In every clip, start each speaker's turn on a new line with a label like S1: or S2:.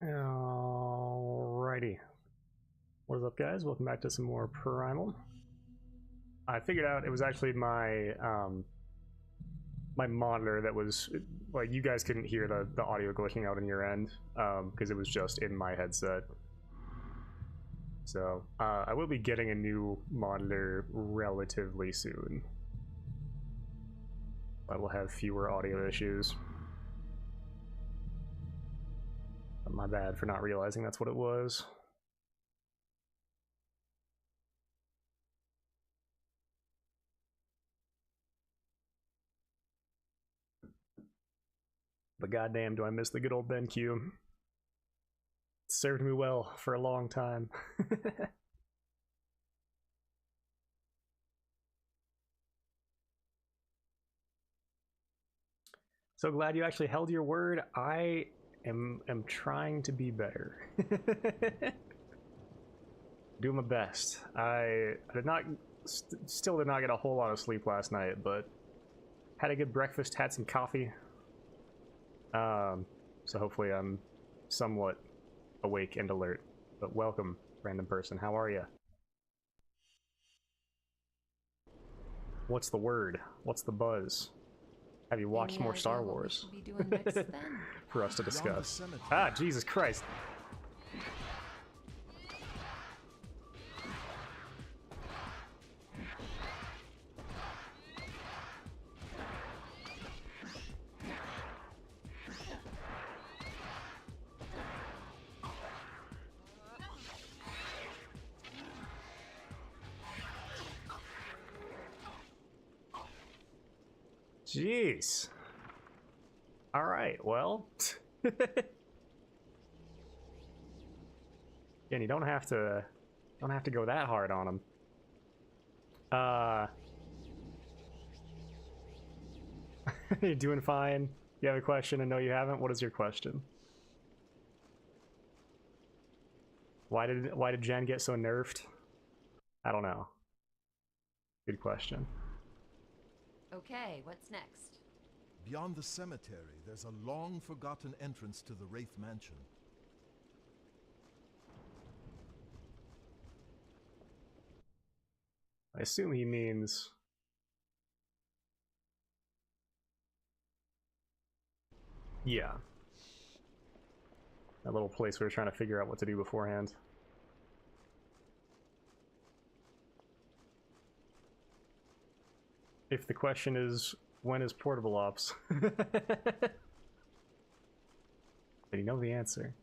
S1: Alrighty. What is up, guys? Welcome back to some more Primal. I figured out it was actually my my monitor that was, like, you guys couldn't hear the audio glitching out on your end because it was just in my headset. So I will be getting a new monitor relatively soon. I will have fewer audio issues. My bad for not realizing that's what it was. But goddamn, do I miss the good old BenQ. It served me well for a long time. So glad you actually held your word. I am trying to be better. Do my best. I did not, still did not get a whole lot of sleep last night, but had a good breakfast, had some coffee. So hopefully I'm somewhat awake and alert. But welcome, random person. How are you? What's the word? What's the buzz? Have you watched more Star Wars?
S2: Be doing next, then?
S1: For us to discuss. Ah, Jesus Christ. Jeez. All right, well. And you don't have to go that hard on him. You're doing fine. You have a question and no you haven't? What is your question? Why did Jen get so nerfed? I don't know. Good question.
S2: Okay, what's next?
S3: Beyond the cemetery, there's a long-forgotten entrance to the Wraith Mansion.
S1: I assume he means... Yeah. That little place we were trying to figure out what to do beforehand. If the question is, when is Portable Ops? Did you know the answer?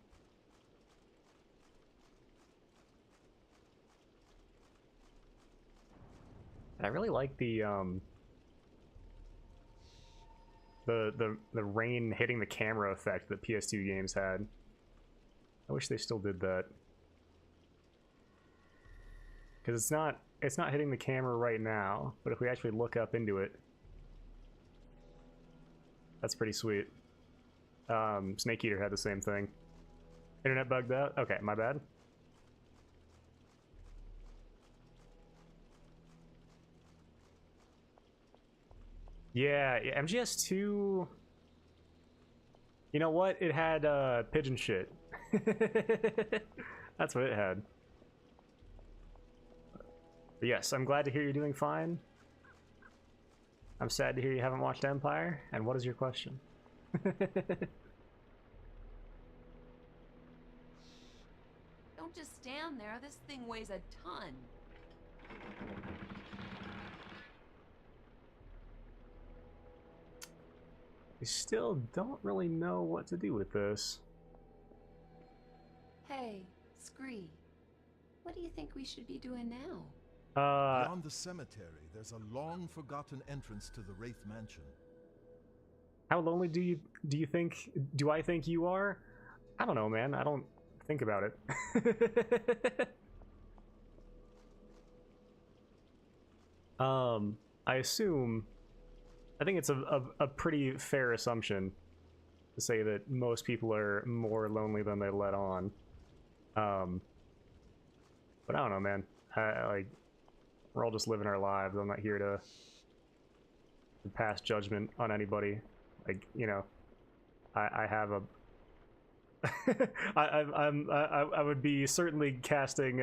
S1: And I really like the rain hitting the camera effect that PS2 games had. I wish they still did that. Because it's not hitting the camera right now, but if we actually look up into it, that's pretty sweet. Snake Eater had the same thing. Internet bugged out? Okay, my bad. Yeah, MGS2... You know what? It had pigeon shit. That's what it had. But yes, I'm glad to hear you're doing fine. I'm sad to hear you haven't watched Empire. And what is your question?
S2: Don't just stand there. This thing weighs a ton.
S1: We still don't really know what to do with this.
S2: Hey, Scree. What do you think we should be doing now?
S3: Beyond the cemetery, there's a long-forgotten entrance to the Wraith Mansion.
S1: How lonely do I think you are? I don't know, man. I don't think about it. I think it's a pretty fair assumption to say that most people are more lonely than they let on. But I don't know, man. Like, we're all just living our lives. I'm not here to pass judgment on anybody. Like, you know, I have a I would be certainly casting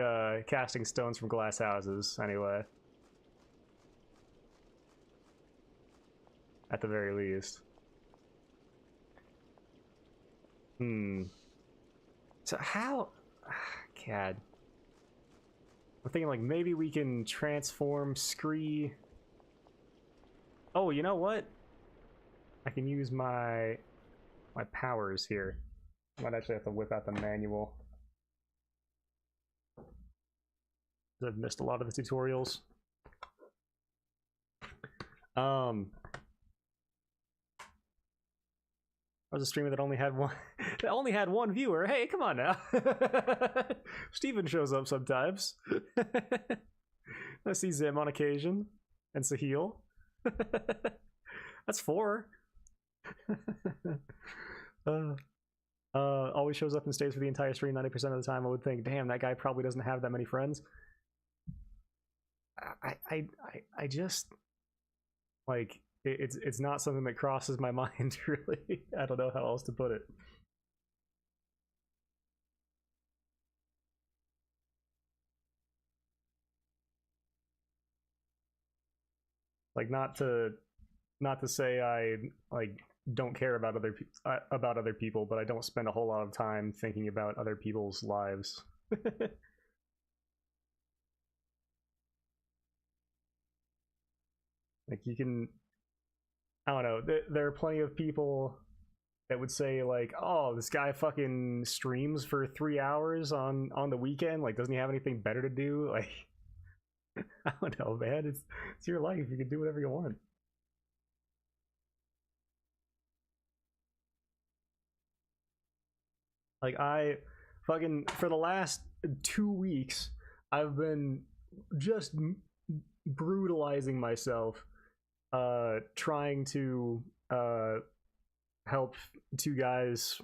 S1: stones from glass houses anyway. At the very least. So how... God. I'm thinking like maybe we can transform Scree... Oh, you know what? I can use my powers here. I might actually have to whip out the manual. I've missed a lot of the tutorials. I was a streamer that only had one viewer. Hey, come on now. Steven shows up sometimes. I see Zim on occasion. And Sahil. That's 4. Always shows up and stays for the entire stream 90% of the time. I would think, damn, that guy probably doesn't have that many friends. I just like it's not something that crosses my mind really. I don't know how else to put it. Like not to say I like don't care about other people, but I don't spend a whole lot of time thinking about other people's lives. Like you can, I don't know, there are plenty of people that would say like, oh, this guy fucking streams for 3 hours on the weekend, like doesn't he have anything better to do? Like I don't know, man, it's your life, you can do whatever you want. Like I fucking for the last 2 weeks I've been just brutalizing myself trying to help 2 guys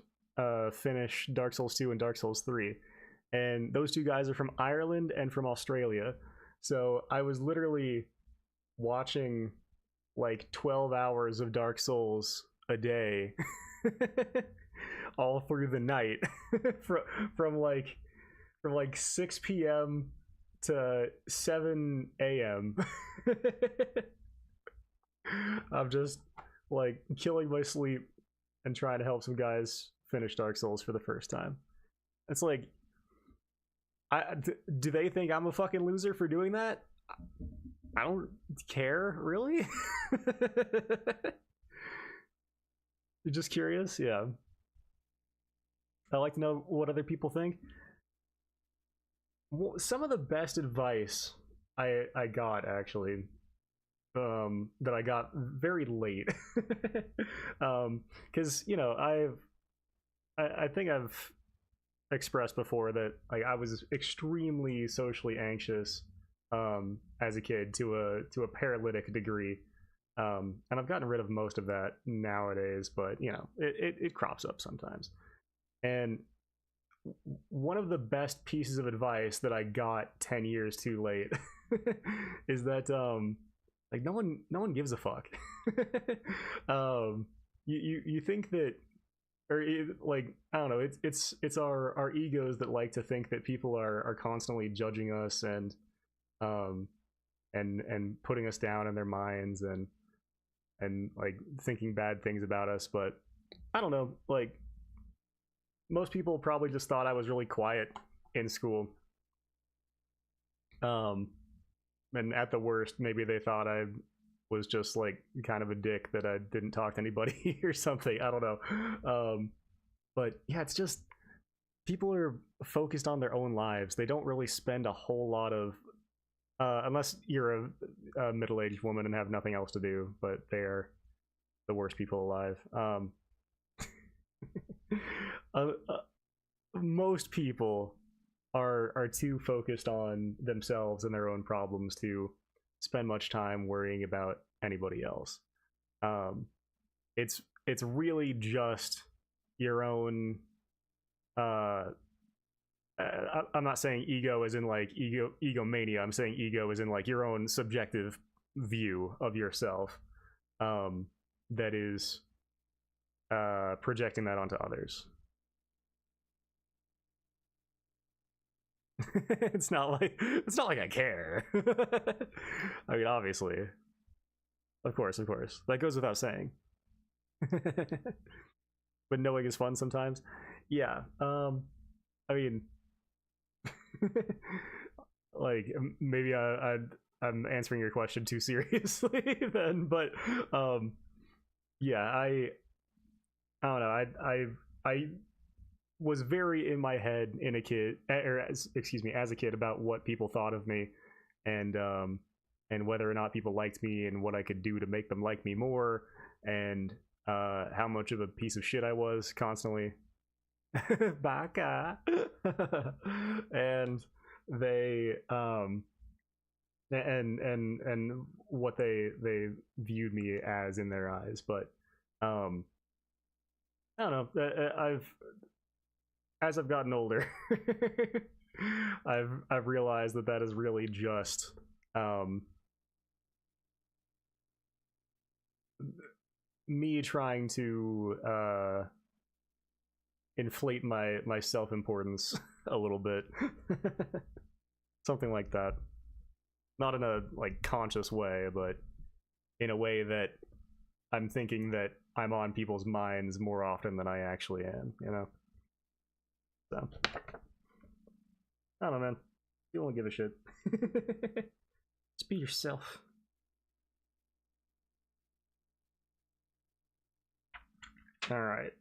S1: finish Dark Souls 2 and Dark Souls 3. And those 2 guys are from Ireland and from Australia. So I was literally watching like 12 hours of Dark Souls a day all through the night from like 6 p.m. to 7 a.m. I'm just like killing my sleep and trying to help some guys finish Dark Souls for the first time. It's like, do they think I'm a fucking loser for doing that? I don't care, really. You're just curious? Yeah. I like to know what other people think. Well, some of the best advice I got actually that I got very late because you know I think I've expressed before that like I was extremely socially anxious as a kid to a paralytic degree, and I've gotten rid of most of that nowadays, but you know it crops up sometimes. And one of the best pieces of advice that I got 10 years too late is that like no one gives a fuck. You think that, or like I don't know, it's our egos that like to think that people are constantly judging us and putting us down in their minds and like thinking bad things about us. But I don't know, like most people probably just thought I was really quiet in school. And at the worst, maybe they thought I was just like kind of a dick that I didn't talk to anybody or something. I don't know. But yeah, it's just people are focused on their own lives. They don't really spend a whole lot of, unless you're a middle-aged woman and have nothing else to do, but they are the worst people alive. Most people are too focused on themselves and their own problems to spend much time worrying about anybody else. It's really just your own. I'm not saying ego as in like egomania. I'm saying ego as in like your own subjective view of yourself. That is projecting that onto others. It's not like I care. I mean, obviously, of course, that goes without saying. But knowing is fun sometimes. Yeah. I mean, like maybe I'm answering your question too seriously then, but yeah, I don't know. I was very in my head in a kid, or excuse me, as a kid about what people thought of me, and whether or not people liked me, and what I could do to make them like me more, and how much of a piece of shit I was constantly. Baka. And they and what they viewed me as in their eyes, but I don't know. As I've gotten older, I've realized that is really just me trying to inflate my self-importance a little bit. Something like that. Not in a like conscious way, but in a way that I'm thinking that I'm on people's minds more often than I actually am, you know? So I don't know, man. You don't give a shit. Just be yourself. Alright.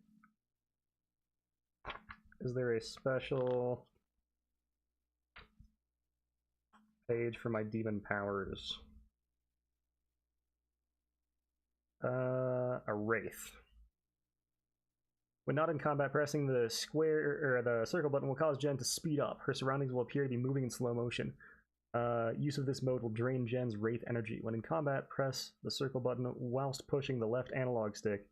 S1: Is there a special page for my demon powers? A wraith. When not in combat, pressing the square or the circle button will cause Jen to speed up. Her surroundings will appear to be moving in slow motion. Use of this mode will drain Jen's wraith energy. When in combat, press the circle button whilst pushing the left analog stick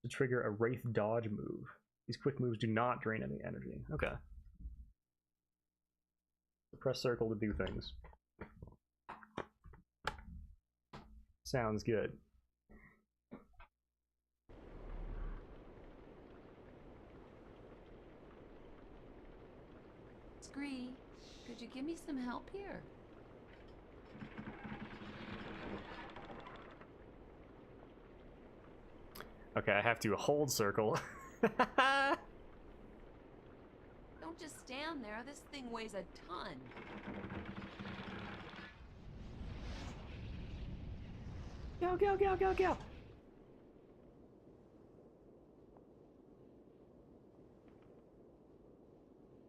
S1: to trigger a wraith dodge move. These quick moves do not drain any energy. Okay. So press circle to do things. Sounds good.
S2: Scree, could you give me some help here?
S1: Okay, I have to hold circle.
S2: Don't just stand there. This thing weighs a ton.
S1: Go, go, go, go, go!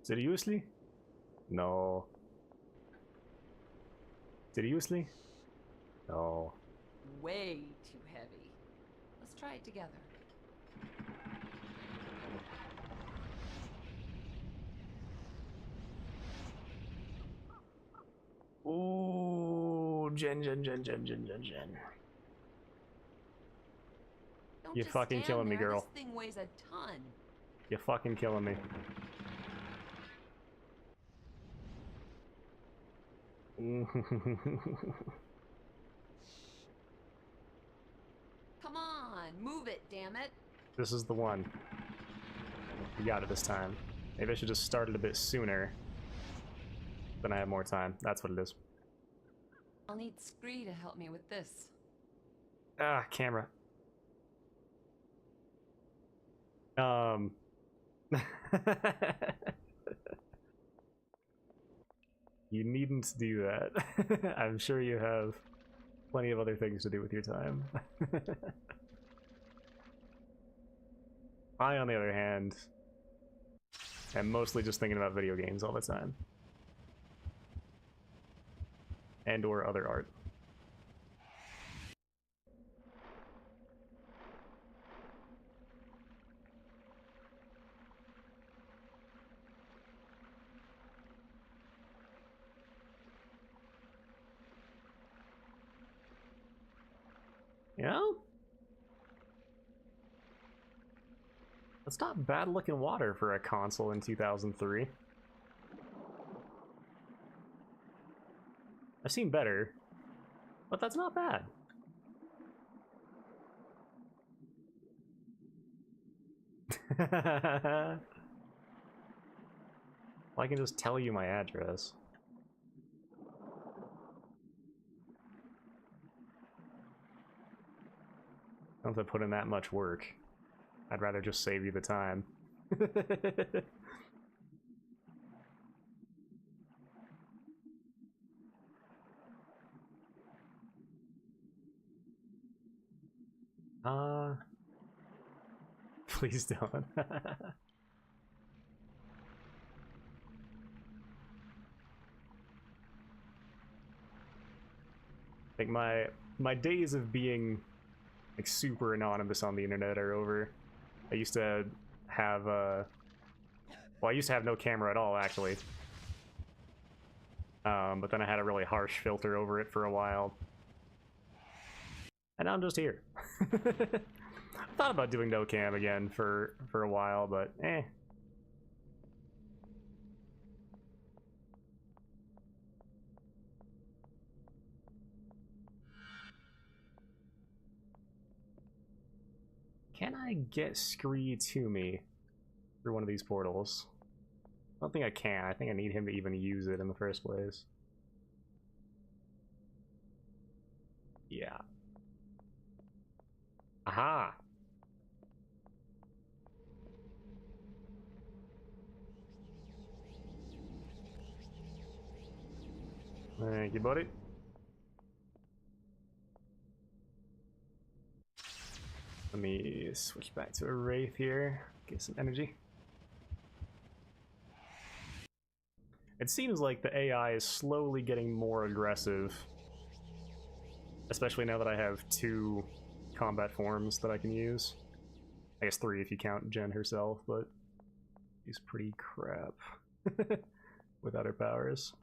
S1: Seriously? No. Seriously? No.
S2: Way too heavy. Let's try it together.
S1: Ooh, Jen.
S2: Don't
S1: You're
S2: just
S1: fucking
S2: stand
S1: killing me,
S2: there.
S1: girl.
S2: This thing weighs a ton.
S1: You're fucking killing me.
S2: Come on, move it, damn it.
S1: This is the one. You got it this time. Maybe I should just start it a bit sooner. Then I have more time. That's what it is.
S2: I'll need Scree to help me with this.
S1: Ah, camera. You needn't do that. I'm sure you have plenty of other things to do with your time. I, on the other hand, am mostly just thinking about video games all the time. And or other art. You know? That's not bad looking water for a console in 2003. I've seen better, but that's not bad. Well, I can just tell you my address. I don't have to put in that much work. I'd rather just save you the time. Please don't. I think my days of being like super anonymous on the internet are over. I used to have well, I used to have no camera at all actually. But then I had a really harsh filter over it for a while. And now I'm just here. I thought about doing no cam again for a while, but eh. Can I get Scree to me through one of these portals? I don't think I can. I think I need him to even use it in the first place. Yeah. Aha! Thank you, buddy. Let me switch back to a Wraith here, get some energy. It seems like the AI is slowly getting more aggressive, especially now that I have 2 combat forms that I can use. I guess 3 if you count Jen herself, but she's pretty crap without her powers.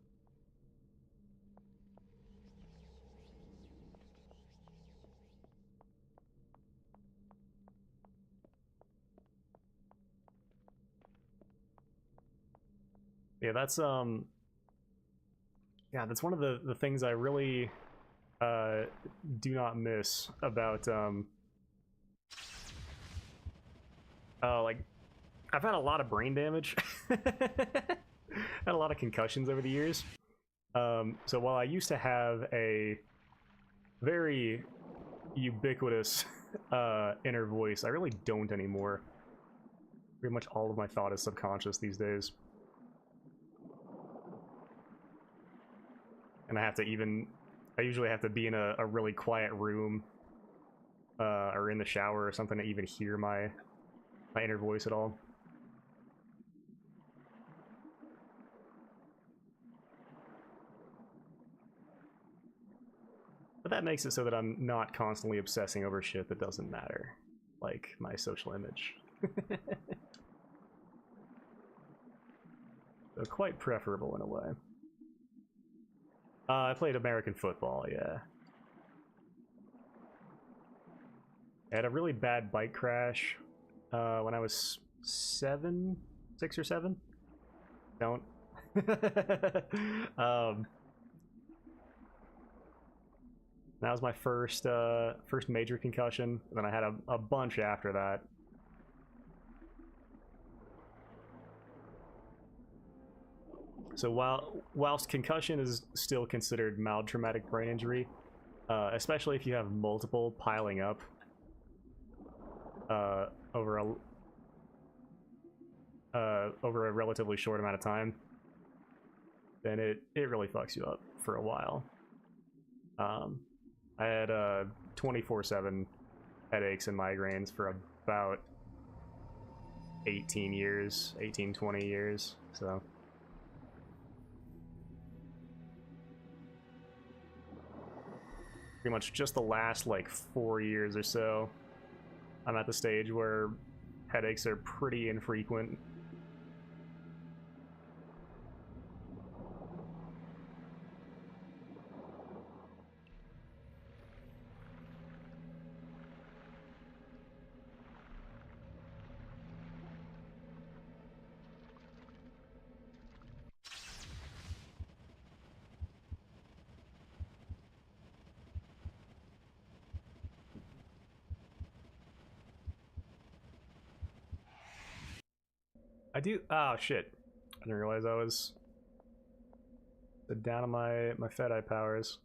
S1: Yeah, that's yeah, that's one of the things I really do not miss about like I've had a lot of brain damage. Had a lot of concussions over the years. So while I used to have a very ubiquitous inner voice, I really don't anymore. Pretty much all of my thought is subconscious these days. And I usually have to be in a really quiet room or in the shower or something to even hear my inner voice at all. But that makes it so that I'm not constantly obsessing over shit that doesn't matter, like my social image. So quite preferable in a way. I played American football, yeah. I had a really bad bike crash when I was 6 or 7. Don't. That was my first major concussion. Then I had a bunch after that. So whilst concussion is still considered mild traumatic brain injury, especially if you have multiple piling up over a relatively short amount of time, then it really fucks you up for a while. I had 24/7 headaches and migraines for about 18 years, 20 years, so. Pretty much just the last like 4 years or so, I'm at the stage where headaches are pretty infrequent. I do. Oh shit. I didn't realize I was down on my Fed-Eye powers.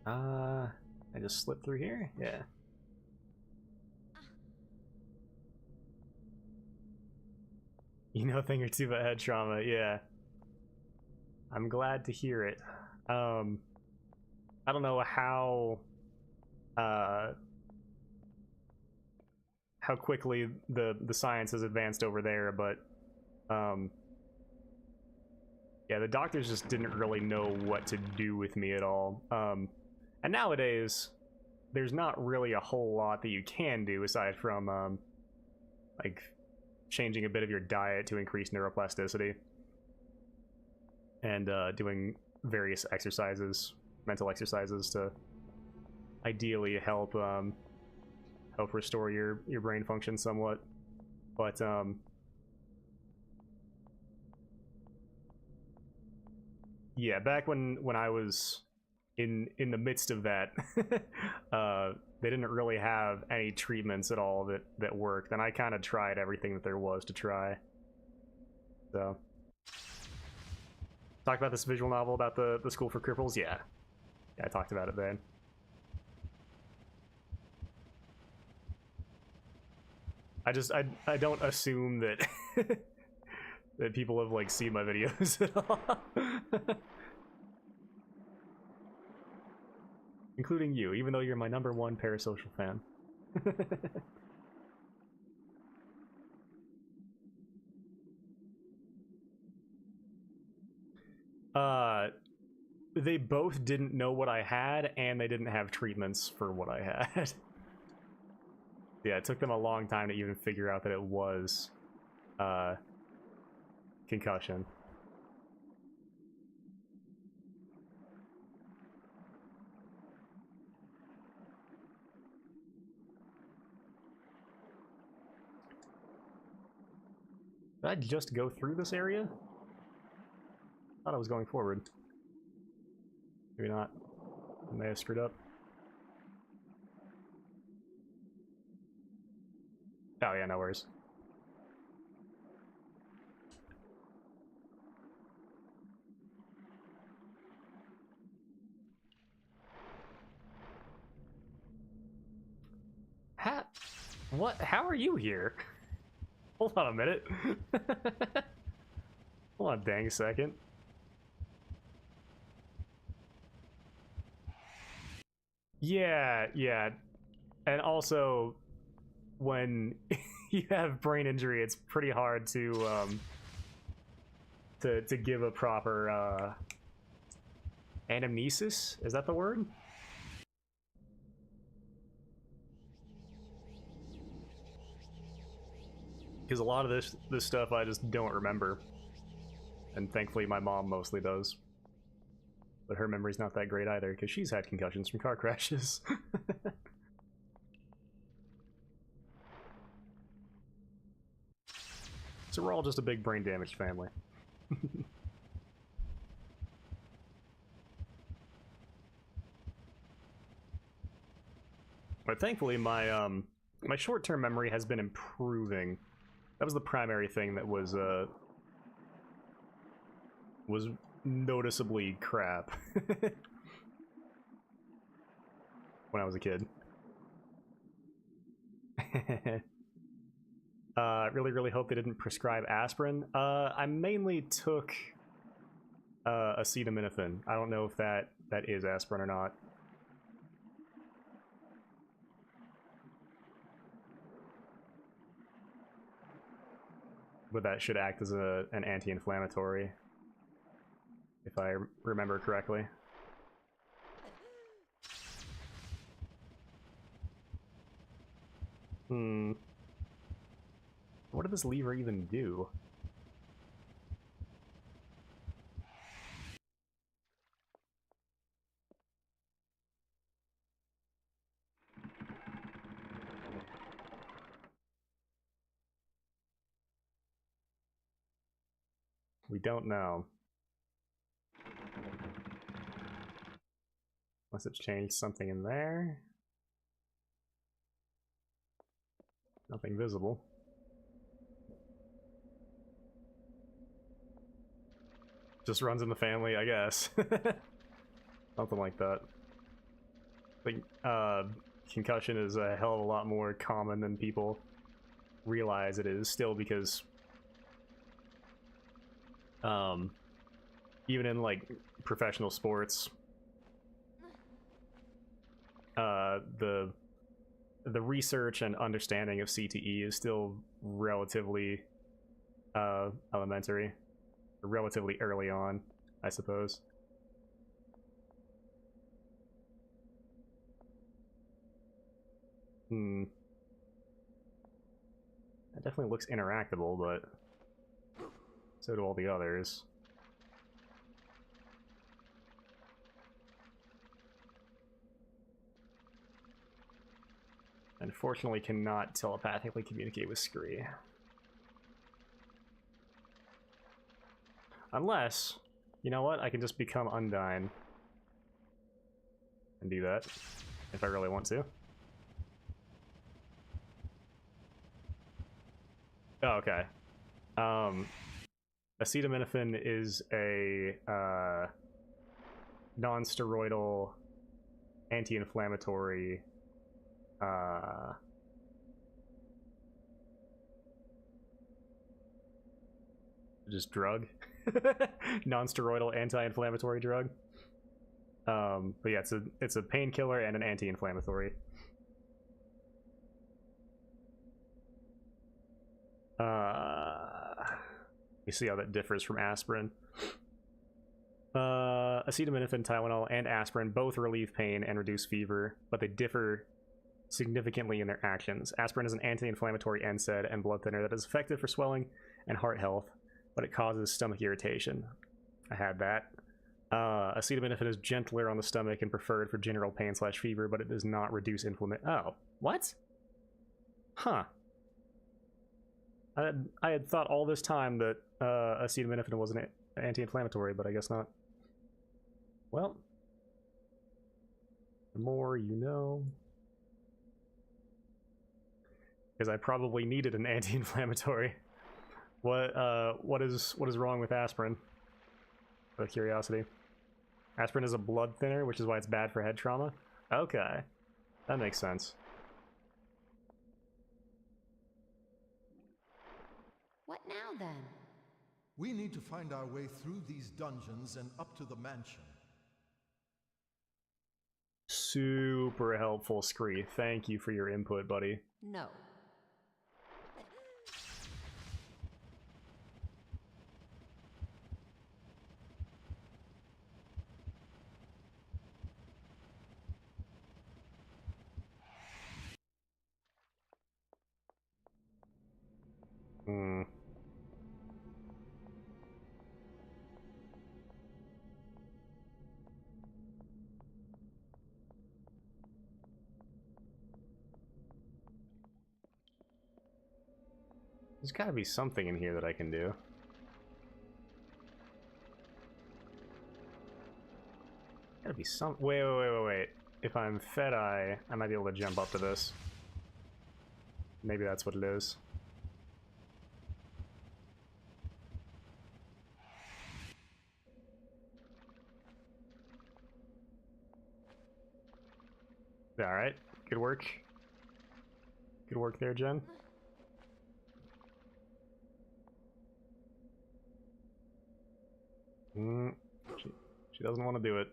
S1: I just slipped through here? Yeah. You know a thing or two about head trauma, yeah. I'm glad to hear it. I don't know how quickly the science has advanced over there, but yeah, the doctors just didn't really know what to do with me at all. And nowadays, there's not really a whole lot that you can do aside from like changing a bit of your diet to increase neuroplasticity and doing various exercises, mental exercises to ideally help help restore your brain function somewhat. But yeah, back when I was in the midst of that, they didn't really have any treatments at all that worked, and I kind of tried everything that there was to try. So, talk about this visual novel about the school for cripples. Yeah, I talked about it then. I don't assume that that people have like seen my videos at all. Including you, even though you're my #1 parasocial fan. They both didn't know what I had, and they didn't have treatments for what I had. Yeah, it took them a long time to even figure out that it was concussion. Did I just go through this area? I thought I was going forward. Maybe not. I may have screwed up. Oh yeah, no worries. What? How are you here? Hold on a minute. Hold on a dang second. Yeah. And also, when you have brain injury, it's pretty hard to give a proper anamnesis. Is that the word? Because a lot of this stuff I just don't remember, and thankfully my mom mostly does. But her memory's not that great either, because she's had concussions from car crashes. So we're all just a big brain damaged family. But thankfully my my short-term memory has been improving. That was the primary thing that was noticeably crap when I was a kid. Really hope they didn't prescribe aspirin. I mainly took acetaminophen. I don't know if that is aspirin or not. But that should act as an anti-inflammatory, if I remember correctly. What did this lever even do? We don't know. Unless it's changed something in there. Nothing visible. Just runs in the family, I guess. Something like that. I think concussion is a hell of a lot more common than people realize it is still, because even in like professional sports, the research and understanding of CTE is still relatively elementary, or relatively early on, I suppose. That definitely looks interactable, but so do all the others. Unfortunately, cannot telepathically communicate with Scree. Unless, you know what, I can just become Undyne and do that, if I really want to. Oh, okay. Acetaminophen is a non-steroidal anti-inflammatory just drug. Non-steroidal anti-inflammatory drug. But yeah, it's a painkiller and an anti-inflammatory. You see how that differs from aspirin. Acetaminophen, Tylenol, and aspirin both relieve pain and reduce fever, but they differ significantly in their actions. Aspirin is an anti-inflammatory NSAID and blood thinner that is effective for swelling and heart health, but it causes stomach irritation. I had that. Acetaminophen is gentler on the stomach and preferred for general pain/fever, but it does not reduce inflammation. Oh, what? Huh. I had thought all this time that acetaminophen was an anti-inflammatory, but I guess not. Well, the more you know. Because I probably needed an anti-inflammatory. What is wrong with aspirin? Out of curiosity. Aspirin is a blood thinner, which is why it's bad for head trauma. Okay, that makes sense.
S2: What now, then?
S3: We need to find our way through these dungeons and up to the mansion.
S1: Super helpful, Scree. Thank you for your input, buddy.
S2: No.
S1: There's gotta be something in here that I can do. Gotta be some. Wait. If I'm Fed-Eye, I might be able to jump up to this. Maybe that's what it is. Alright, good work. Good work there, Jen. She doesn't want to do it.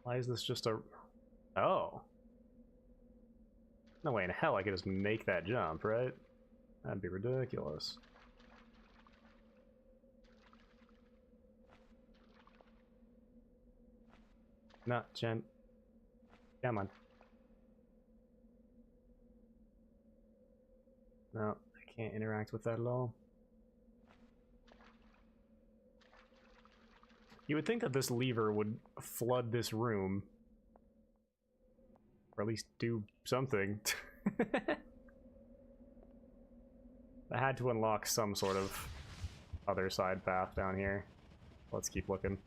S1: Why is this just a... Oh. No way in hell I could just make that jump, right? That'd be ridiculous. No, Jen. Come on. No, I can't interact with that at all. You would think that this lever would flood this room. Or at least do something. I had to unlock some sort of other side path down here. Let's keep looking.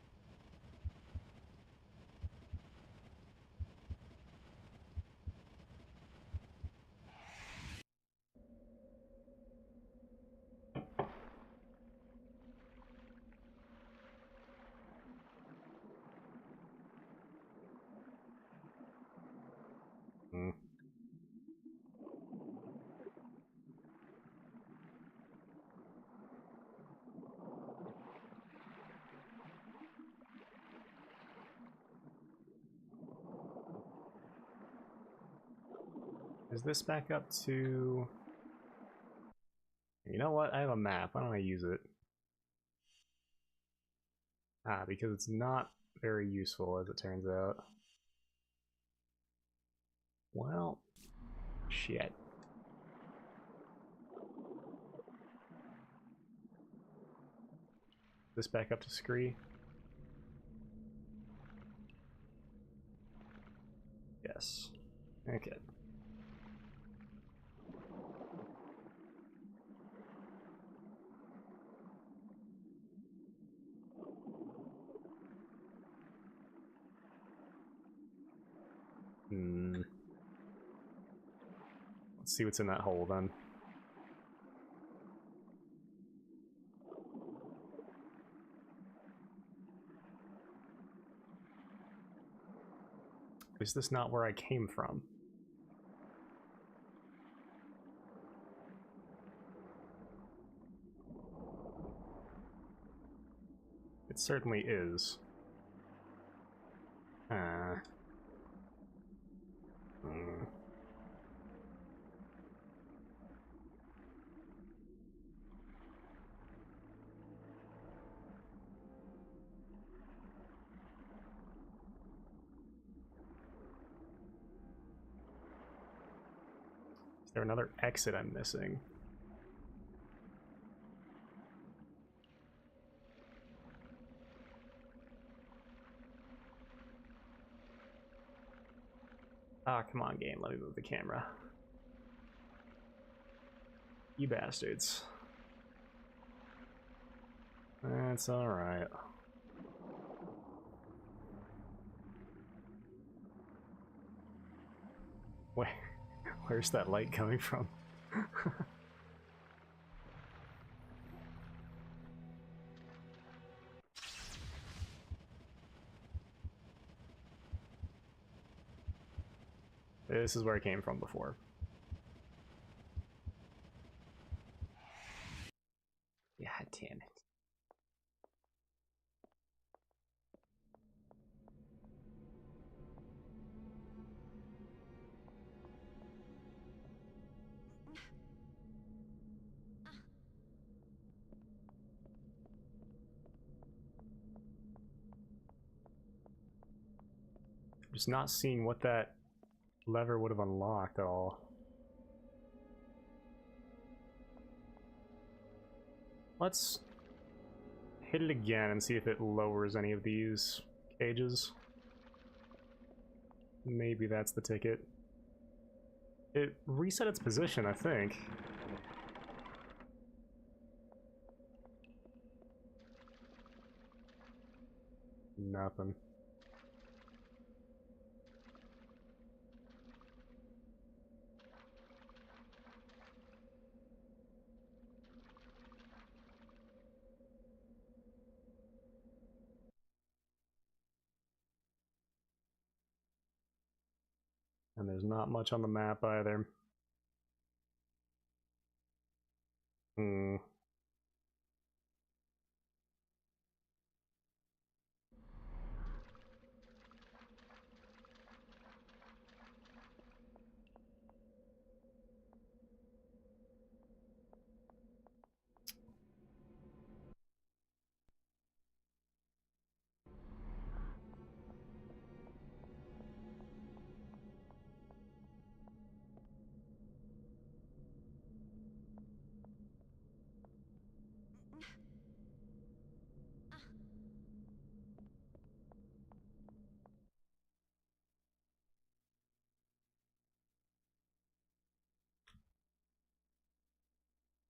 S1: Hmm. Is this back up to... You know what? I have a map. Why don't I use it? Ah, because it's not very useful, as it turns out. Well, shit. This back up to Scree? Yes. Okay. Let's see what's in that hole then. Is this not where I came from? It certainly is. Is there another exit I'm missing? Ah, come on, game. Let me move the camera. You bastards. That's alright. Wait, where's that light coming from? This is where it came from before. God damn it. Just not seeing what that lever would have unlocked at all. Let's hit it again and see if it lowers any of these cages. Maybe that's the ticket. It reset its position, I think. Nothing. And there's not much on the map either. Hmm.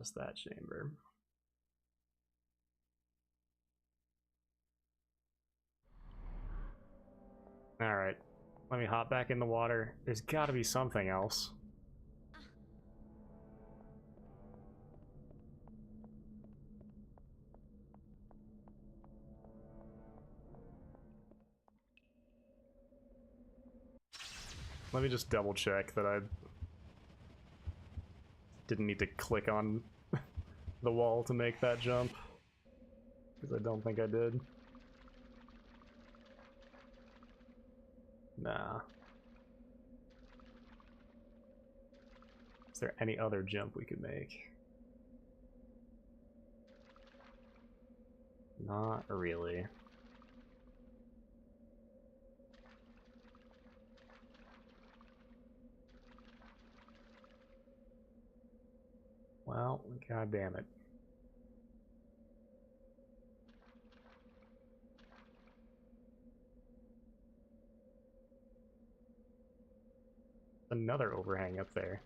S1: Just that chamber. Alright. Let me hop back in the water. There's gotta be something else. Let me just double check that I didn't need to click on the wall to make that jump, because I don't think I did. Nah. Is there any other jump we could make? Not really. Well, god damn it. Another overhang up there.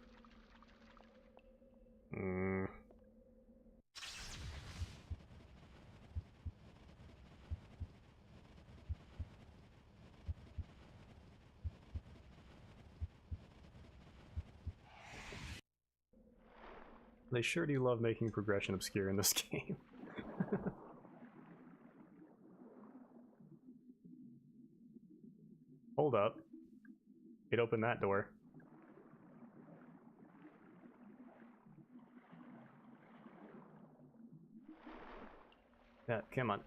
S1: They sure do love making progression obscure in this game. Hold up. It opened that door. Yeah, come on.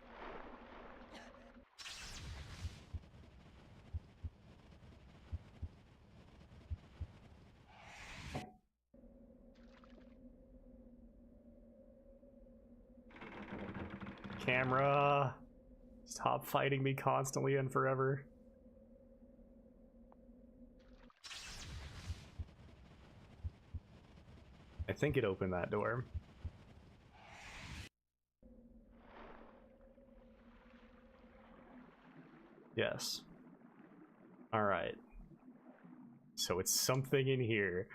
S1: Camera, stop fighting me constantly and forever. I think it opened that door. Yes. Alright. So it's something in here.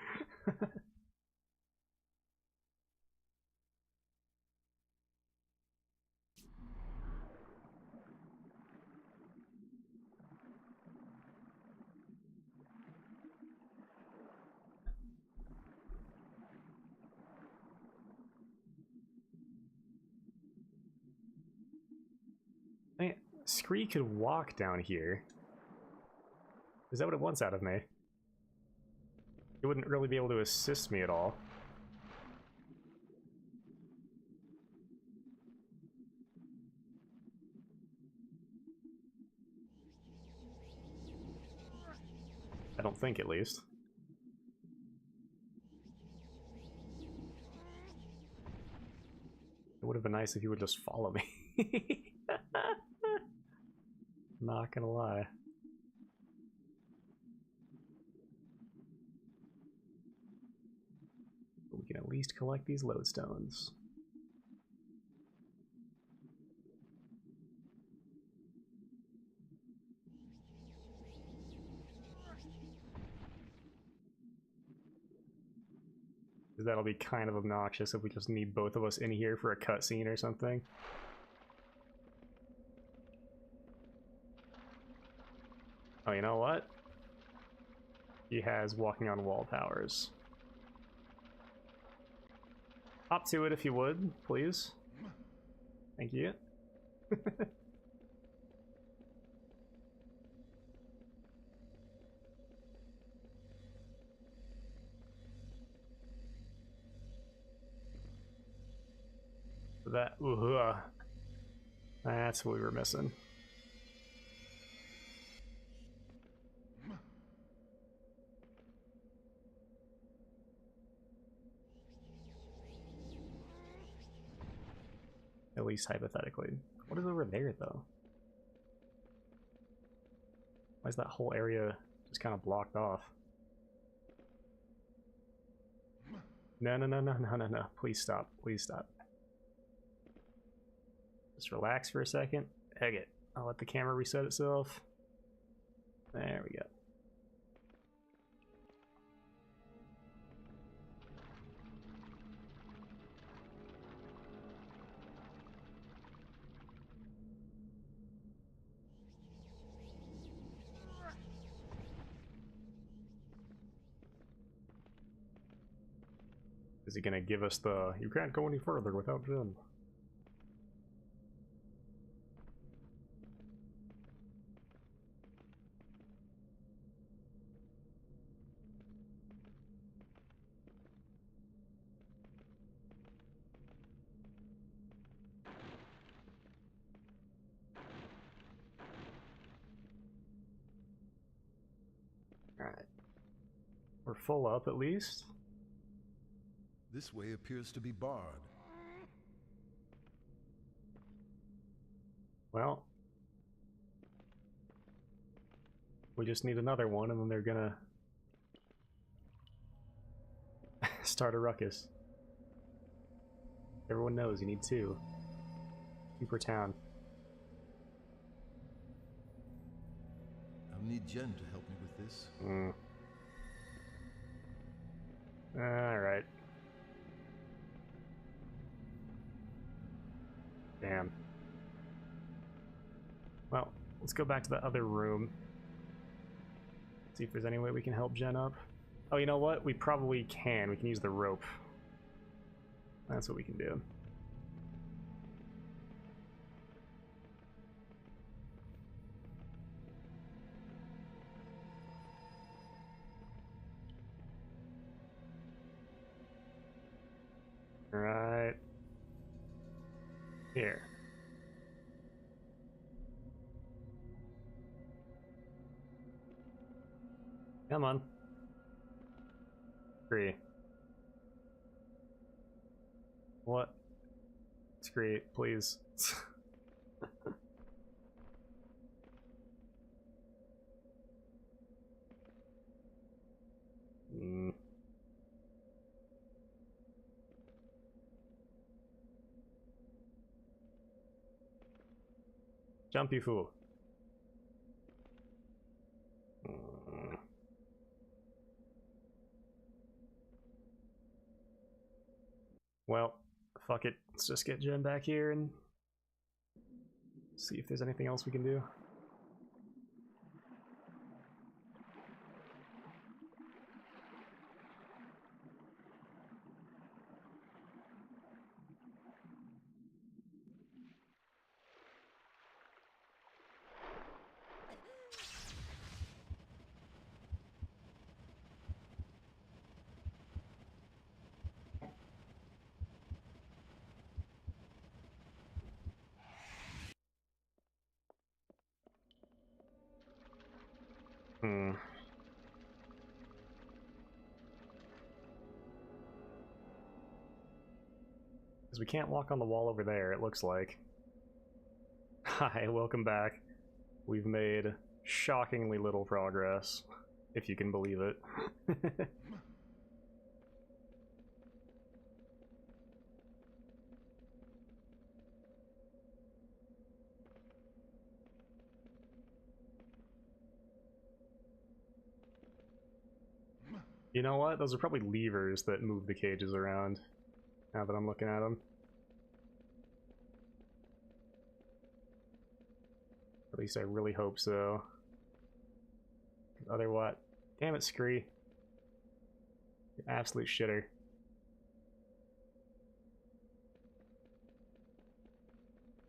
S1: Man, Scree could walk down here. Is that what it wants out of me? It wouldn't really be able to assist me at all. I don't think, at least. It would have been nice if you would just follow me. Not gonna lie. But we can at least collect these lodestones. That'll be kind of obnoxious if we just need both of us in here for a cutscene or something. Oh, you know what? He has walking on wall powers. Hop to it if you would, please. Thank you. That, that's what we were missing. At least hypothetically. What is over there, though? Why is that whole area just kind of blocked off? No, no, no, no, no, no, no. Please stop. Please stop. Just relax for a second. Heck it. I'll let the camera reset itself. There we go. Is he gonna give us the, you can't go any further without Jin? We're full up at least.
S3: This way appears to be barred.
S1: Well, we just need another one, and then they're gonna start a ruckus. Everyone knows you need two. Two per town.
S3: I'll need Jen to help me with this.
S1: Alright. Damn. Well, let's go back to the other room. See if there's any way we can help Jen up. Oh, you know what? We probably can. We can use the rope. That's what we can do. Right here. Come on. 3. What? It's great, please. Jump, you fool. Well, fuck it. Let's just get Jen back here and see if there's anything else we can do. Because we can't walk on the wall over there, it looks like. Hi, welcome back. We've made shockingly little progress, if you can believe it. You know what? Those are probably levers that move the cages around, now that I'm looking at them. At least I really hope so. Otherwise, damn it, Scree. You absolute shitter.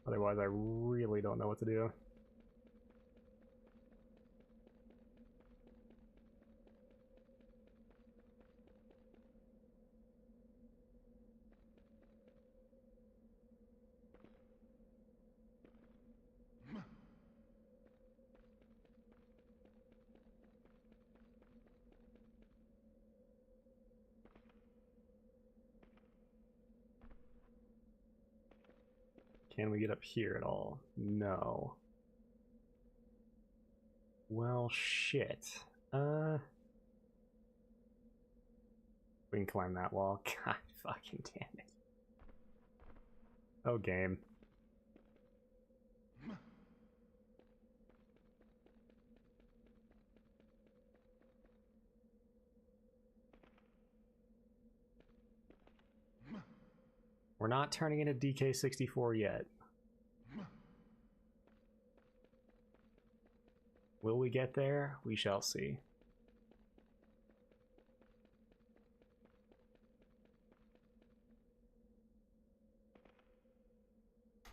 S1: Otherwise, I really don't know what to do. Can we get up here at all? No. Well, shit. We can climb that wall. God fucking damn it. Oh, game. We're not turning into DK64 yet. Will we get there? We shall see.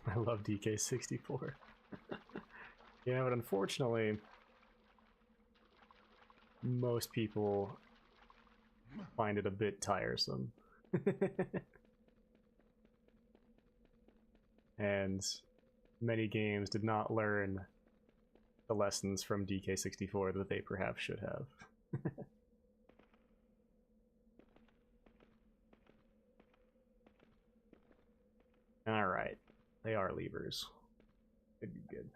S1: I love DK64. Yeah, but unfortunately, most people find it a bit tiresome. And many games did not learn the lessons from DK64 that they perhaps should have. Alright. They are levers. Could be good.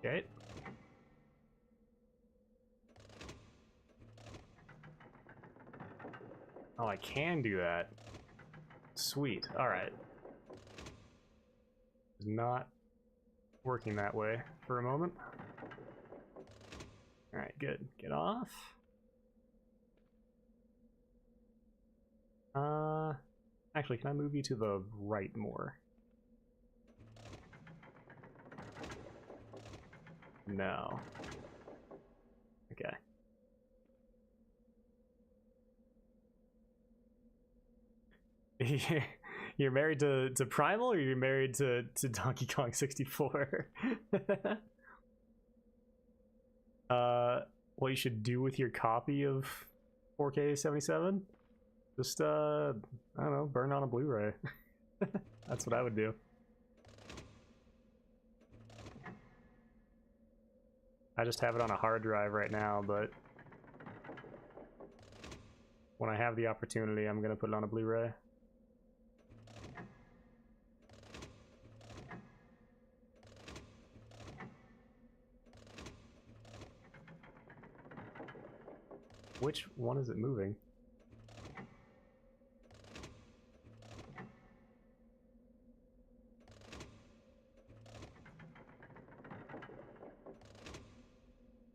S1: Okay. Oh, I can do that. Sweet. Alright. Not working that way for a moment. Alright, good. Get off. Actually, can I move you to the right more? No. Okay. You're married to Primal, or you're married to Donkey Kong 64? What you should do with your copy of 4K 77? Just I don't know, burn on a Blu-ray. That's what I would do. I just have it on a hard drive right now, but when I have the opportunity, I'm gonna put it on a Blu-ray. Which one is it moving?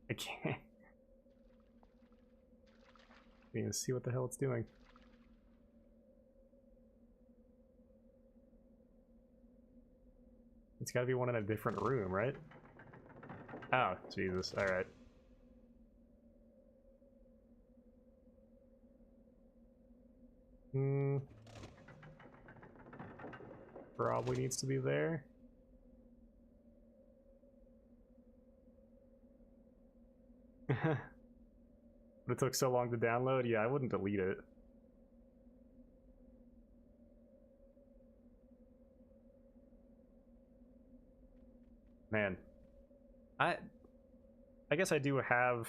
S1: I can't even see what the hell it's doing. It's gotta be one in a different room, right? Oh, Jesus, alright. Probably needs to be there. But it took so long to download? Yeah, I wouldn't delete it. Man. I guess I do have...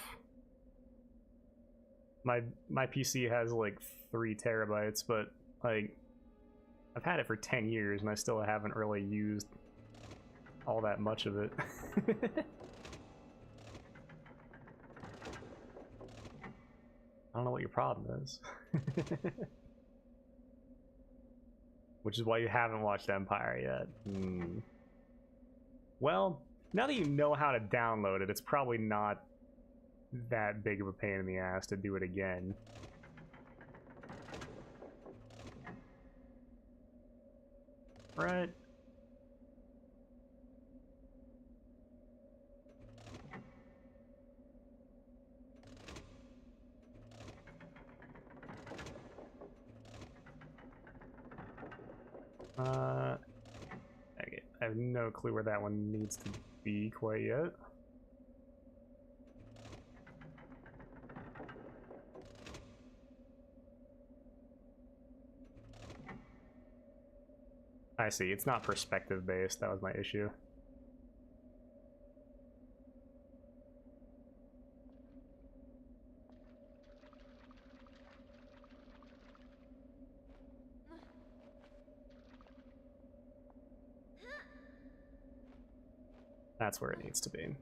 S1: My PC has like 3 terabytes, but like I've had it for 10 years and I still haven't really used all that much of it. I don't know what your problem is. Which is why you haven't watched Empire yet. Well, now that you know how to download it, it's probably not that big of a pain in the ass to do it again. Right? Okay. I have no clue where that one needs to be quite yet. I see, it's not perspective based, that was my issue. That's where it needs to be.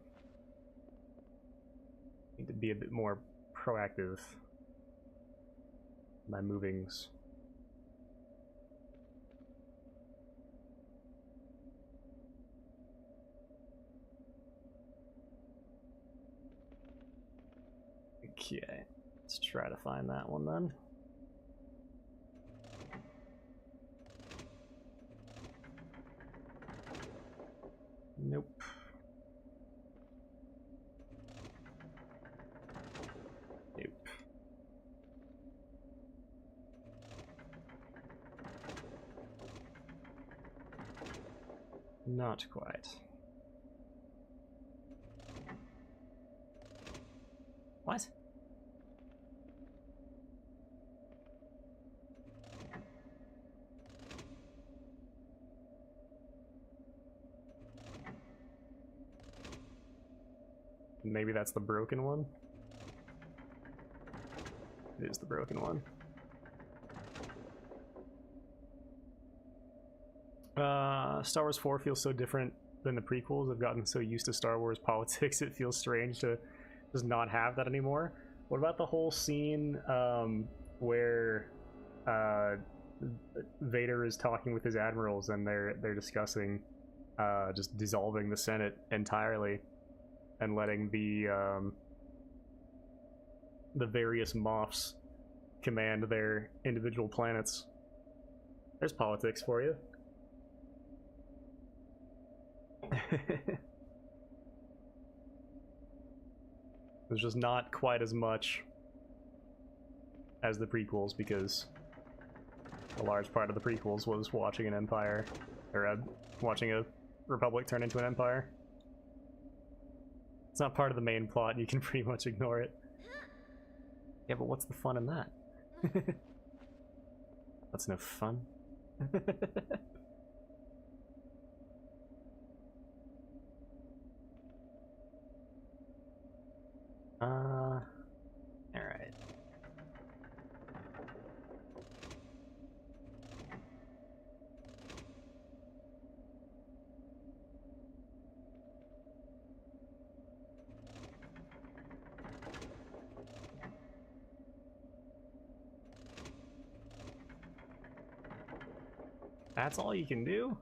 S1: Need to be a bit more proactive in my movings. Okay, let's try to find that one then. Nope. Nope. Not quite. What? Maybe that's the broken one? It is the broken one. Star Wars 4 feels so different than the prequels. I've gotten so used to Star Wars politics, it feels strange to just not have that anymore. What about the whole scene where Vader is talking with his admirals and they're discussing just dissolving the Senate entirely and letting the various Moffs command their individual planets? There's politics for you. There's just not quite as much as the prequels, because a large part of the prequels was watching an empire, or watching a republic turn into an empire. It's not part of the main plot, you can pretty much ignore it. Yeah, but what's the fun in that? That's no fun. Alright. That's all you can do?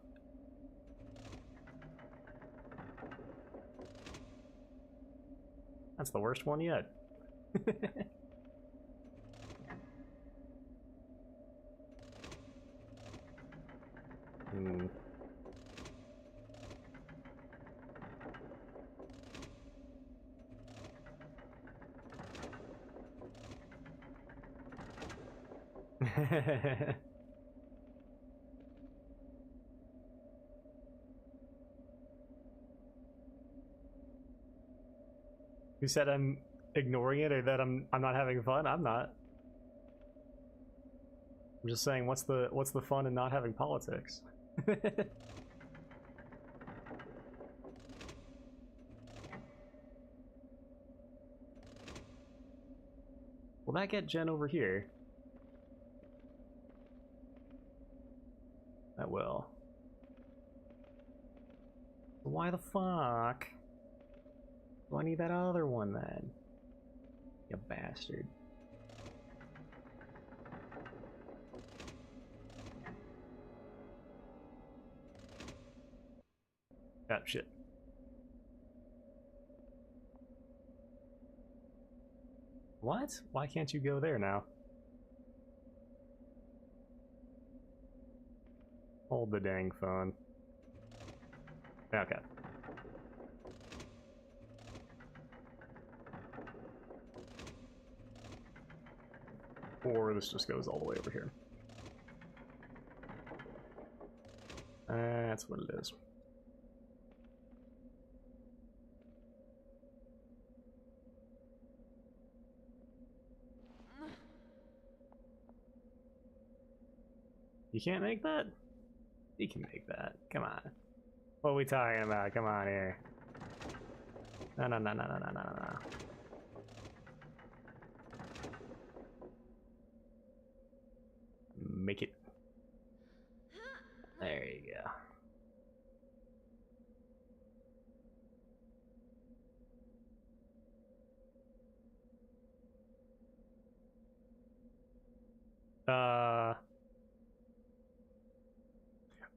S1: That's the worst one yet. Hmm. Who said I'm ignoring it or that I'm not having fun? I'm not. I'm just saying, what's the fun in not having politics? Will that get Jen over here? That will. Why the fuck do I need that other one then? You bastard. Oh, shit. What? Why can't you go there now? Hold the dang phone. Okay. Or this just goes all the way over here. That's what it is. You can't make that? You can make that. Come on. What are we talking about? Come on here. No, no, no, no, no, no, no, no. Make it. There you go.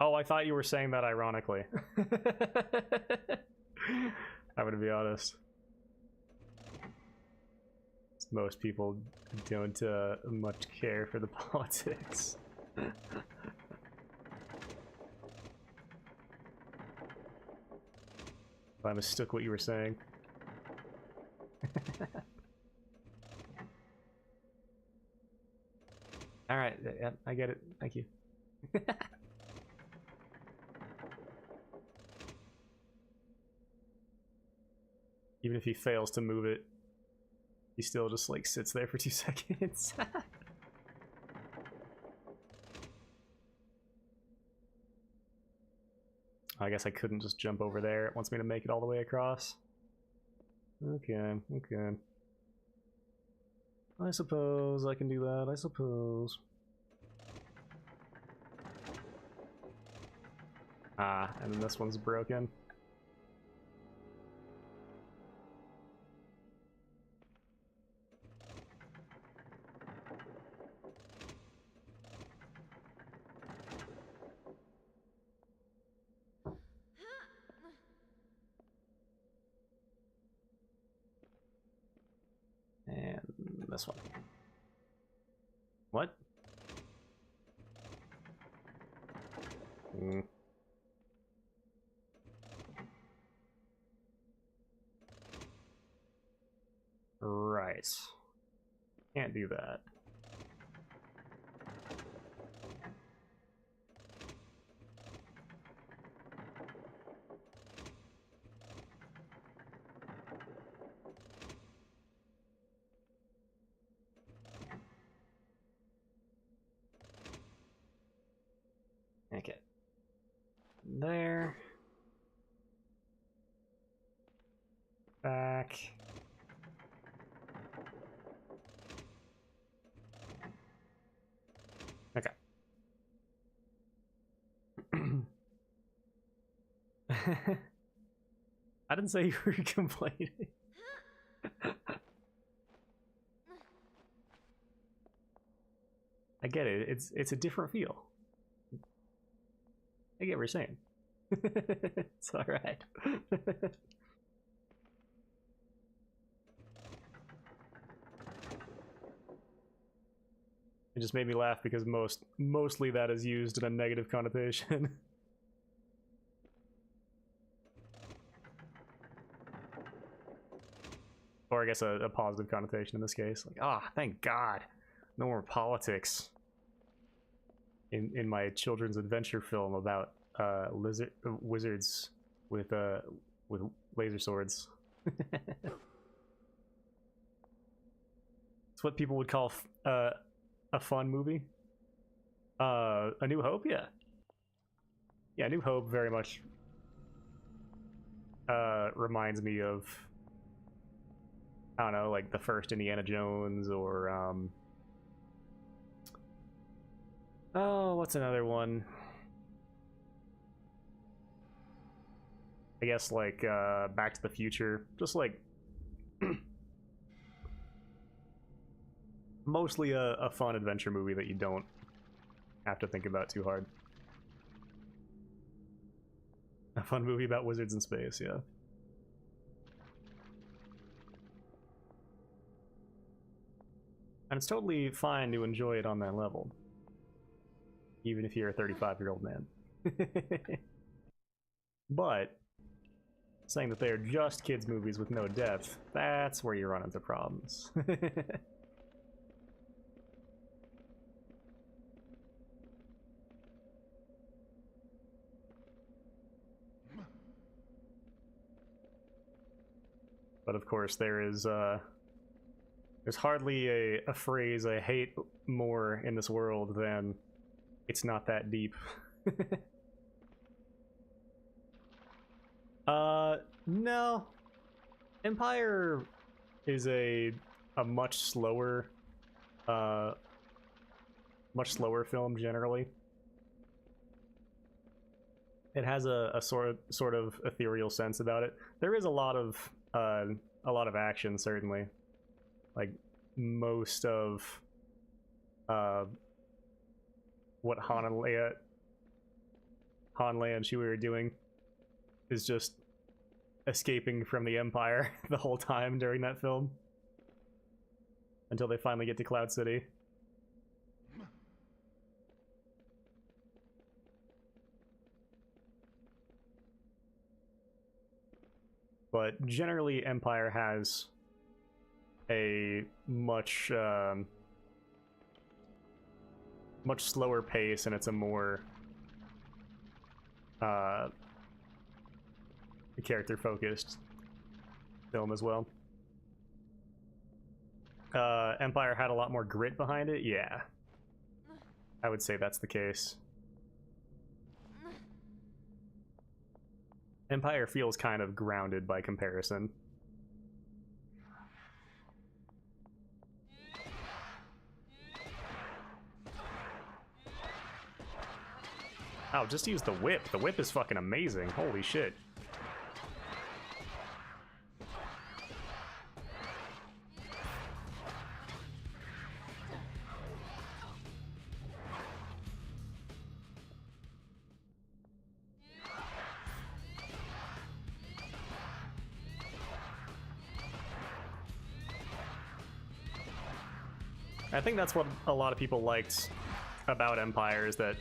S1: Oh, I thought you were saying that ironically. I'm gonna be honest. Most people don't much care for the politics. I mistook what you were saying. Alright, yeah, I get it. Thank you. Even if he fails to move it, he still just like sits there for 2 seconds. I guess I couldn't just jump over there. It wants me to make it all the way across. Okay, okay. I suppose I can do that, I suppose. Ah, and then this one's broken. And this one. What? Right. Can't do that. Okay. There. Back. Okay. I didn't say you were complaining. I get it. It's a different feel. I get what you're saying. It's all right. It just made me laugh because mostly that is used in a negative connotation. Or I guess a positive connotation in this case. Like, ah, thank God. No more politics in my children's adventure film about wizards with laser swords. It's what people would call a fun movie. A New Hope, yeah. Yeah, New Hope very much reminds me of, I don't know, like the first Indiana Jones, or oh, what's another one? I guess like Back to the Future. Just like mostly a fun adventure movie that you don't have to think about too hard. A fun movie about wizards in space, yeah. And it's totally fine to enjoy it on that level, even if you're a 35-year-old man. But saying that they're just kids' movies with no depth, that's where you run into problems. But of course, there's hardly a phrase I hate more in this world than "it's not that deep." No. Empire is a much slower film generally. It has a sort of ethereal sense about it. There is a lot of action, certainly. Like most of what Han Leia and Chewie are doing is just escaping from the Empire the whole time during that film until they finally get to Cloud City. But generally, Empire has a much slower pace, and it's a more character-focused film as well. Empire had a lot more grit behind it, yeah. I would say that's the case. Empire feels kind of grounded by comparison. Oh, just use the whip. The whip is fucking amazing. Holy shit. I think that's what a lot of people liked about Empire, is that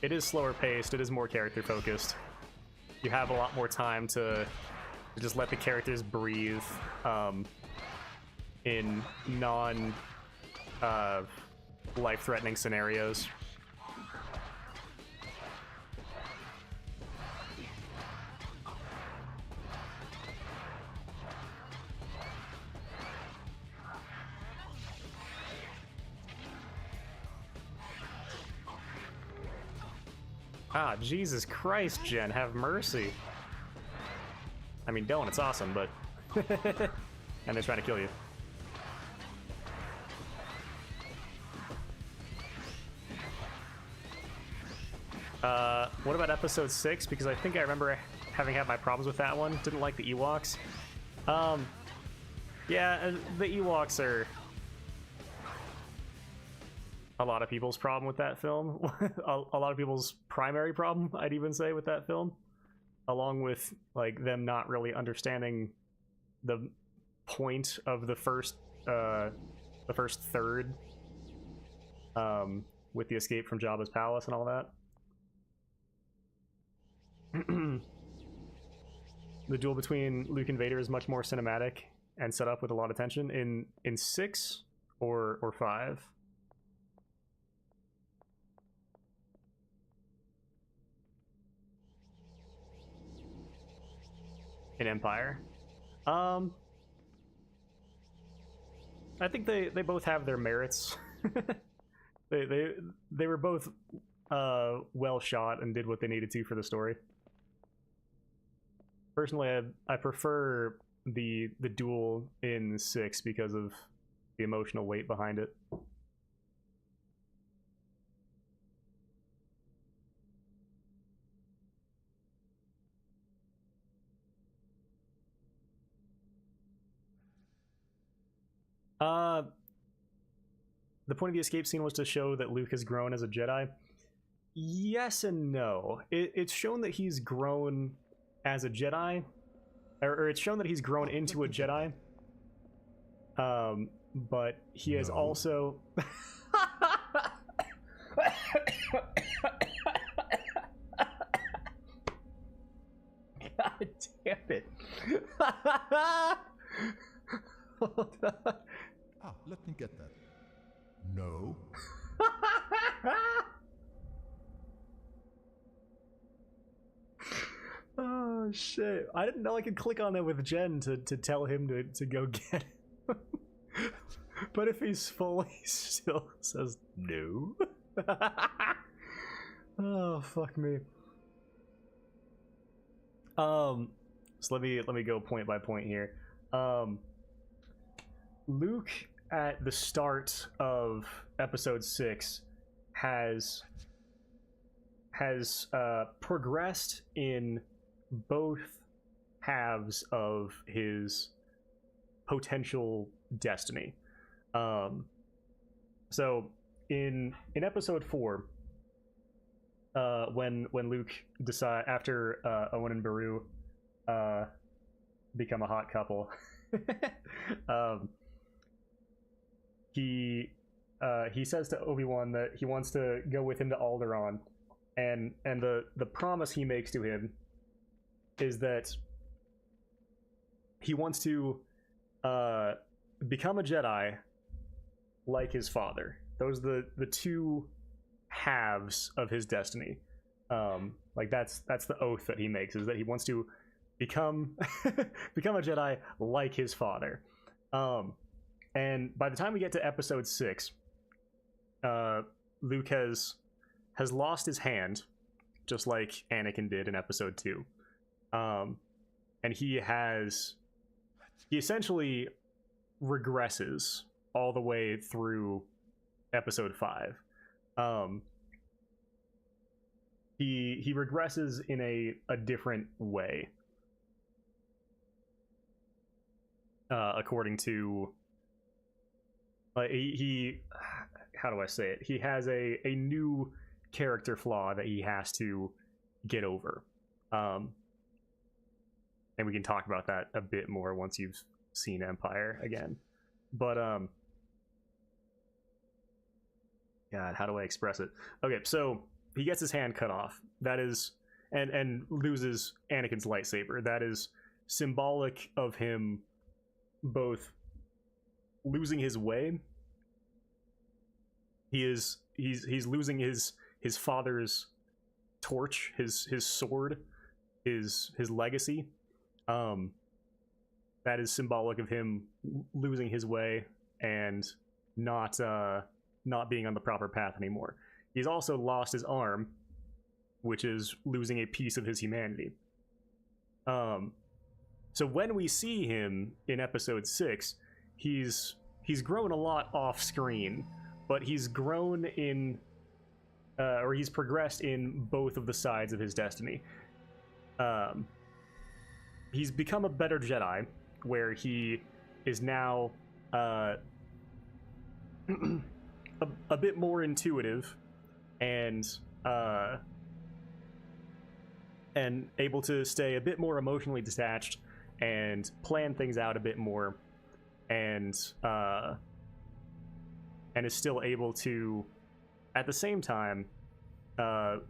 S1: it is slower paced, it is more character focused. You have a lot more time to just let the characters breathe in non life-threatening scenarios. Ah, Jesus Christ, Jen, have mercy. I mean, don't, it's awesome, but... and they're trying to kill you. What about episode 6? Because I think I remember having had my problems with that one. Didn't like the Ewoks. Yeah, the Ewoks are a lot of people's problem with that film. A lot of people's primary problem, I'd even say, with that film, along with like them not really understanding the point of the first third, with the escape from Jabba's palace and all that. The duel between Luke and Vader is much more cinematic and set up with a lot of tension in 6 or 5. In Empire. I think they both have their merits. they were both well shot and did what they needed to for the story. Personally, I prefer the duel in 6 because of the emotional weight behind it. The point of the escape scene was to show that Luke has grown as a Jedi. Yes and no. It's shown that he's grown as a Jedi, or it's shown that he's grown into a Jedi. But he has also... God damn it. Hold on.
S3: Ah, let me get that. No.
S1: Oh shit. I didn't know I could click on that with Jen to tell him to go get him. But if he's full, he still says no. Oh fuck me. So let me go point by point here. Luke at the start of episode 6 has progressed in both halves of his potential destiny. So in episode 4, when Luke decide after Owen and Beru become a hot couple, he says to Obi-Wan that he wants to go with him to Alderaan, and the promise he makes to him is that he wants to become a Jedi like his father. Those are the two halves of his destiny. Like that's the oath that he makes, is that he wants to become become a Jedi like his father. And by the time we get to episode 6, Luke has lost his hand, just like Anakin did in episode 2. And he essentially regresses all the way through episode 5. he regresses in a different way, according to he how do I say it? He has a new character flaw that he has to get over. And we can talk about that a bit more once you've seen Empire again. But God, how do I express it? Okay, so he gets his hand cut off. That is, and loses Anakin's lightsaber. That is symbolic of him both losing his way. He's losing his father's torch, his sword, his legacy. That is symbolic of him losing his way and not being on the proper path anymore. He's also lost his arm, which is losing a piece of his humanity. So when we see him in episode 6, he's grown a lot off screen, but he's grown in or he's progressed in both of the sides of his destiny. He's become a better Jedi, where he is now a bit more intuitive and able to stay a bit more emotionally detached and plan things out a bit more, and is still able to, at the same time,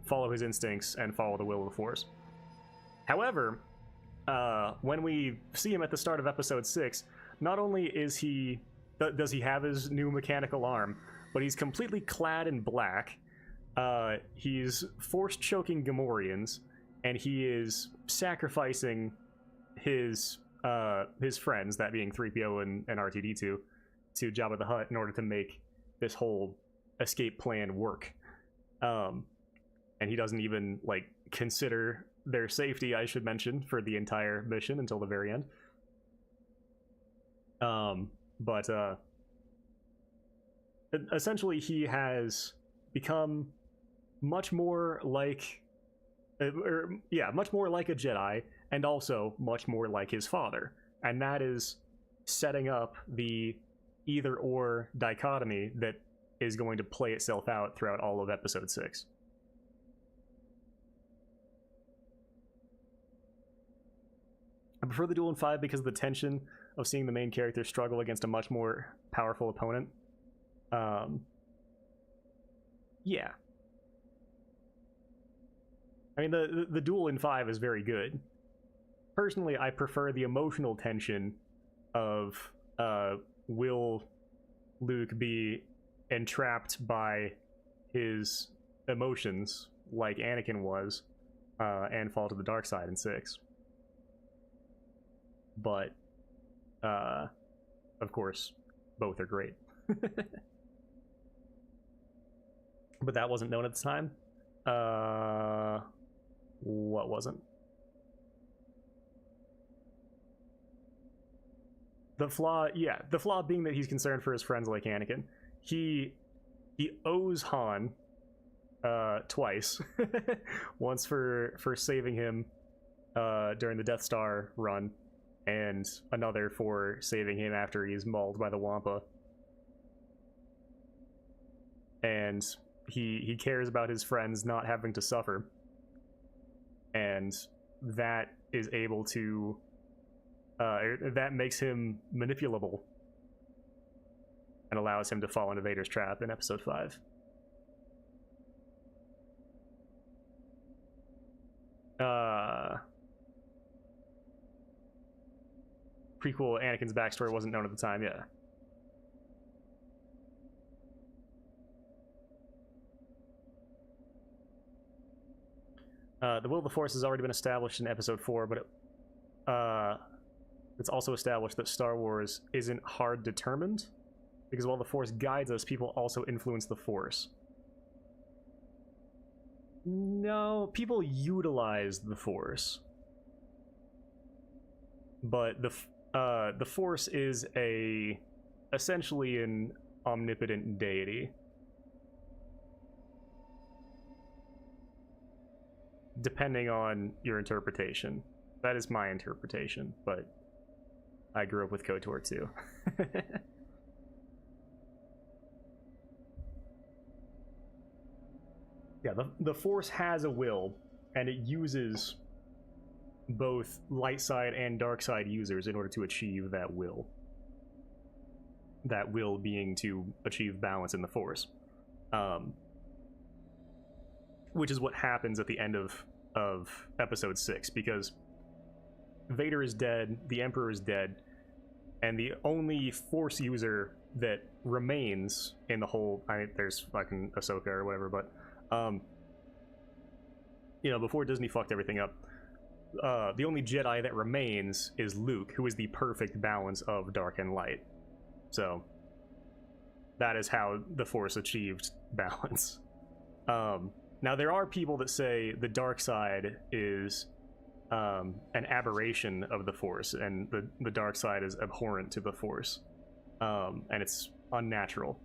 S1: follow his instincts and follow the will of the Force. However, when we see him at the start of episode 6, not only does he have his new mechanical arm, but he's completely clad in black. He's force choking Gamorreans, and he is sacrificing his friends, that being 3PO and R2-D2, to Jabba the Hutt in order to make this whole escape plan work. And he doesn't even consider their safety, I should mention, for the entire mission until the very end. But essentially he has become much more like much more like a Jedi, and also much more like his father, and that is setting up the either or dichotomy that is going to play itself out throughout all of episode 6. I prefer the duel in 5 because of the tension of seeing the main character struggle against a much more powerful opponent. Yeah. I mean, the duel in 5 is very good. Personally, I prefer the emotional tension of will Luke be entrapped by his emotions like Anakin was, and fall to the dark side in 6. But of course, both are great. But that wasn't known at the time. What wasn't? The flaw being that he's concerned for his friends like Anakin. He owes Han twice. Once for saving him during the Death Star run, and another for saving him after he's mauled by the Wampa. And he cares about his friends not having to suffer, and that is able to that makes him manipulable and allows him to fall into Vader's trap in episode 5. Prequel Anakin's backstory wasn't known at the time, yeah. The will of the Force has already been established in episode 4, but it's also established that Star Wars isn't hard determined, because while the Force guides us, people also influence the Force. No, people utilize the Force, but the Force is essentially an omnipotent deity. depending on your interpretation. That is my interpretation, but I grew up with KOTOR too. Yeah, the Force has a will, and it uses both light side and dark side users in order to achieve that will. That will being to achieve balance in the Force. Which is what happens at the end of episode 6, because Vader is dead, the Emperor is dead, and the only Force user that remains in the whole, there's fucking Ahsoka or whatever, but you know, before Disney fucked everything up, the only Jedi that remains is Luke, who is the perfect balance of dark and light. So that is how the Force achieved balance. Now there are people that say the dark side is an aberration of the Force, and the dark side is abhorrent to the Force, and it's unnatural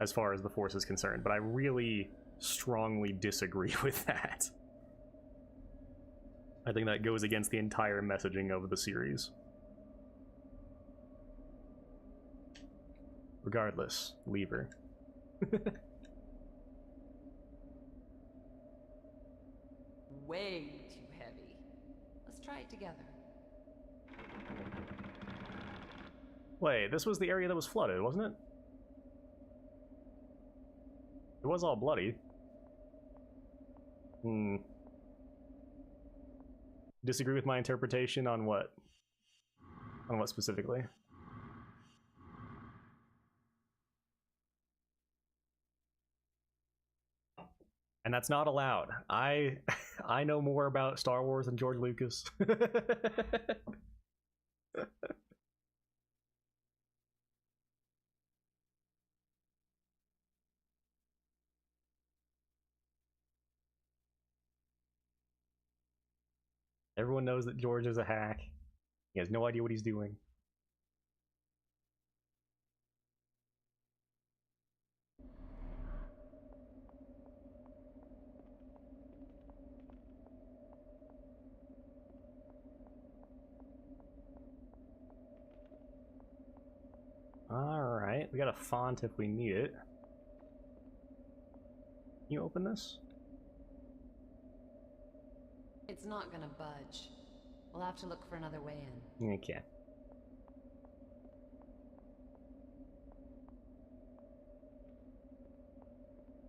S1: as far as the Force is concerned. But I really strongly disagree with that. I think that goes against the entire messaging of the series. Regardless, lever.
S2: Way too heavy. Let's try it together.
S1: Wait, this was the area that was flooded, wasn't it? It was all bloody. Disagree with my interpretation on what? On what specifically? And that's not allowed. I know more about Star Wars than George Lucas. Everyone knows that George is a hack. He has no idea what he's doing. Alright, we got a font if we need it. Can you open this?
S2: It's not gonna budge. We'll have to look for another way in.
S1: Okay.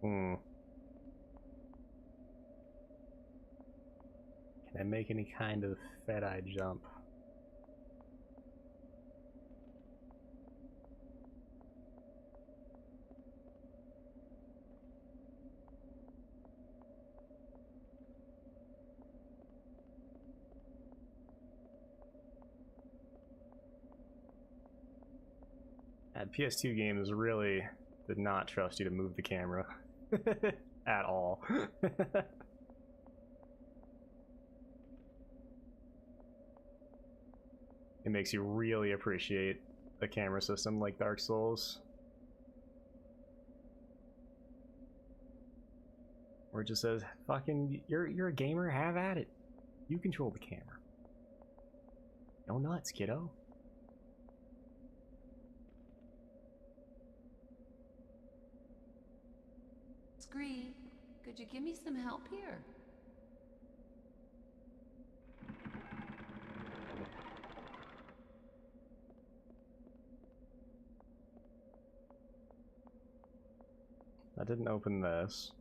S1: Can I make any kind of fed-eye jump? PS2 games really did not trust you to move the camera at all. It makes you really appreciate a camera system like Dark Souls, where it just says, "Fucking, you're a gamer. Have at it. You control the camera. Go nuts, kiddo."
S2: Scree, could you give me some help here?
S1: That didn't open this.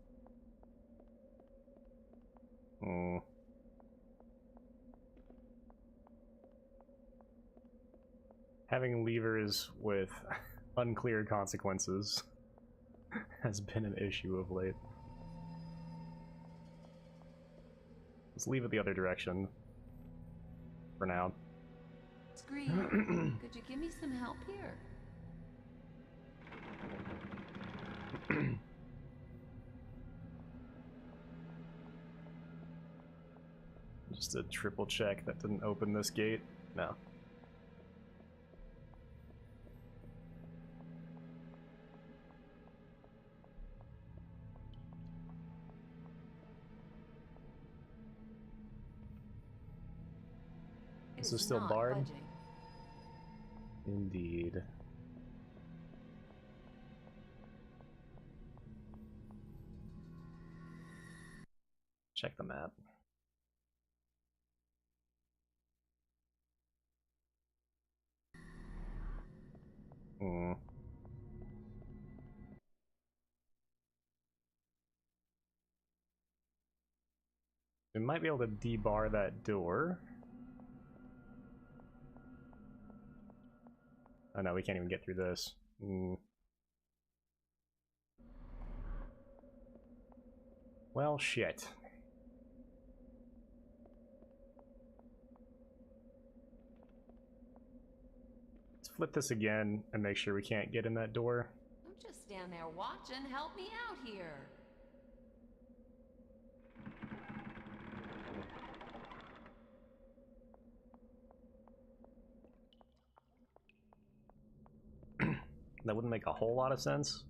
S1: Having levers with unclear consequences has been an issue of late. Let's leave it the other direction for now.
S2: Scree, could you give me some help here?
S1: Just a triple check that didn't open this gate. No. This is still
S2: not
S1: barred.
S2: budging.
S1: Indeed. Check the map. Hmm. We might be able to debar that door. Oh no, we can't even get through this. Well, shit. Let's flip this again and make sure we can't get in that door.
S2: Don't just stand there watching. Help me out here.
S1: That wouldn't make a whole lot of sense.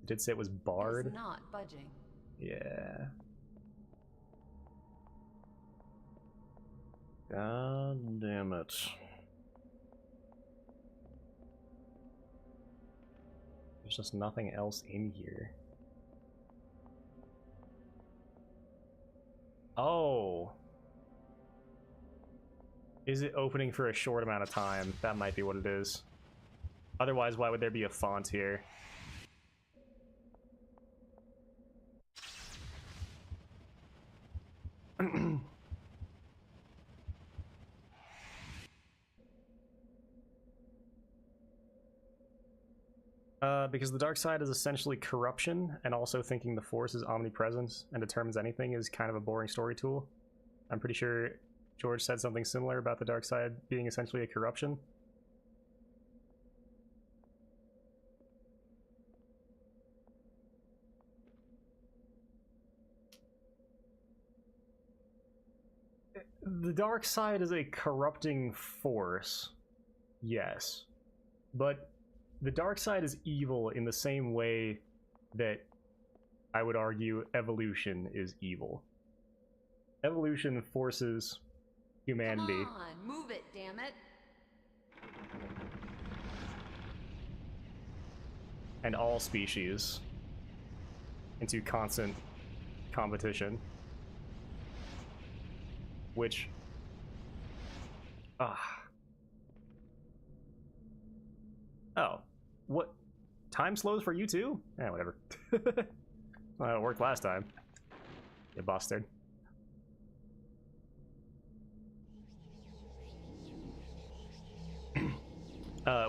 S1: It did say it was barred.
S2: It's not budging.
S1: Yeah. God damn it. There's just nothing else in here. Oh. Is it opening for a short amount of time? That might be what it is. Otherwise, why would there be a font here? Because the dark side is essentially corruption, and also thinking the force is omnipresent and determines anything is kind of a boring story tool. I'm pretty sure George said something similar about the dark side being essentially a corruption. The dark side is a corrupting force, yes, but the dark side is evil in the same way that I would argue evolution is evil. Evolution forces humanity.
S2: Come on, move it, damn it.
S1: And all species into constant competition. Which... Oh. What? Time slows for you too? Eh, whatever. Well, it worked last time. You bastard.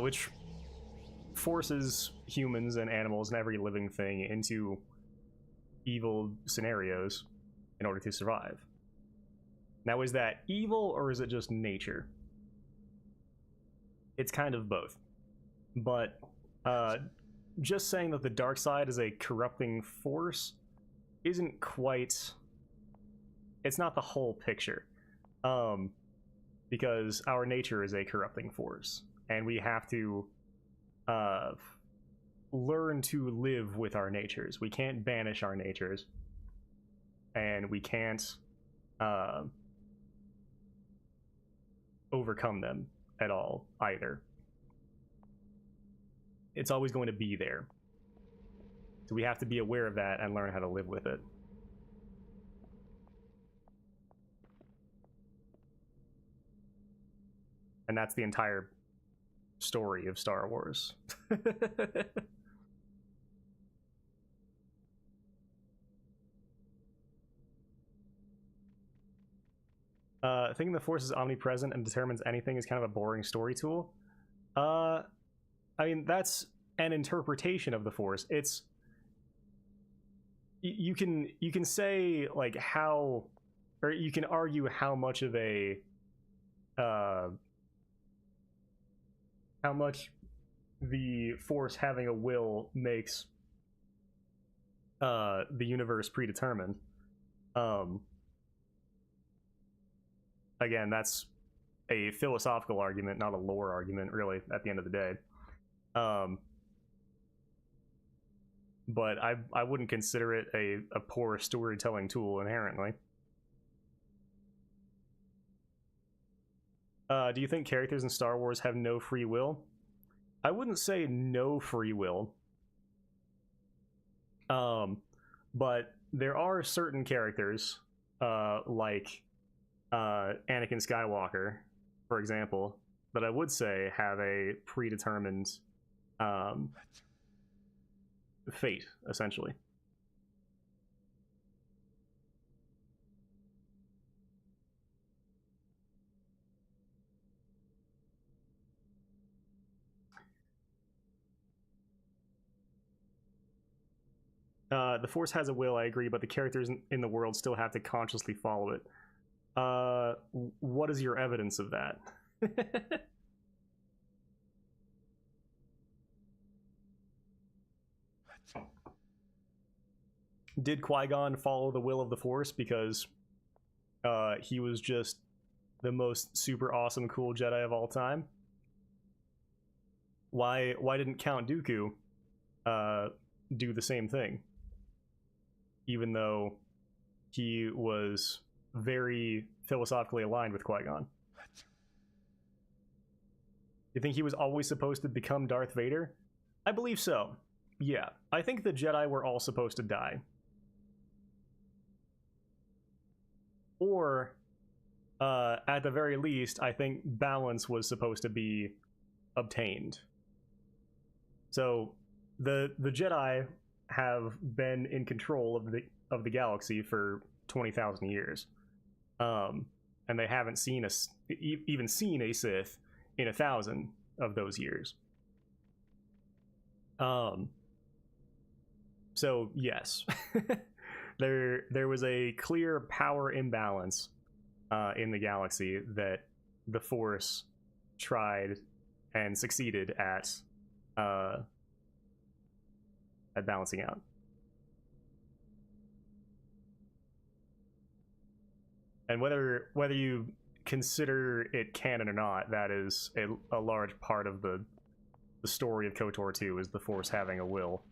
S1: Which forces humans and animals and every living thing into evil scenarios in order to survive. Now, is that evil or is it just nature? It's kind of both. But just saying that the dark side is a corrupting force isn't quite... It's not the whole picture. Because our nature is a corrupting force. And we have to learn to live with our natures. We can't banish our natures. And we can't overcome them at all, either. It's always going to be there. So we have to be aware of that and learn how to live with it. And that's the entire story of Star Wars. Thinking the Force is omnipresent and determines anything is kind of a boring story tool. I mean, that's an interpretation of the Force. It's... You can say, like, how... Or you can argue how much of a... how much the Force having a will makes the universe predetermined. Again, that's a philosophical argument, not a lore argument, really, at the end of the day. But I wouldn't consider it a poor storytelling tool inherently. Do you think characters in Star Wars have no free will? I wouldn't say no free will. But there are certain characters, like Anakin Skywalker, for example, that I would say have a predetermined fate, essentially. The Force has a will, I agree, but the characters in the world still have to consciously follow it. What is your evidence of that? Did Qui-Gon follow the will of the Force because he was just the most super awesome cool Jedi of all time? Why didn't Count Dooku do the same thing? Even though he was very philosophically aligned with Qui-Gon. You think he was always supposed to become Darth Vader? I believe so. Yeah, I think the Jedi were all supposed to die. Or, at the very least, I think balance was supposed to be obtained. So, the Jedi have been in control of the galaxy for 20,000 years, and they haven't seen even seen a Sith in 1,000 of those years. So yes, there was a clear power imbalance in the galaxy that the Force tried and succeeded at balancing out. And whether you consider it canon or not, that is a large part of the story of KOTOR 2, is the Force having a will.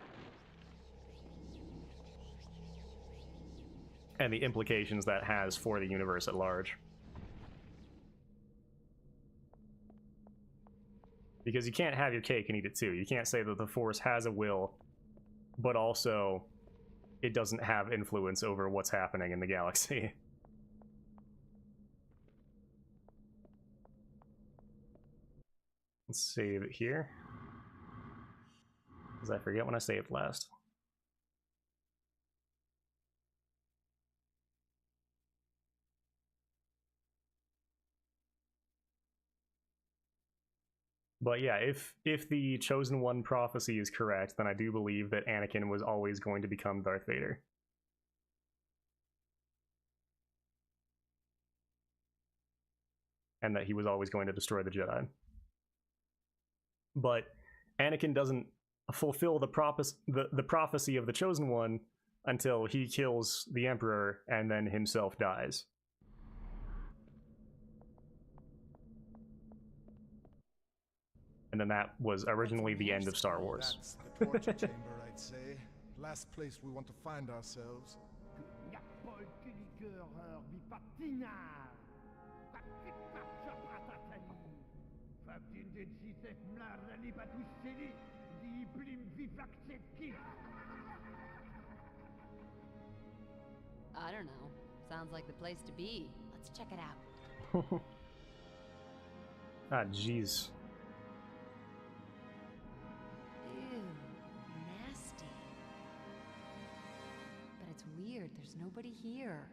S1: And the implications that has for the universe at large. Because you can't have your cake and eat it too. You can't say that the Force has a will, but also it doesn't have influence over what's happening in the galaxy. Let's save it here, because I forget when I saved last. But yeah, if the Chosen One prophecy is correct, then I do believe that Anakin was always going to become Darth Vader. And that he was always going to destroy the Jedi. But Anakin doesn't fulfill the prophecy of the Chosen One until he kills the Emperor and then himself dies. And then that was originally the end of Star Wars.
S3: That's the torture chamber, I'd say. Last place we want to find ourselves.
S2: I don't know. Sounds like the place to be. Let's check it out.
S1: Ah, jeez.
S2: Ew, nasty. But it's weird, there's nobody here.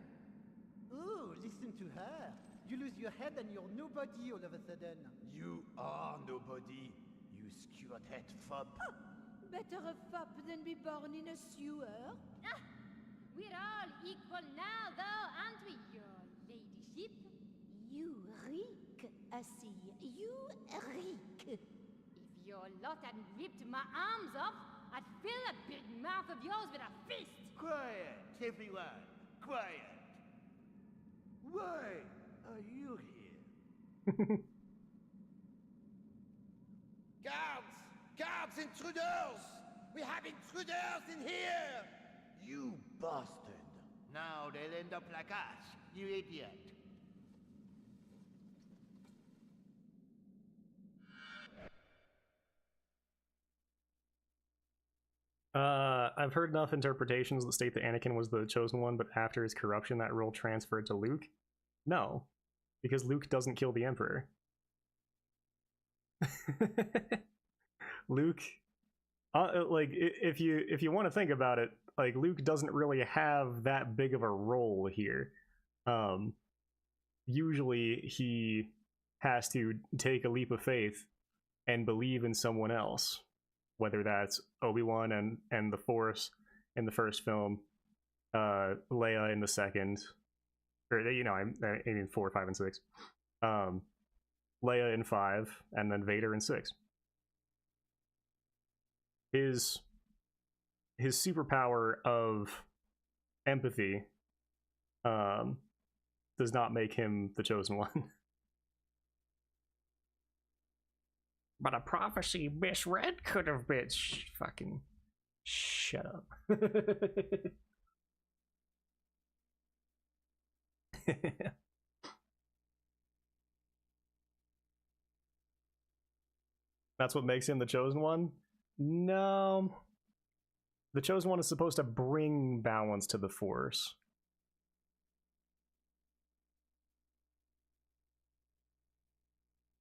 S4: Oh, listen to her. You lose your head and you're nobody all of a sudden.
S5: You are nobody, you skewered head fop.
S6: Better a fop than be born in a sewer.
S7: Ah, we're all equal now, though, aren't we, your ladyship?
S6: You reek, I see. You reek.
S7: If your lot hadn't ripped my arms off, I'd fill that big mouth of yours with a fist.
S5: Quiet, everyone, quiet. Why are you here? Guards! Guards, intruders! We have intruders in here! You bastard! Now they'll end up like us, you idiot.
S1: I've heard enough interpretations that state that Anakin was the chosen one, but after his corruption, that role transferred to Luke. No, because Luke doesn't kill the Emperor. Luke, like if you want to think about it, like Luke doesn't really have that big of a role here. Usually he has to take a leap of faith and believe in someone else, whether that's Obi-Wan and the Force in the first film, Leia in the second, or you know, I mean 4, 5, and 6, Leia in 5, and then Vader in 6. His superpower of empathy does not make him the chosen one. But a prophecy misread could have been. Fucking shut up. That's what makes him the chosen one? No. The chosen one is supposed to bring balance to the Force.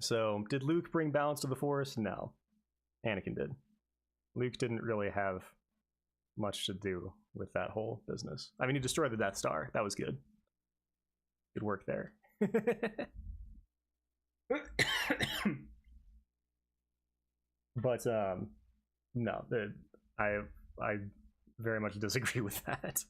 S1: So, did Luke bring balance to the Force? No. Anakin did. Luke didn't really have much to do with that whole business. I mean, he destroyed the Death Star. That was good. Good work there. But, no. I very much disagree with that.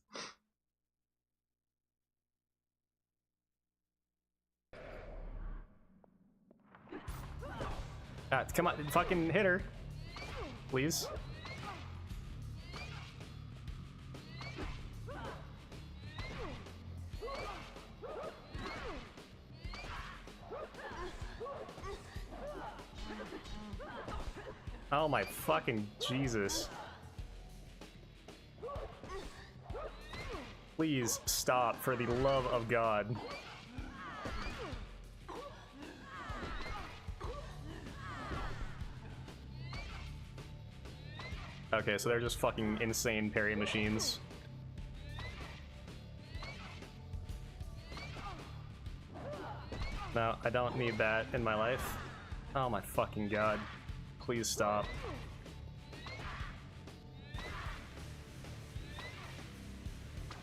S1: Come on, fucking hit her. Please. Oh my fucking Jesus. Please stop, for the love of God. Okay, so they're just fucking insane parry machines. No, I don't need that in my life. Oh my fucking God. Please stop.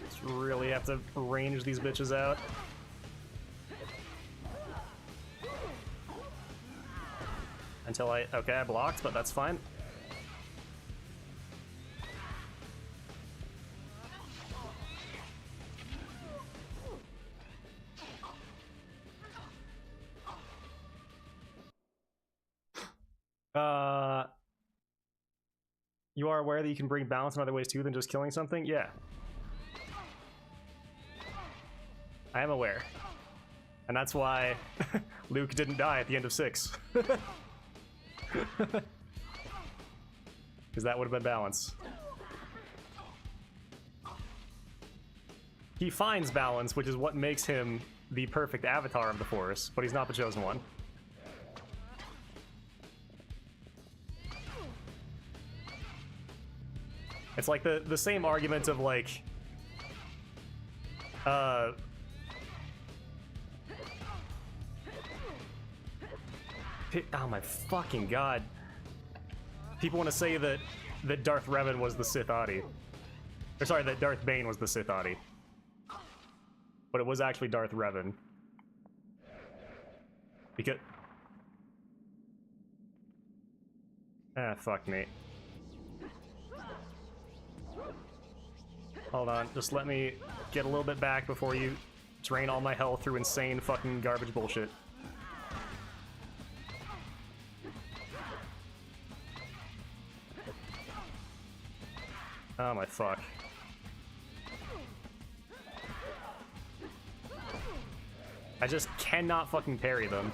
S1: Just really have to range these bitches out. Until okay, I blocked, but that's fine. You are aware that you can bring balance in other ways too than just killing something? Yeah. I am aware. And that's why Luke didn't die at the end of 6. Because that would have been balance. He finds balance, which is what makes him the perfect avatar of the Force, but he's not the chosen one. It's like the same argument of like, oh my fucking God. People want to say that Darth Revan was the Sith Adi. Or sorry, that Darth Bane was the Sith Adi. But it was actually Darth Revan. Because... ah, fuck me. Hold on, just let me get a little bit back before you drain all my health through insane fucking garbage bullshit. Oh my fuck. I just cannot fucking parry them.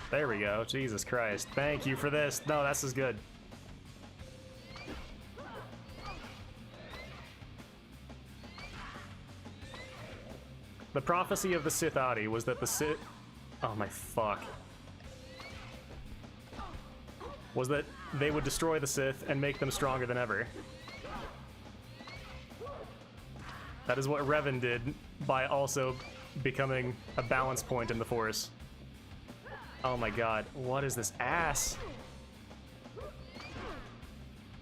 S1: There we go, Jesus Christ. Thank you for this. No, this is good. The prophecy of the Sith Adi was that the Sith... oh my fuck. was that they would destroy the Sith and make them stronger than ever. That is what Revan did by also becoming a balance point in the Force. Oh my god, what is this ass?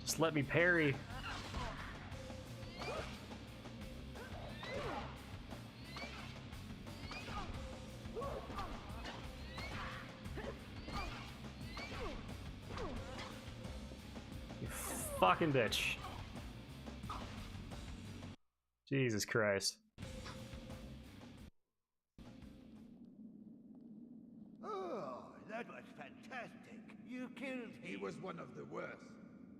S1: Just let me parry. You fucking bitch. Jesus Christ.
S5: Oh, that was fantastic. You killed him.
S8: He was one of the worst.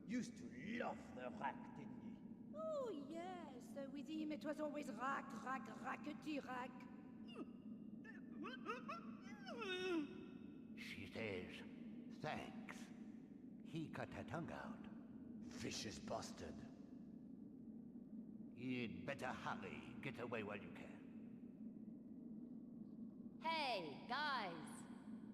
S8: Used to love the rack, didn't he?
S6: Oh, yes. With him, it was always rack, rack, rackety rack.
S5: She says, thanks. He cut her tongue out.
S8: Vicious bastard.
S5: You'd better hurry. Get away while you can.
S2: Hey, guys!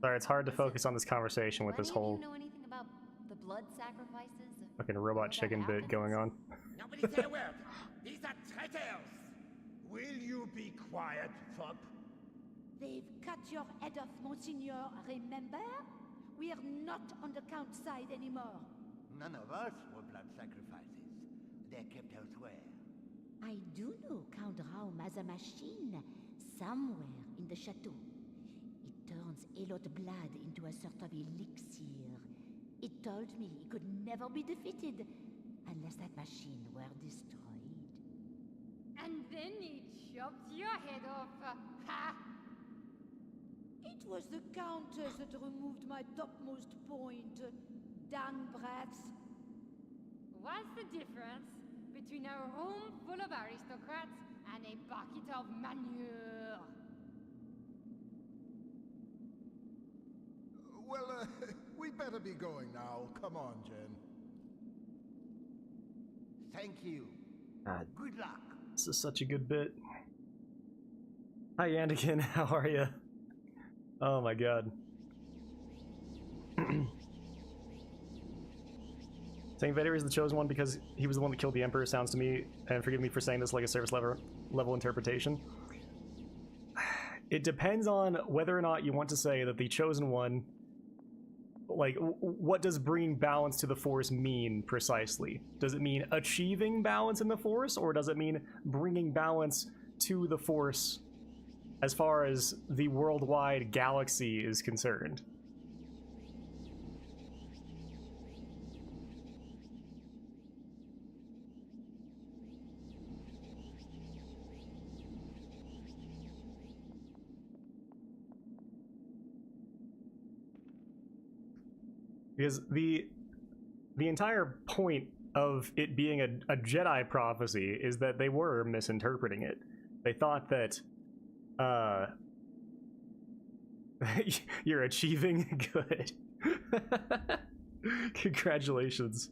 S1: Sorry, it's hard to focus on this conversation with
S2: Do
S1: this
S2: any of
S1: whole
S2: you know anything about the blood sacrifices?
S1: fucking robot
S2: How that
S1: chicken bit
S2: happens?
S1: going on.
S8: Nobody say a word. These are traitors. Will you be quiet, fop?
S6: They've cut your head off, Monseigneur, remember? We're not on the Count side anymore.
S5: None of us were blood sacrifices. They're kept elsewhere.
S9: I do know Count Raum has a machine somewhere in the chateau. It turns Elot blood into a sort of elixir. It told me he could never be defeated unless that machine were destroyed.
S7: And then he chopped your head off. Ha!
S6: It was the Countess that removed my topmost point. Damn brats.
S7: What's the difference between a room full of aristocrats and a bucket of manure?
S3: Well, we'd better be going now. Come on, Jen.
S5: Thank you.
S1: God,
S5: Good luck.
S1: this is such a good bit. Hi, Anakin. How are you? Oh my god. Saying Vader is the chosen one because he was the one that killed the Emperor sounds to me, and forgive me for saying this like a service level interpretation. It depends on whether or not you want to say that the chosen one, like, what does bringing balance to the Force mean precisely? Does it mean achieving balance in the Force, or does it mean bringing balance to the Force as far as the worldwide galaxy is concerned? Because the entire point of it being a Jedi prophecy is that they were misinterpreting it. They thought that you're achieving good. Congratulations.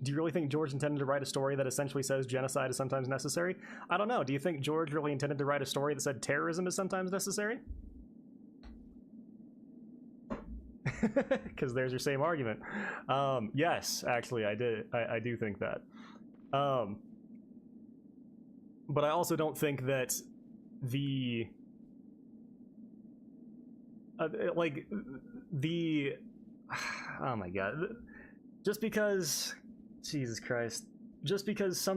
S1: Do you really think George intended to write a story that essentially says genocide is sometimes necessary? I don't know. Do you think George really intended to write a story that said terrorism is sometimes necessary? Because there's your same argument. Yes, actually, I do think that. But I also don't think that the oh my god, just because, Jesus Christ, just because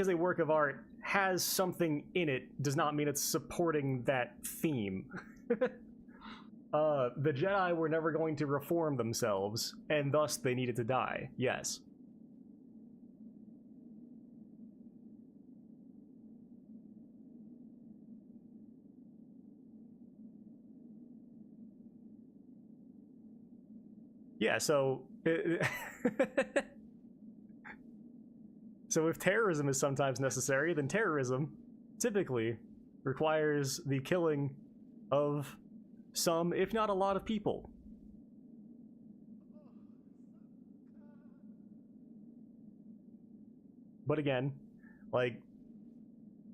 S1: a work of art has something in it does not mean it's supporting that theme. The Jedi were never going to reform themselves, and thus they needed to die. Yes. Yeah, so so if terrorism is sometimes necessary, then terrorism typically requires the killing of some, if not a lot of people. But again, like,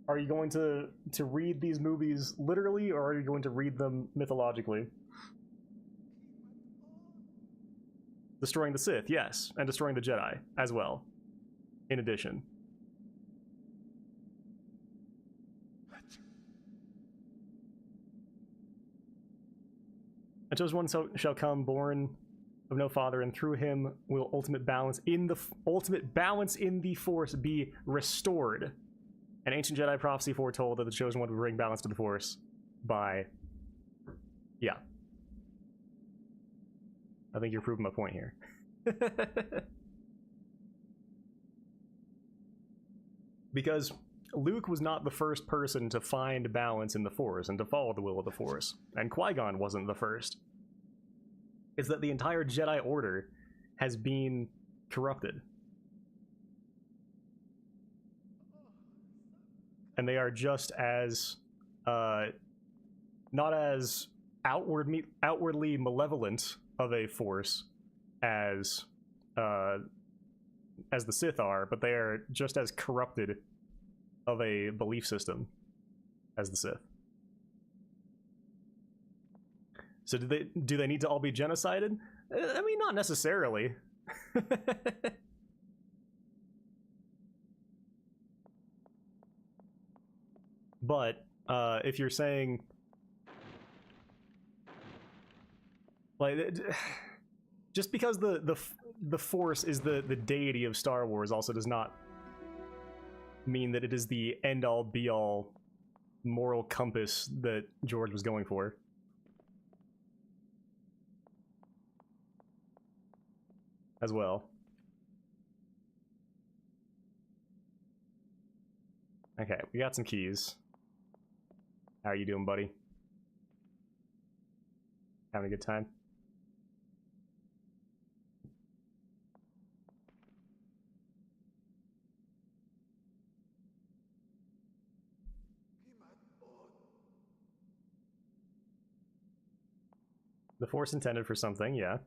S1: Are you going to read these movies literally, or are you going to read them mythologically? Destroying the Sith, yes, and destroying the Jedi as well, in addition. A chosen one shall come, born of no father, and through him will ultimate balance in the Force be restored. An ancient Jedi prophecy foretold that the chosen one would bring balance to the Force by... Yeah. I think you're proving my point here. Because Luke was not the first person to find balance in the Force and to follow the will of the Force, and Qui-Gon wasn't the first. It's that the entire Jedi Order has been corrupted. And they are just as, not as outwardly malevolent of a force as the Sith are, but they are just as corrupted of a belief system as the Sith. So do they need to all be genocided? I mean, not necessarily. But if you're saying, like, just because the Force is the deity of Star Wars also does not mean that it is the end-all be-all moral compass that George was going for. As well. Okay, we got some keys. How are you doing, buddy? Having a good time? The Force intended for something, yeah.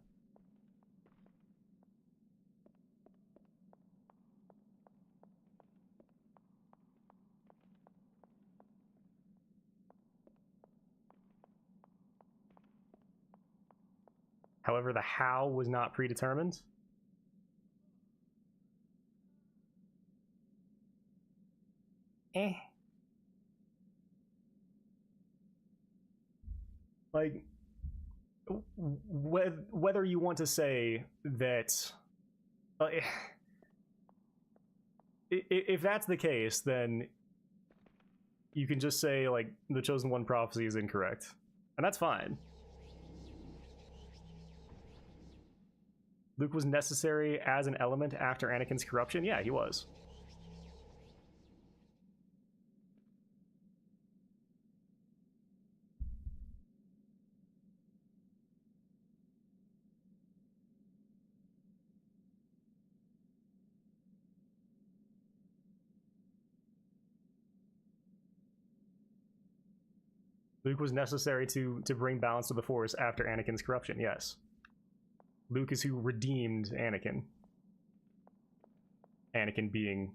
S1: However, the how was not predetermined. Like, whether you want to say that... if that's the case, then you can just say, like, the Chosen One prophecy is incorrect. And that's fine. Luke was necessary as an element after Anakin's corruption? Yeah, he was. Luke was necessary to bring balance to the Force after Anakin's corruption, yes. Luke is who redeemed Anakin. Anakin being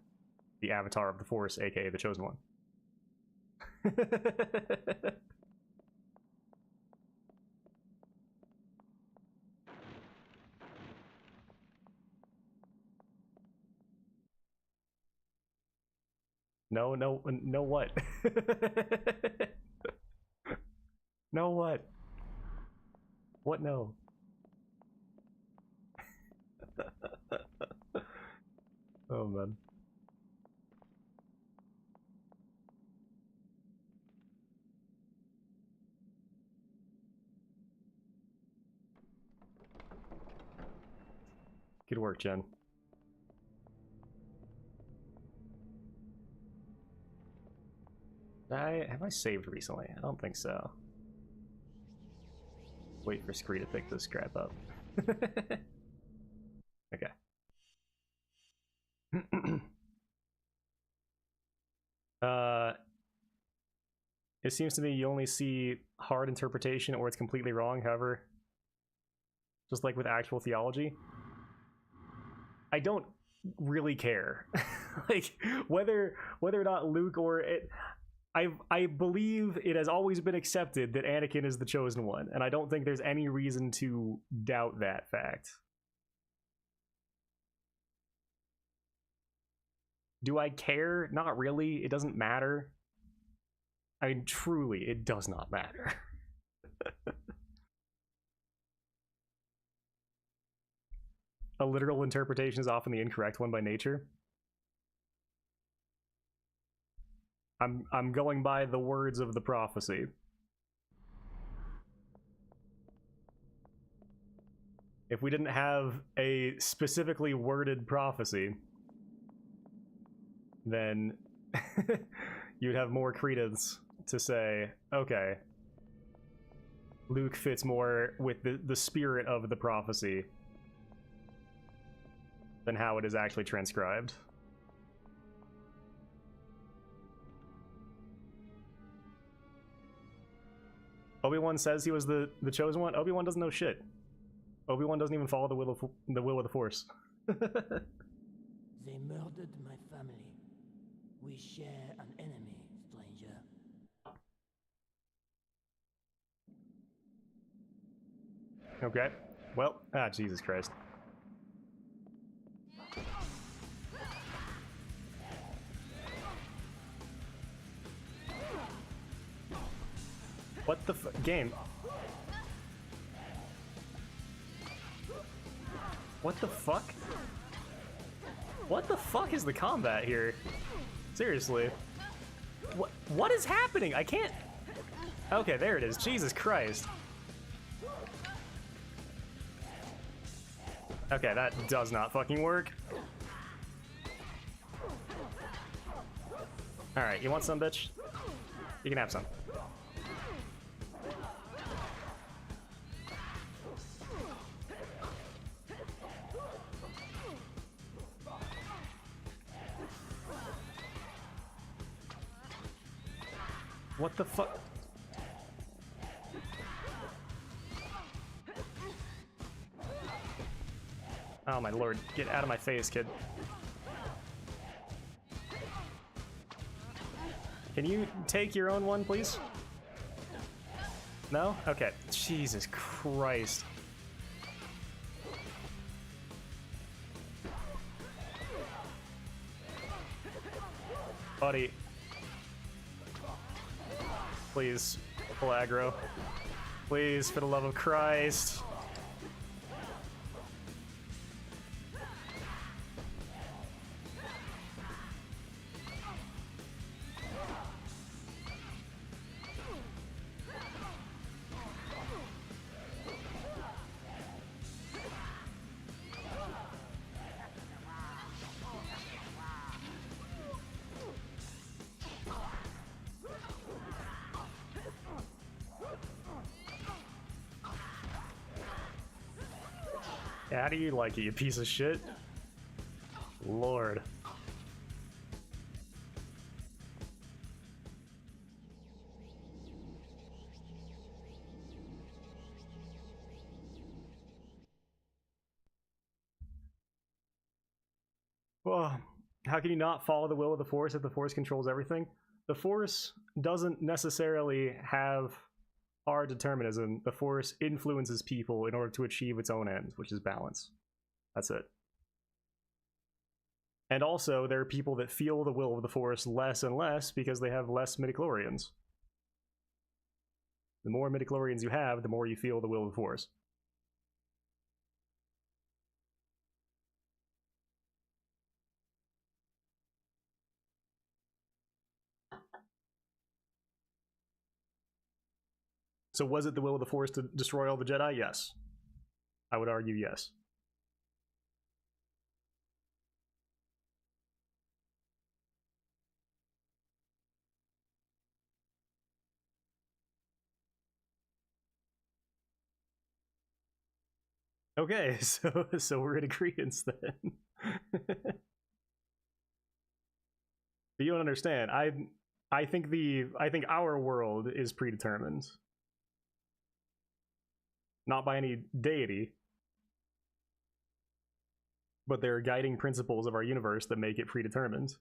S1: the avatar of the Force, aka the Chosen One. No what? No what? What no? Oh man. Good work, Jen. Have I saved recently? I don't think so. Wait for Scree to pick this crap up. Okay. It seems to me you only see hard interpretation or it's completely wrong, however, just like with actual theology. I don't really care. Like whether or not Luke or it, I believe it has always been accepted that Anakin is the chosen one, and I don't think there's any reason to doubt that fact. Do I care? Not really. It doesn't matter. I mean, truly, it does not matter. A literal interpretation is often the incorrect one by nature. I'm going by the words of the prophecy. If we didn't have a specifically worded prophecy, then you'd have more credence to say, okay, Luke fits more with the spirit of the prophecy than how it is actually transcribed. Obi-Wan says he was the chosen one. Obi-Wan doesn't know shit. Obi-Wan doesn't even follow the will of the Force.
S10: They murdered my family. We share an enemy, stranger.
S1: Okay. Well, Jesus Christ. What the game? What the fuck? What the fuck is the combat here? Seriously. What is happening? I can't... Okay, there it is. Jesus Christ. Okay, that does not fucking work. Alright, you want some, bitch? You can have some. What the fuck? Oh my lord, get out of my face, kid. Can you take your own one, please? No? Okay. Jesus Christ. Buddy. Please, pull aggro. Please, for the love of Christ. How do you like it, you piece of shit? Lord. Well, how can you not follow the will of the Force if the Force controls everything? The Force doesn't necessarily have hard determinism. The Force influences people in order to achieve its own end, which is balance. That's it. And also, there are people that feel the will of the Force less and less because they have less midichlorians. The more midichlorians you have, the more you feel the will of the Force. So was it the will of the Force to destroy all the Jedi? Yes. I would argue yes. Okay, so we're in agreement then. But you don't understand. I think our world is predetermined. Not by any deity. but there are guiding principles of our universe that make it predetermined.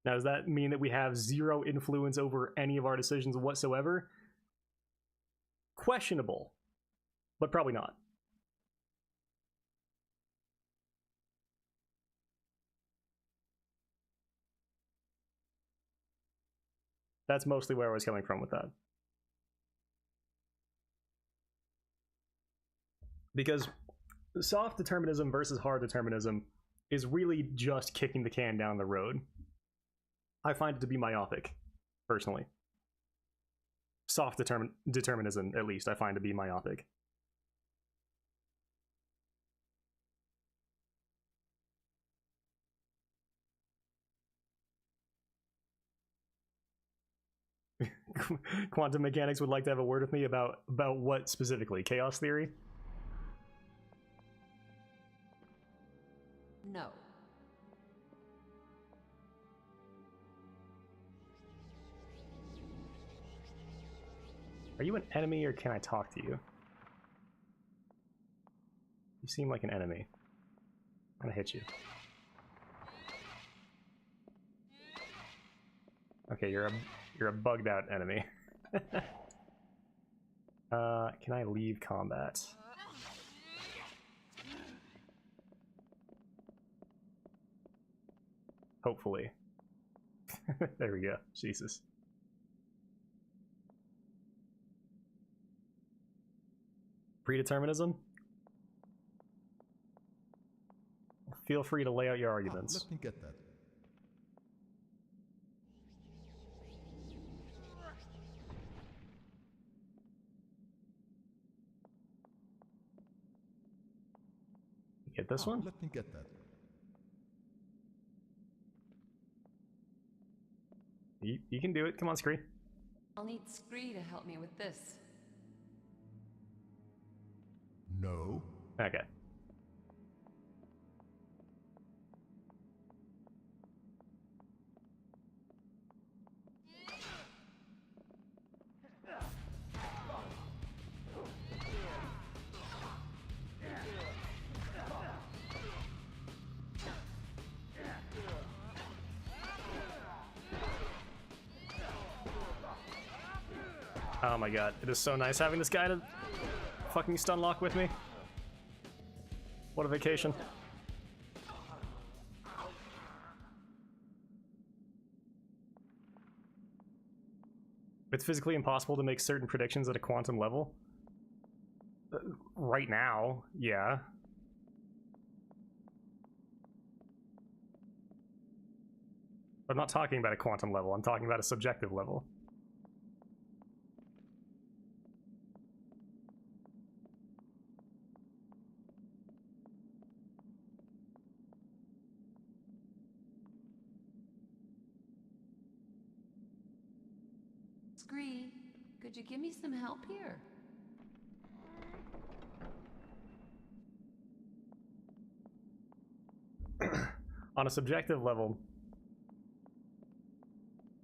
S1: Now, does that mean that we have zero influence over any of our decisions whatsoever? Questionable, but probably not. That's mostly where I was coming from with that. Because soft determinism versus hard determinism is really just kicking the can down the road. I find it to be myopic, personally. Soft determinism, at least, I find to be myopic. Quantum mechanics would like to have a word with me about what specifically? Chaos theory?
S2: No.
S1: Are you an enemy or can I talk to you? You seem like an enemy. I'm gonna hit you. Okay, you're a bugged out enemy. Can I leave combat? Hopefully. There we go. Jesus. Predeterminism? Feel free to lay out your arguments.
S3: Let me get that.
S1: Get this one?
S3: Let me get that.
S1: You can do it. Come on, Scree.
S2: I'll need Scree to help me with this.
S3: No.
S1: Okay. Oh my god, it is so nice having this guy to fucking stun lock with me. What a vacation. It's physically impossible to make certain predictions at a quantum level. Right now, yeah. I'm not talking about a quantum level, I'm talking about a subjective level.
S2: Scree, could you give me some help here?
S1: On a subjective level,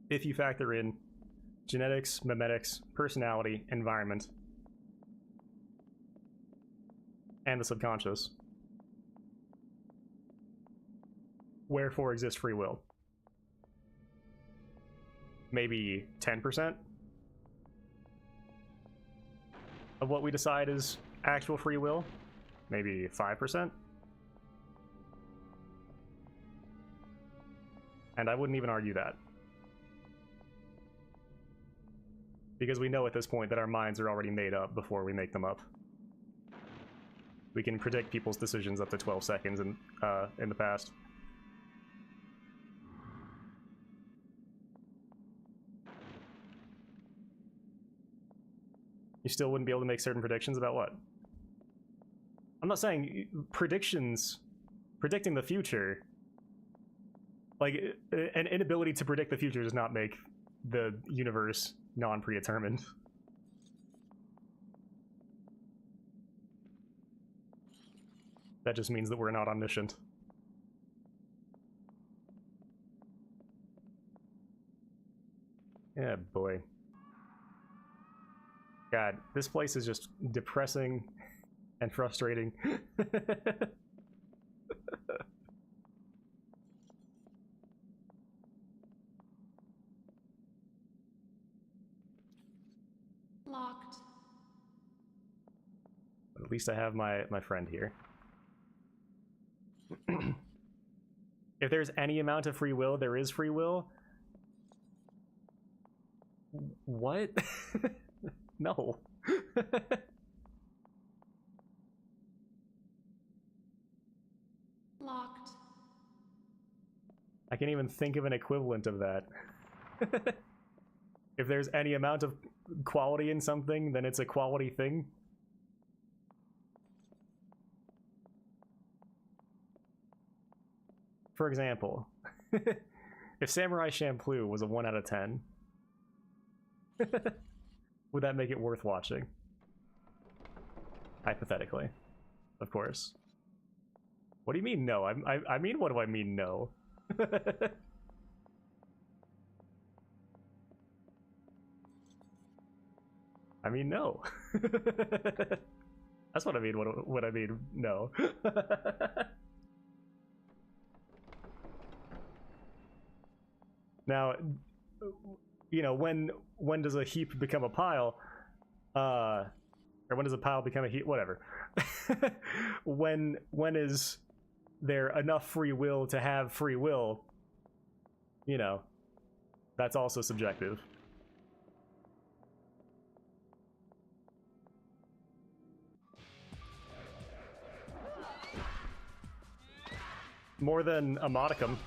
S1: if you factor in genetics, memetics, personality, environment, and the subconscious, wherefore exists free will? Maybe 10% of what we decide is actual free will? Maybe 5%? And I wouldn't even argue that. Because we know at this point that our minds are already made up before we make them up. We can predict people's decisions up to 12 seconds in the past. You still wouldn't be able to make certain predictions about what? I'm not saying predicting the future, like an inability to predict the future does not make the universe non-predetermined. That just means that we're not omniscient. Yeah, boy. God, this place is just depressing and frustrating.
S2: Locked.
S1: But at least I have my friend here. If there's any amount of free will, there is free will. What? No.
S2: Locked.
S1: I can't even think of an equivalent of that. If there's any amount of quality in something, then it's a quality thing. For example, if Samurai Champloo was a 1 out of 10, would that make it worth watching? Hypothetically, of course. What do you mean no? I mean, what do I mean no? I mean no. That's what I mean. What I mean no. Now, you know, when does a heap become a pile? Or when does a pile become a heap? Whatever. When is there enough free will to have free will? You know, that's also subjective. More than a modicum.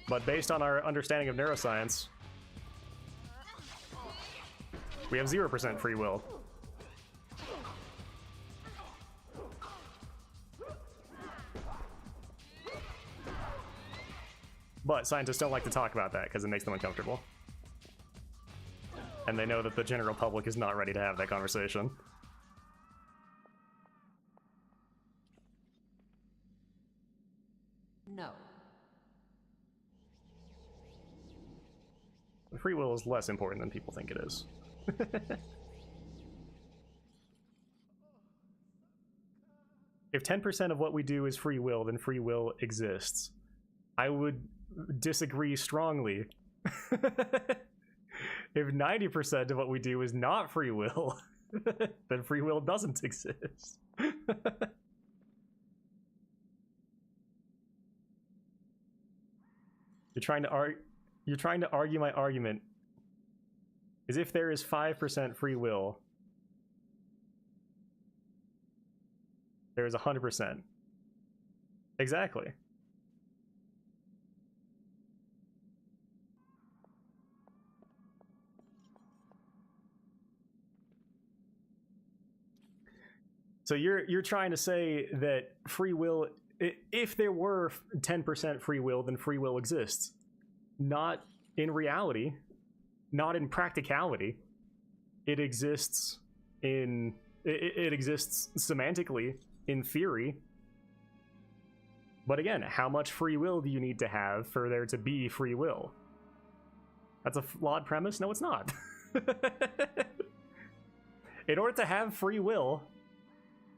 S1: But based on our understanding of neuroscience, we have 0% free will. But scientists don't like to talk about that because it makes them uncomfortable. And they know that the general public is not ready to have that conversation.
S2: No.
S1: Free will is less important than people think it is. If 10% of what we do is free will, then free will exists. I would disagree strongly. If 90% of what we do is not free will, then free will doesn't exist. You're trying to argue my argument is if there is 5% free will, there is 100%. Exactly. So you're trying to say that free will, if there were 10% free will, then free will exists. Not in reality, not in practicality. It exists it exists semantically, in theory. But again, how much free will do you need to have for there to be free will? That's a flawed premise? No, it's not. In order to have free will,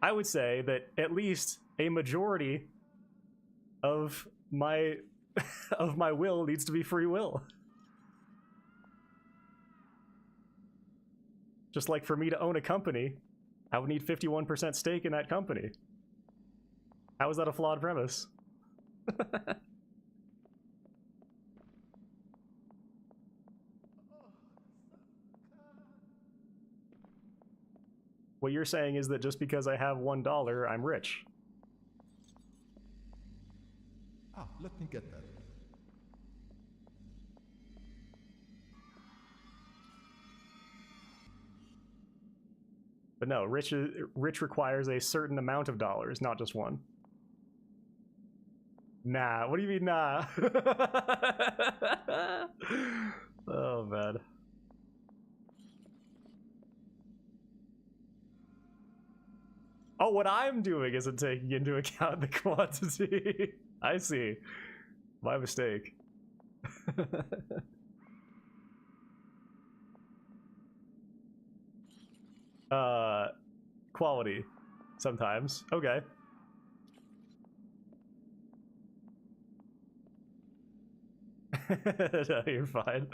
S1: I would say that at least a majority of my will needs to be free will. Just like for me to own a company, I would need 51% stake in that company. How is that a flawed premise? What you're saying is that just because I have $1, I'm rich.
S3: Ah, let me get that.
S1: But no, rich requires a certain amount of dollars, not just one. Nah, what do you mean nah? Oh man. Oh, what I'm doing isn't taking into account the quantity. I see. My mistake. Quality. Sometimes. Okay. No, you're fine.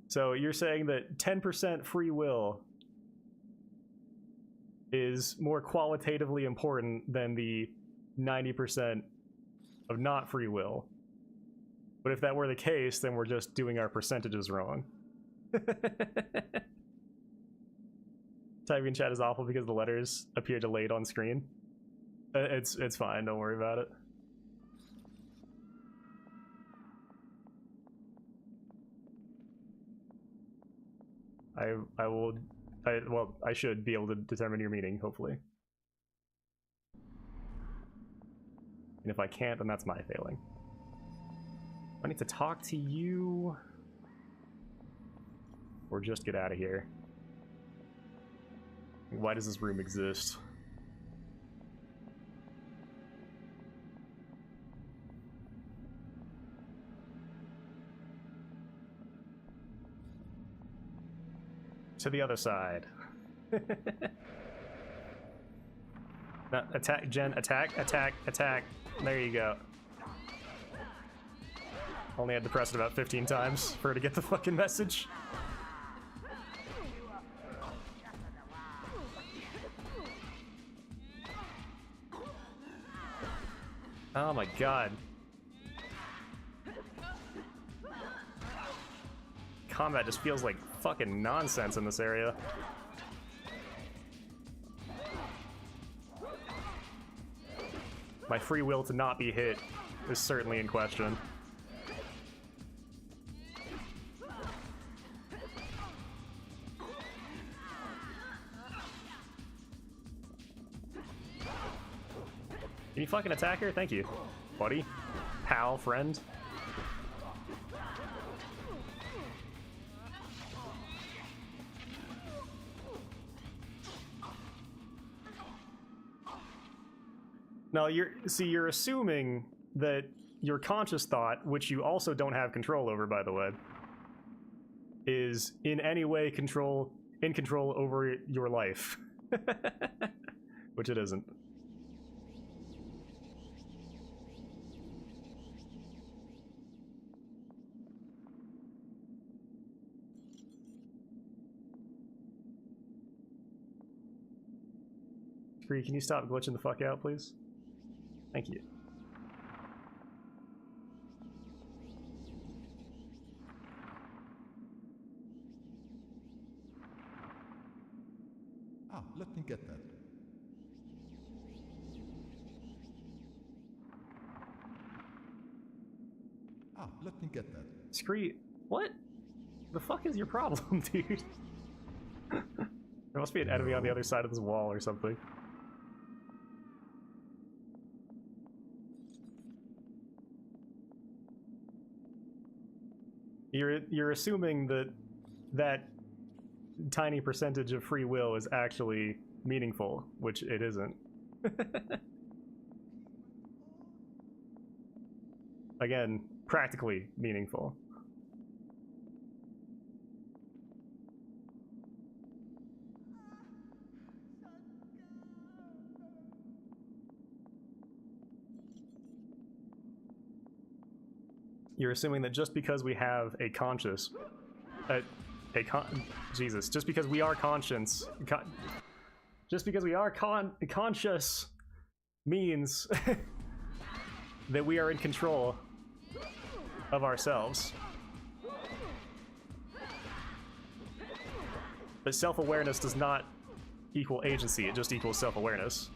S1: So you're saying that 10% free will is more qualitatively important than the 90% of not free will. But if that were the case, then we're just doing our percentages wrong. Typing in chat is awful because the letters appear delayed on screen. It's fine, don't worry about it. I should be able to determine your meaning, hopefully. And if I can't, then that's my failing. I need to talk to you, or just get out of here. Why does this room exist? To the other side. No, attack, Jen, attack, attack, attack. There you go. Only had to press it about 15 times for her to get the fucking message. Oh my god. Combat just feels like fucking nonsense in this area. My free will to not be hit is certainly in question. Can you fucking attack her? Thank you, buddy. Pal, friend. No, you're assuming that your conscious thought, which you also don't have control over, by the way, is in any way in control over your life. Which it isn't. Scree, can you stop glitching the fuck out, please? Thank you.
S3: Ah, let me get that. Ah, let me get that.
S1: Scree, what? The fuck is your problem, dude? There must be an enemy on the other side of this wall or something. You're assuming that tiny percentage of free will is actually meaningful, which it isn't. Again, practically meaningful. You're assuming that just because we have a conscious, Jesus, just because we are conscious, just because we are conscious means that we are in control of ourselves. But self-awareness does not equal agency, it just equals self-awareness.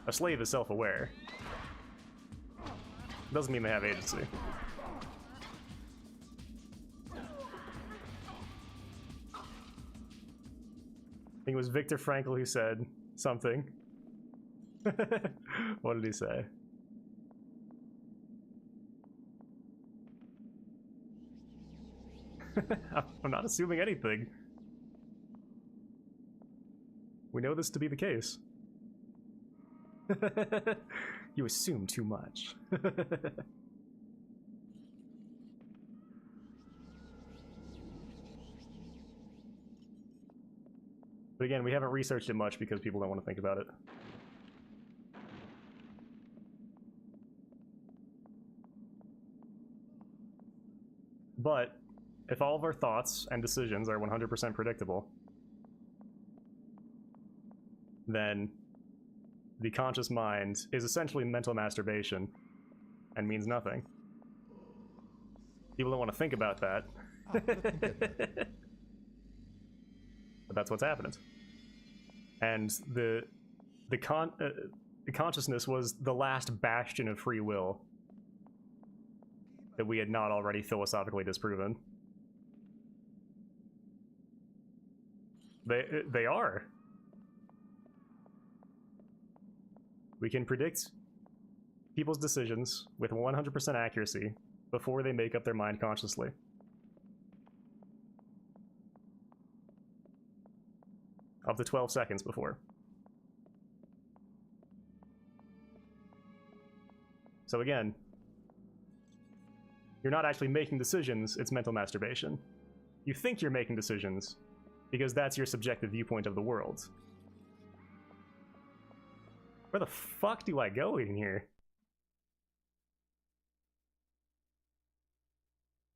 S1: A slave is self-aware. Doesn't mean they have agency. I think it was Viktor Frankl who said something. What did he say? I'm not assuming anything. We know this to be the case. You assume too much. But again, we haven't researched it much because people don't want to think about it. But if all of our thoughts and decisions are 100% predictable, then the conscious mind is essentially mental masturbation and means nothing. People don't want to think about that. But that's what's happening. And the consciousness was the last bastion of free will that we had not already philosophically disproven. They are. We can predict people's decisions with 100% accuracy before they make up their mind consciously. Up to 12 seconds before. So again, you're not actually making decisions, it's mental masturbation. You think you're making decisions because that's your subjective viewpoint of the world. Where the fuck do I go in here?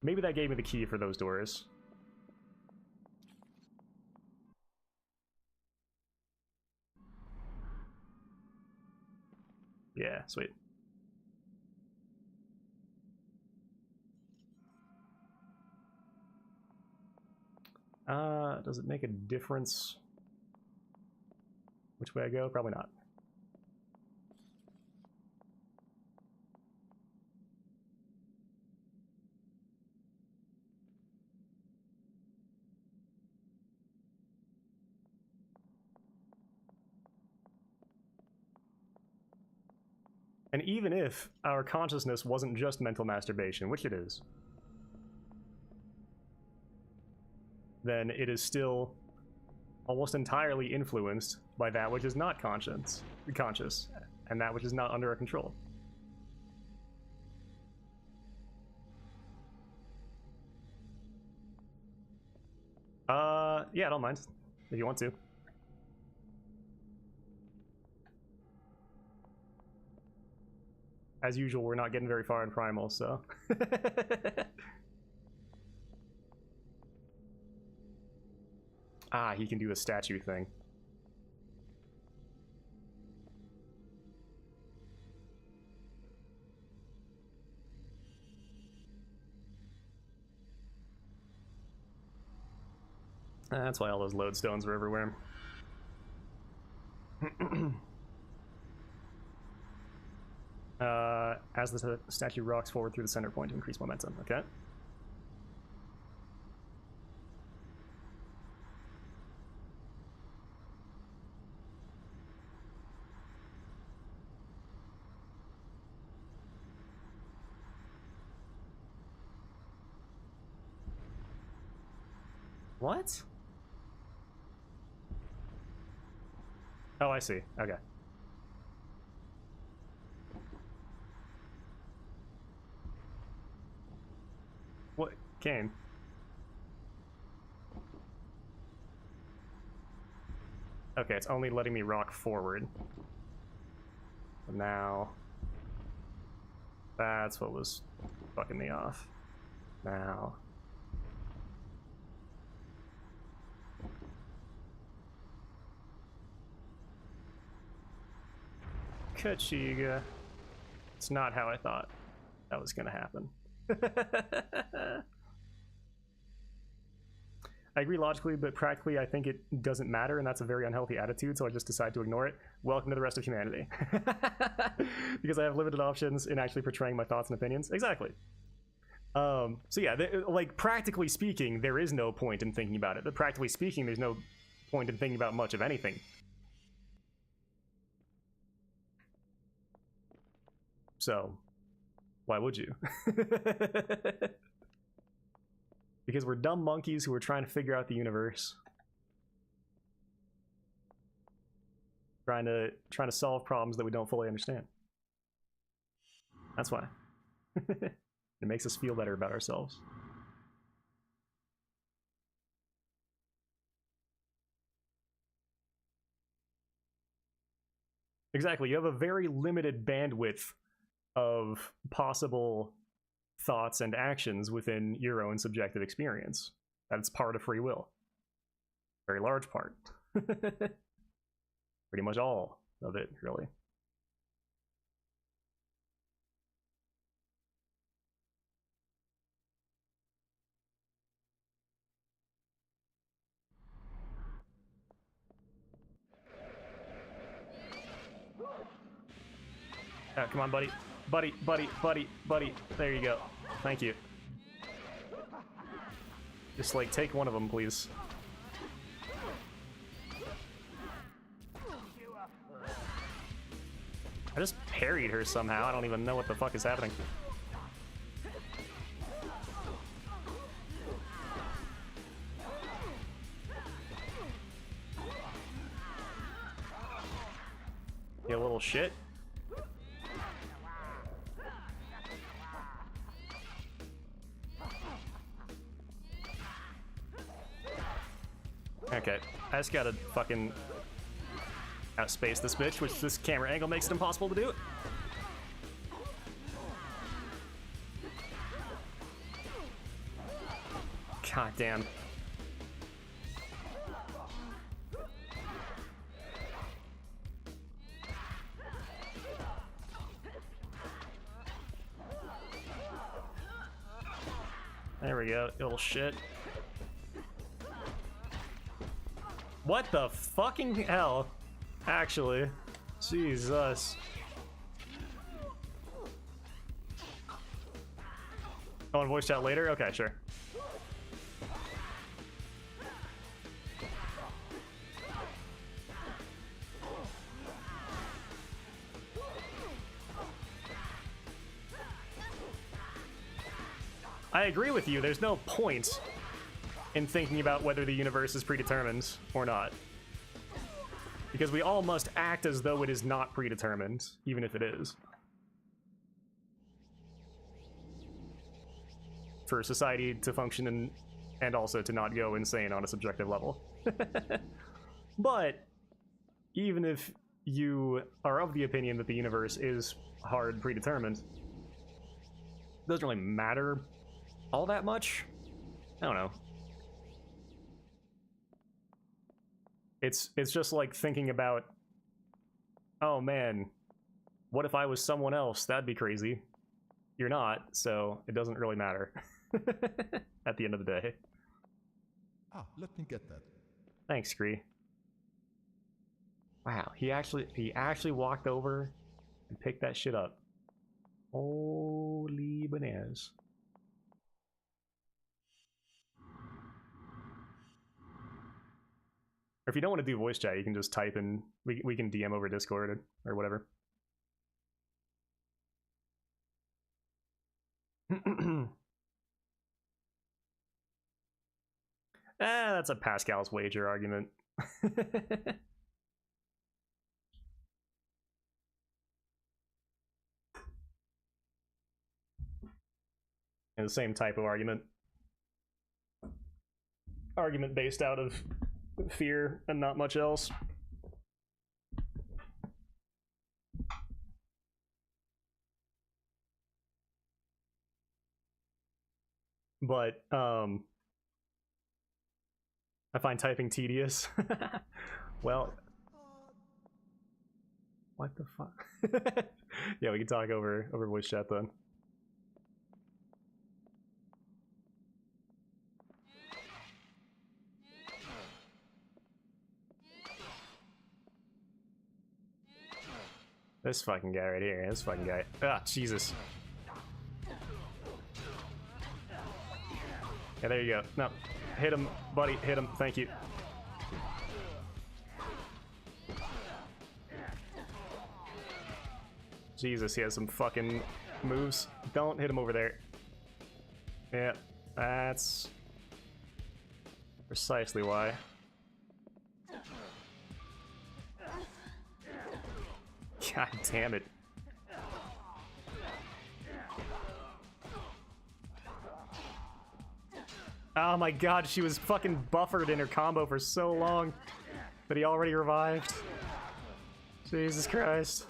S1: Maybe that gave me the key for those doors. Yeah, sweet. Does it make a difference which way I go? Probably not. And even if our consciousness wasn't just mental masturbation, which it is, then it is still almost entirely influenced by that which is not conscious, and that which is not under our control. Yeah, I don't mind, if you want to. As usual, we're not getting very far in Primal, so... Ah, he can do the statue thing. That's why all those lodestones are everywhere. As the statue rocks forward through the center point to increase momentum, okay? What? Oh, I see. Okay. What came? Okay, it's only letting me rock forward. But now... That's what was fucking me off. Now... Kachiga. It's not how I thought that was gonna happen. I agree logically, but practically I think it doesn't matter, and that's a very unhealthy attitude, so I just decide to ignore it. Welcome to the rest of humanity. Because I have limited options in actually portraying my thoughts and opinions. Exactly. So yeah, like, practically speaking, there is no point in thinking about it. But practically speaking, there's no point in thinking about much of anything. So, why would you? Because because we're dumb monkeys who are trying to figure out the universe. Trying to solve problems that we don't fully understand. That's why. It makes us feel better about ourselves. Exactly. You have a very limited bandwidth of possible thoughts and actions within your own subjective experience. That's part of free will. Very large part. Pretty much all of it, really. Come on, buddy. Buddy, buddy, buddy, buddy. There you go. Thank you. Just, like, take one of them, please. I just parried her somehow. I don't even know what the fuck is happening. You little shit. Okay, I just gotta fucking outspace this bitch, which this camera angle makes it impossible to do. God damn. There we go, you little shit. What the fucking hell? Actually, Jesus. Oh, and voice chat later? Okay, sure. I agree with you, there's no point in thinking about whether the universe is predetermined or not. Because we all must act as though it is not predetermined, even if it is. For society to function and also to not go insane on a subjective level. But even if you are of the opinion that the universe is hard predetermined, it doesn't really matter all that much. I don't know. It's just like thinking about, oh man, what if I was someone else? That'd be crazy. You're not, so it doesn't really matter at the end of the day.
S3: Ah, let me get that.
S1: Thanks, Scree. Wow, he actually walked over and picked that shit up. Holy bananas. Or if you don't want to do voice chat, you can just type in, we can DM over Discord or whatever. That's a Pascal's wager argument. And the same type of argument. Argument based out of fear and not much else. But I find typing tedious. Well, what the fuck? Yeah, we can talk over voice chat then. This fucking guy right here. This fucking guy. Ah, Jesus. Yeah, there you go. No. Hit him, buddy. Hit him. Thank you. Jesus, he has some fucking moves. Don't hit him over there. Yeah, that's Precisely why. God damn it. Oh my god, she was fucking buffered in her combo for so long that he already revived. Jesus Christ.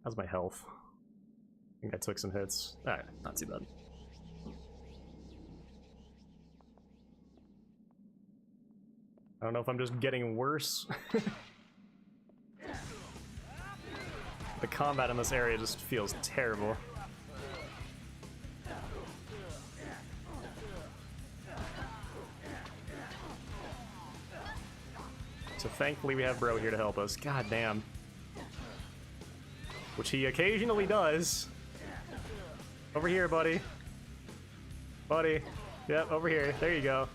S1: How's my health? I think I took some hits. Alright, not too bad. I don't know if I'm just getting worse. The combat in this area just feels terrible. So thankfully we have Bro here to help us. God damn. Which he occasionally does. Over here, buddy. Buddy. Yep, over here. There you go.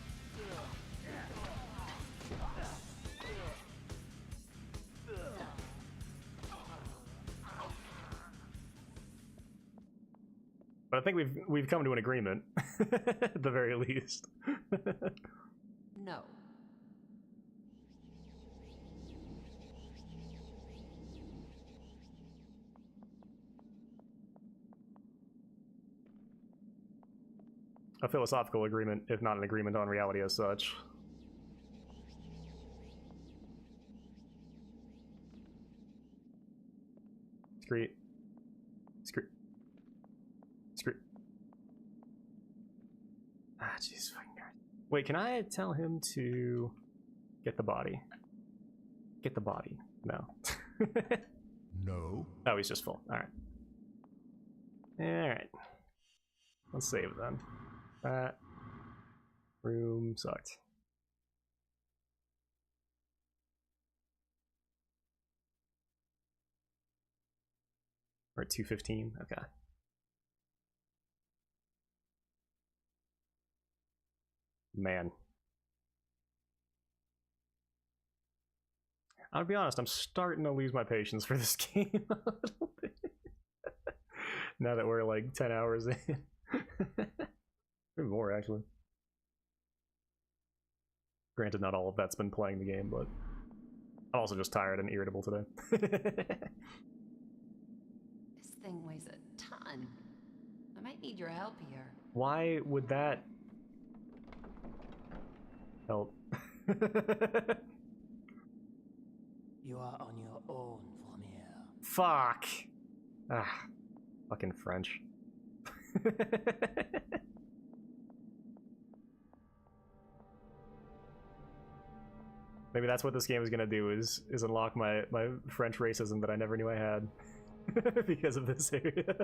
S1: But I think we've come to an agreement, at the very least.
S2: No.
S1: A philosophical agreement, if not an agreement on reality as such. Screet. Screet. Screet. Ah, jeez, fucking Christ. Wait, can I tell him to get the body? Get the body. No.
S3: No.
S1: Oh, he's just full. Alright. Alright. Let's save then. That room sucked. We're at 215. Okay. Man. I'll be honest, I'm starting to lose my patience for this game a little bit. Now that we're like 10 hours in. Maybe more, actually. Granted, not all of that's been playing the game, but I'm also just tired and irritable today.
S2: This thing weighs a ton. I might need your help here.
S1: Why would that help?
S10: You are on your own from here.
S1: Fuck. Ah, fucking French. Maybe that's what this game is gonna do, is unlock my French racism that I never knew I had. Because of this area.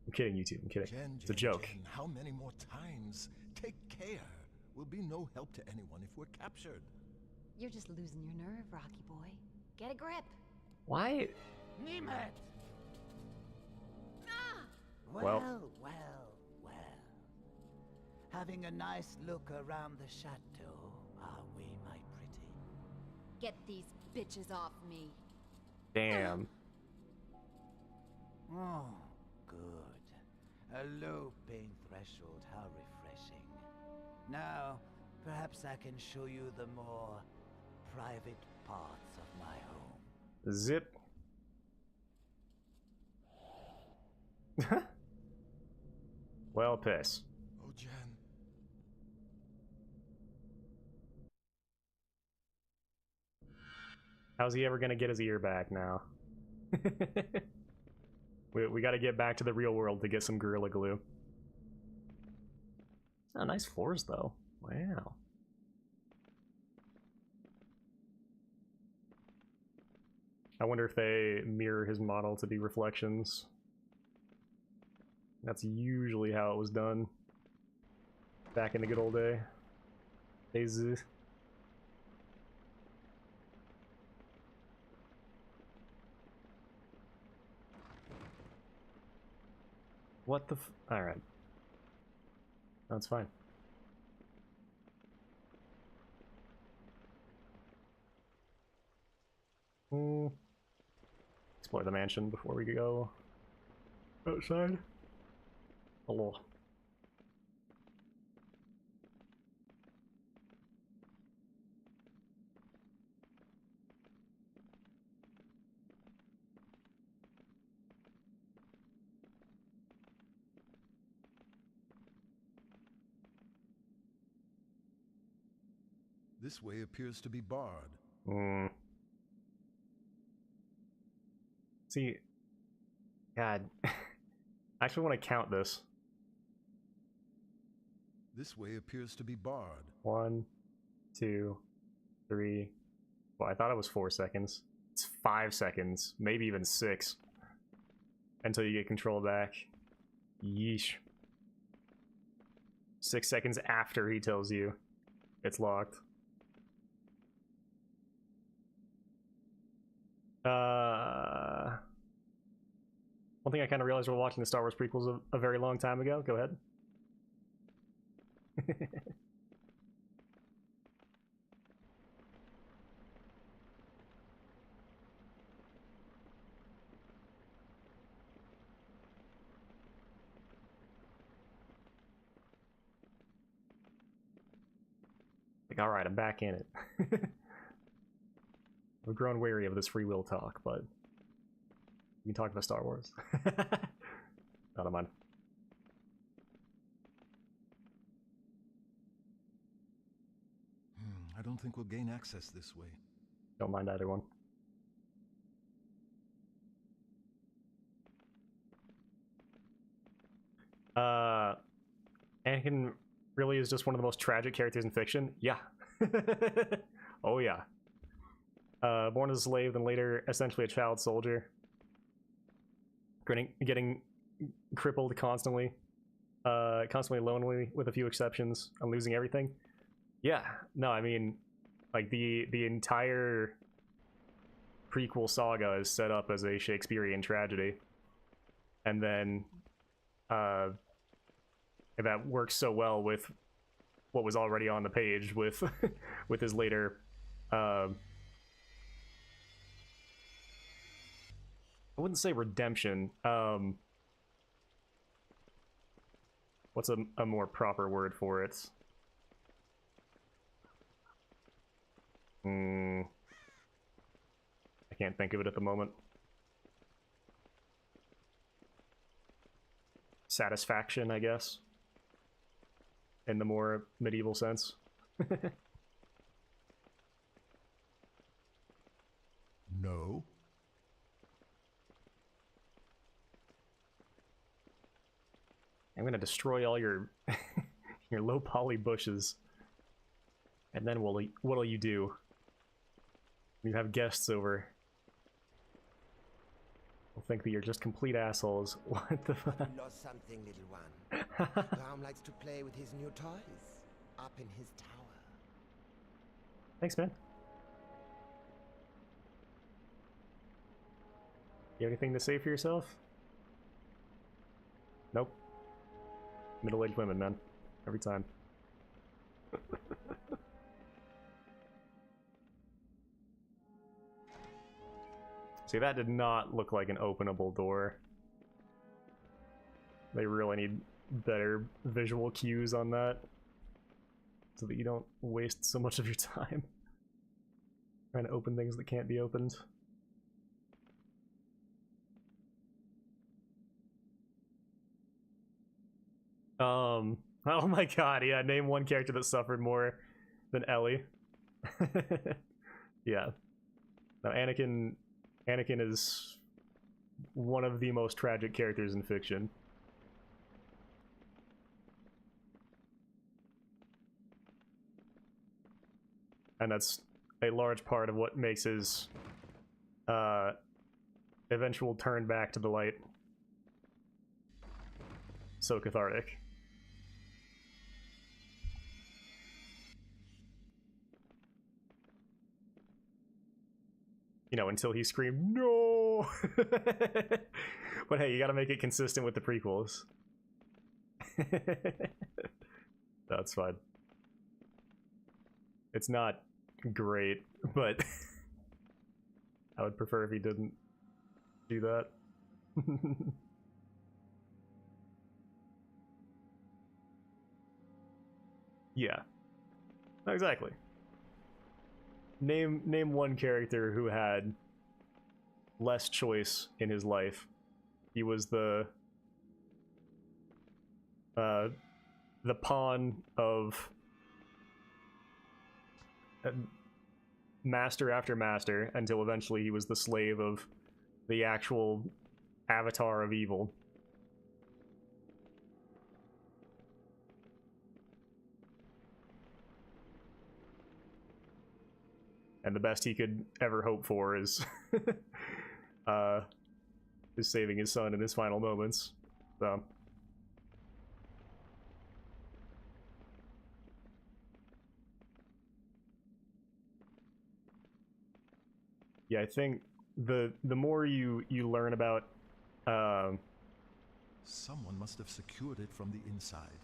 S1: I'm kidding, you two, I'm kidding.
S3: Jen,
S1: It's a
S3: Jen,
S1: joke.
S3: Jen, how many more times? Take care. We'll be no help to anyone if we're captured.
S7: You're just losing your nerve, Rocky boy. Get a grip.
S1: Why?
S5: Nimet!
S1: Well.
S4: Well. Having a nice look around the chateau, are we, my pretty?
S7: Get these bitches off me.
S1: Damn.
S4: Oh, good. A low pain threshold, how refreshing. Now, perhaps I can show you the more private parts of my home.
S1: Zip. Well, piss.
S3: Oh, Jen.
S1: How's he ever gonna get his ear back now? we gotta get back to the real world to get some Gorilla Glue. Oh, nice floors, though. Wow. I wonder if they mirror his model to be reflections. That's usually how it was done back in the good old days. What the f— alright. That's fine. Explore the mansion before we go outside. Hello.
S3: This way appears to be barred.
S1: See, God, I actually want to count this.
S3: This way appears to be barred.
S1: 1, 2, 3. Well, I thought it was 4 seconds. It's 5 seconds, maybe even 6. Until you get control back. Yeesh. 6 seconds after he tells you it's locked. One thing I kind of realized while watching the Star Wars prequels a very long time ago. Go ahead. Like, all right, I'm back in it. I've grown wary of this free will talk, but you can talk about Star Wars. Not on mine.
S3: I don't think we'll gain access this way.
S1: Don't mind either one. Anakin really is just one of the most tragic characters in fiction. Yeah. Oh yeah. Born as a slave, then later essentially a child soldier. Getting crippled constantly. Constantly lonely with a few exceptions, and losing everything. Yeah, no, I mean, like the entire prequel saga is set up as a Shakespearean tragedy. And then that works so well with what was already on the page with with his later I wouldn't say redemption. What's a more proper word for it? I can't think of it at the moment. Satisfaction, I guess. In the more medieval sense.
S3: No.
S1: I'm gonna destroy all your your low poly bushes. And then what'll you do? You have guests over. They'll think that you're just complete assholes. What the fuck?
S11: You lost something, little one. Ram likes to play with his new toys up in his tower.
S1: Thanks, man. You have anything to say for yourself? Nope. Middle-aged women, man. Every time. See, that did not look like an openable door. They really need better visual cues on that, so that you don't waste so much of your time trying to open things that can't be opened. Oh my god, yeah, name one character that suffered more than Ellie. Yeah. No, Anakin is one of the most tragic characters in fiction. And that's a large part of what makes his eventual turn back to the light so cathartic. You know, until he screamed, "No!" But hey, you gotta make it consistent with the prequels. That's fine. It's not great, but I would prefer if he didn't do that. Yeah. Exactly. Name one character who had less choice in his life. He was the pawn of master after master until eventually he was the slave of the actual avatar of evil. And the best he could ever hope for is is saving his son in his final moments. So yeah, I think the more you learn about
S3: someone must have secured it from the inside.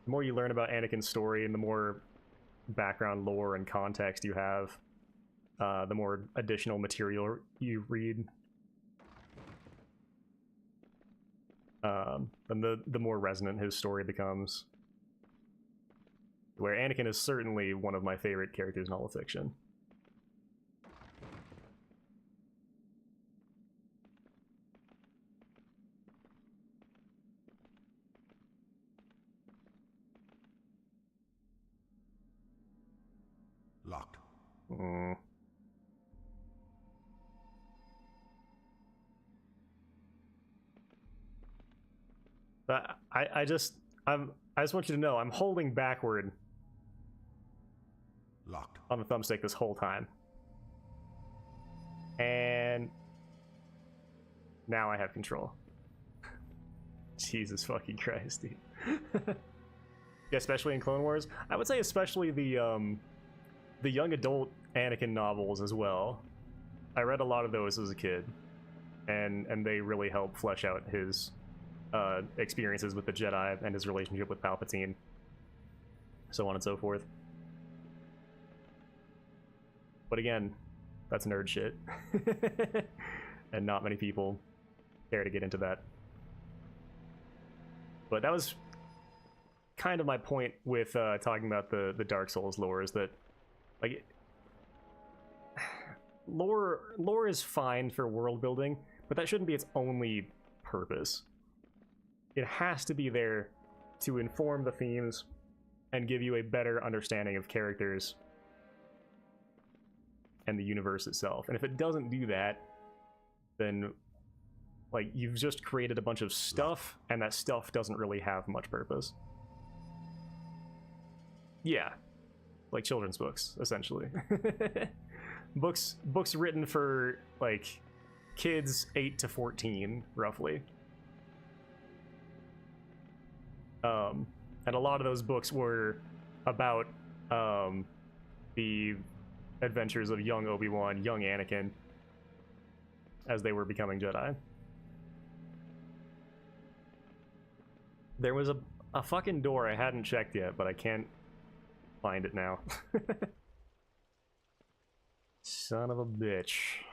S1: The more you learn about Anakin's story and the more background lore and context you have, the more additional material you read, and the more resonant his story becomes. Where Anakin is certainly one of my favorite characters in all of fiction.
S3: Locked.
S1: I just want you to know I'm holding backward
S3: Locked.
S1: on the thumbstick this whole time. And now I have control. Jesus fucking Christ, dude. Yeah, especially in Clone Wars. I would say especially the young adult Anakin novels as well. I read a lot of those as a kid, and they really help flesh out his experiences with the Jedi and his relationship with Palpatine, so on and so forth. But again, that's nerd shit. And not many people care to get into that. But that was kind of my point with talking about the Dark Souls lore, is that, like, lore is fine for world building, but that shouldn't be its only purpose. It has to be there to inform the themes and give you a better understanding of characters and the universe itself. And if it doesn't do that, then, like, you've just created a bunch of stuff, and that stuff doesn't really have much purpose. Yeah, like children's books, essentially. books written for, like, kids 8 to 14, roughly. And a lot of those books were about the adventures of young Obi-Wan, young Anakin, as they were becoming Jedi. There was a fucking door I hadn't checked yet, but I can't find it now. Son of a bitch.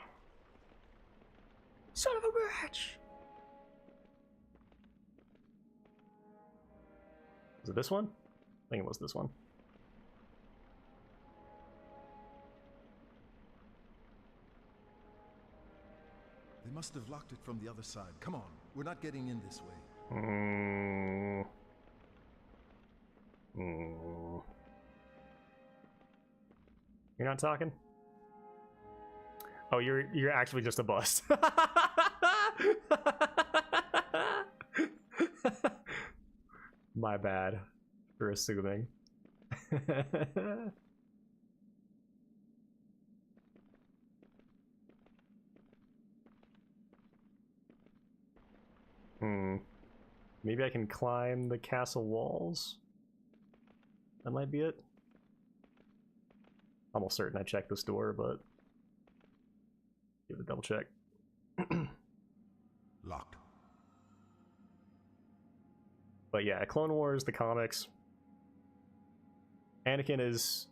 S1: Son of a bitch! Was it this one? I think it was this one.
S3: They must have locked it from the other side. Come on, we're not getting in this way.
S1: You're not talking? Oh, you're actually just a bust. My bad for assuming. Maybe I can climb the castle walls? That might be it. Almost certain I checked this door, but give it a double check.
S3: Locked.
S1: But yeah, Clone Wars, the comics, Anakin is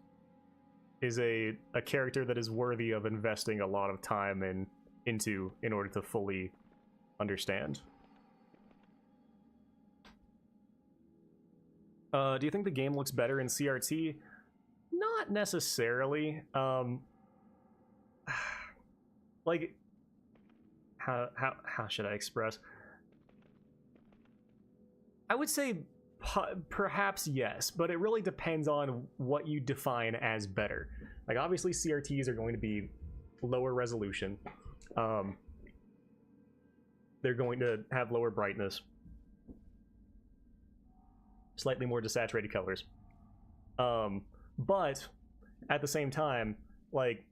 S1: a character that is worthy of investing a lot of time into in order to fully understand. Do you think the game looks better in CRT? Not necessarily. Like, how should I express? I would say perhaps yes, but it really depends on what you define as better. Like, obviously CRTs are going to be lower resolution. They're going to have lower brightness, slightly more desaturated colors. But at the same time, like,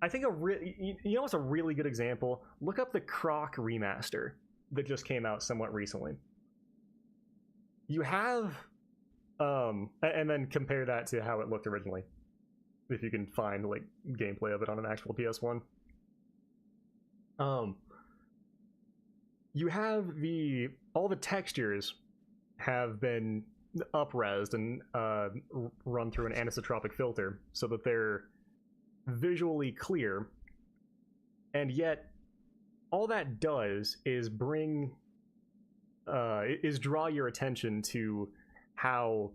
S1: I think you know what's a really good example? Look up the Croc remaster that just came out somewhat recently. You have, and then compare that to how it looked originally, if you can find like gameplay of it on an actual PS1. You have all the textures have been up-resed and run through an anisotropic filter so that they're visually clear, and yet all that does is draw your attention to how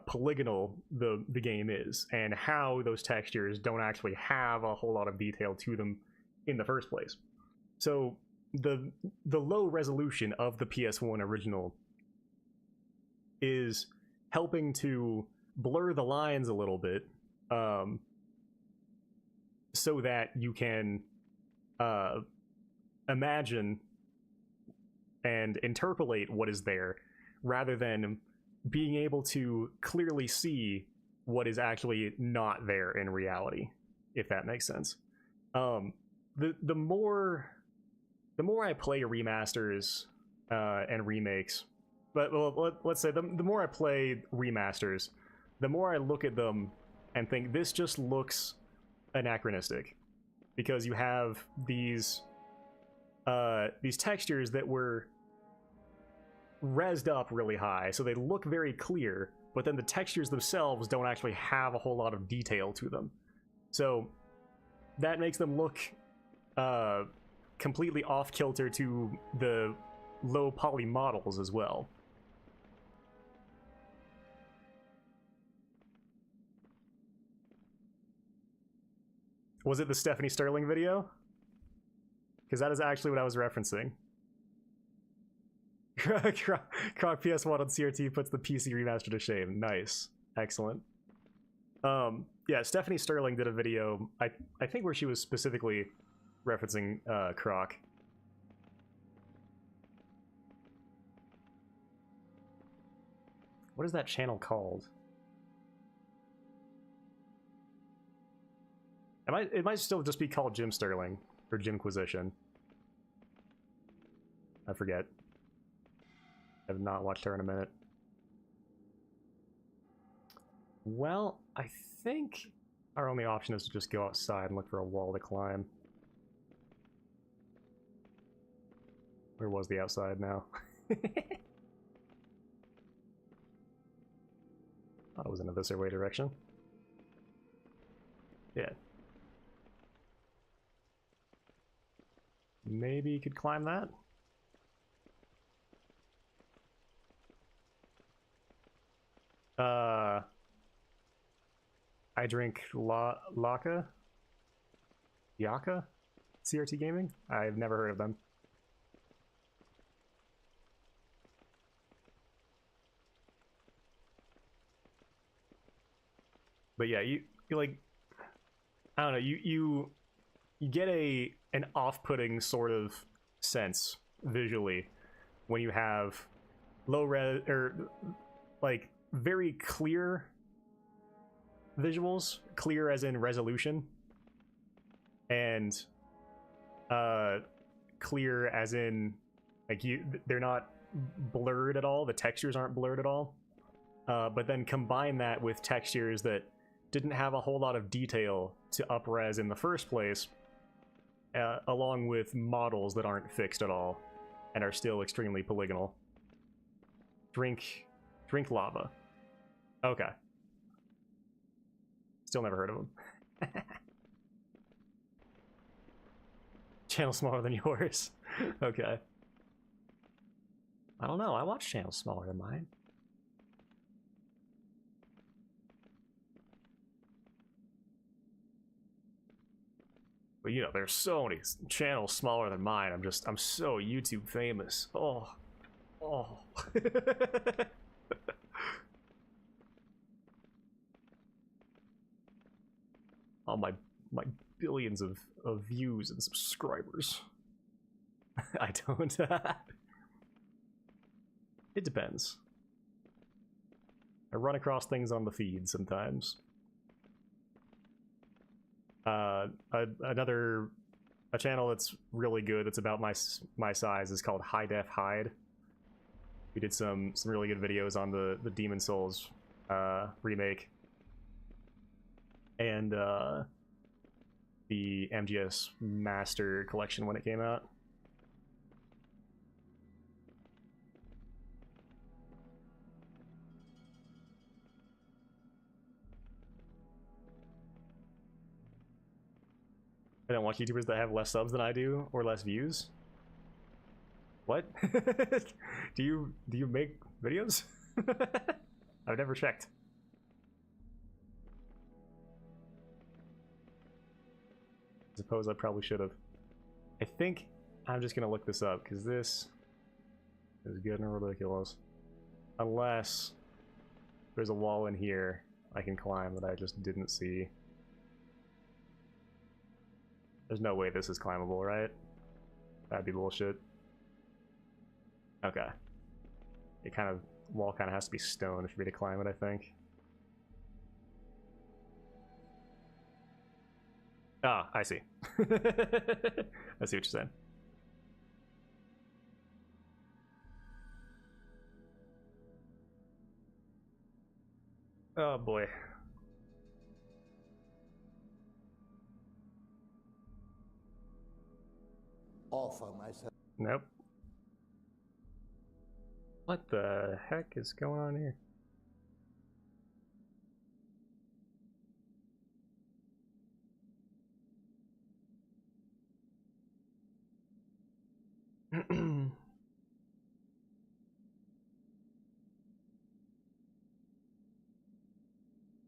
S1: polygonal the game is, and how those textures don't actually have a whole lot of detail to them in the first place. So the low resolution of the PS1 original is helping to blur the lines a little bit, so that you can imagine and interpolate what is there, rather than being able to clearly see what is actually not there in reality, if that makes sense. The more I play remasters and remakes, but let's say the more I play remasters, the more I look at them and think this just looks anachronistic, because you have these textures that were rezzed up really high, so they look very clear, but then the textures themselves don't actually have a whole lot of detail to them. So that makes them look completely off kilter to the low poly models as well. Was it the Stephanie Sterling video? Because that is actually what I was referencing. Croc PS1 on CRT puts the PC remaster to shame. Nice. Excellent. Yeah, Stephanie Sterling did a video, I think, where she was specifically referencing Croc. What is that channel called? It might still just be called Jim Sterling, or Jimquisition. I forget. I have not watched her in a minute. Well, I think our only option is to just go outside and look for a wall to climb. Where was the outside now? Thought it was in this way direction. Yeah. Maybe you could climb that? I drink Laka? Yaka? CRT Gaming? I've never heard of them. But yeah, you like, I don't know, you get an off-putting sort of sense visually when you have low res, or like very clear visuals, clear as in resolution, and clear as in like they're not blurred at all, the textures aren't blurred at all, but then combine that with textures that didn't have a whole lot of detail to up-res in the first place, along with models that aren't fixed at all and are still extremely polygonal. Drink Drink lava. Okay. Still never heard of him. Channel smaller than yours. Okay. I don't know. I watch channels smaller than mine. But you know, there's so many channels smaller than mine. I'm so YouTube famous. Oh. Oh. All my billions of views and subscribers. I don't. It depends. I run across things on the feed sometimes. A channel that's really good, that's about my size, is called High Def Hide. We did some really good videos on the Demon Souls remake and the MGS Master Collection when it came out. I don't watch YouTubers that have less subs than I do or less views. What? do you make videos? I've never checked. I suppose I probably should have. I think I'm just gonna look this up because this is getting ridiculous. Unless there's a wall in here I can climb that I just didn't see. There's no way this is climbable, right? That'd be bullshit. Okay. Wall kind of has to be stone for me to climb it, I think. Ah, I see. I see what you're saying. Oh boy.
S5: Offer myself.
S1: Nope. What the heck is going on here?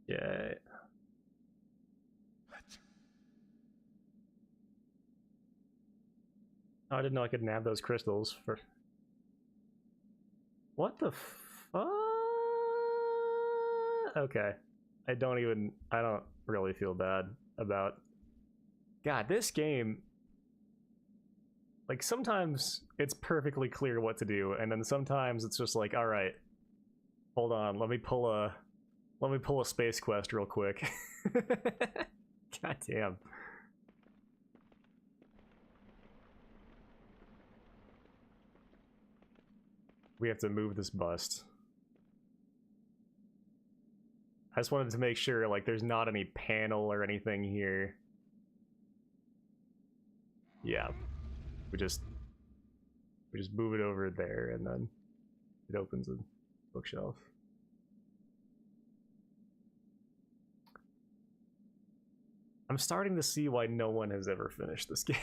S1: Yeah. Oh, I didn't know I could nab those crystals for... What the fuck? Okay. I don't really feel bad about... God, this game... Like, sometimes it's perfectly clear what to do, and then sometimes it's just like, alright, hold on, let me pull a space quest real quick. God damn. We have to move this bust. I just wanted to make sure, like, there's not any panel or anything here. Yeah. We just move it over there, and then it opens a bookshelf. I'm starting to see why no one has ever finished this game.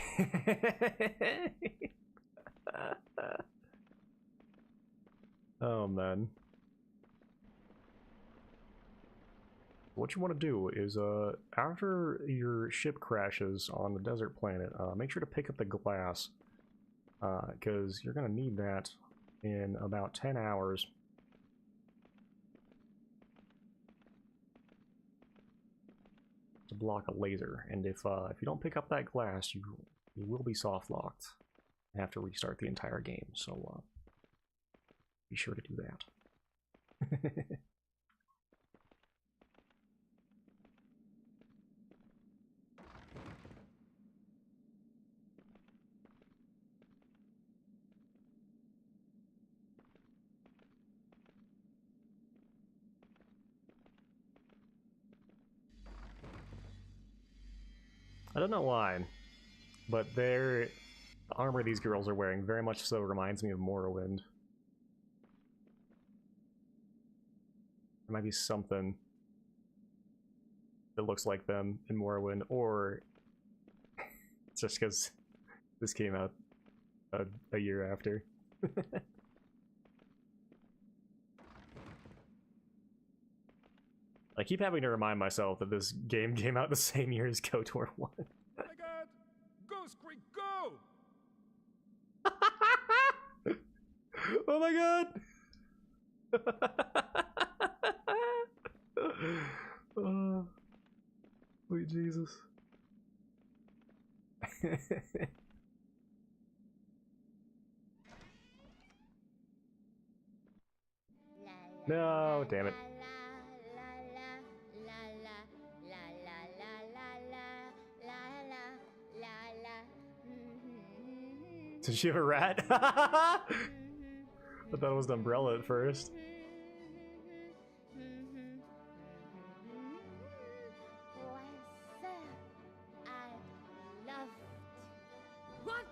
S1: Oh man. What you want to do is, after your ship crashes on the desert planet, make sure to pick up the glass, because you're going to need that in about 10 hours. To block a laser, and if you don't pick up that glass, you will be soft locked and have to restart the entire game. So be sure to do that. I don't know why, but the armor these girls are wearing very much so reminds me of Morrowind. might be something that looks like them in Morrowind, or it's just because this came out a year after. I keep having to remind myself that this game came out the same year as KOTOR 1.
S8: Oh my god! Go, Screek, go!
S1: Oh my god! Oh, sweet Jesus. No, damn it. Did she have a rat? I thought it was the umbrella at first.
S7: What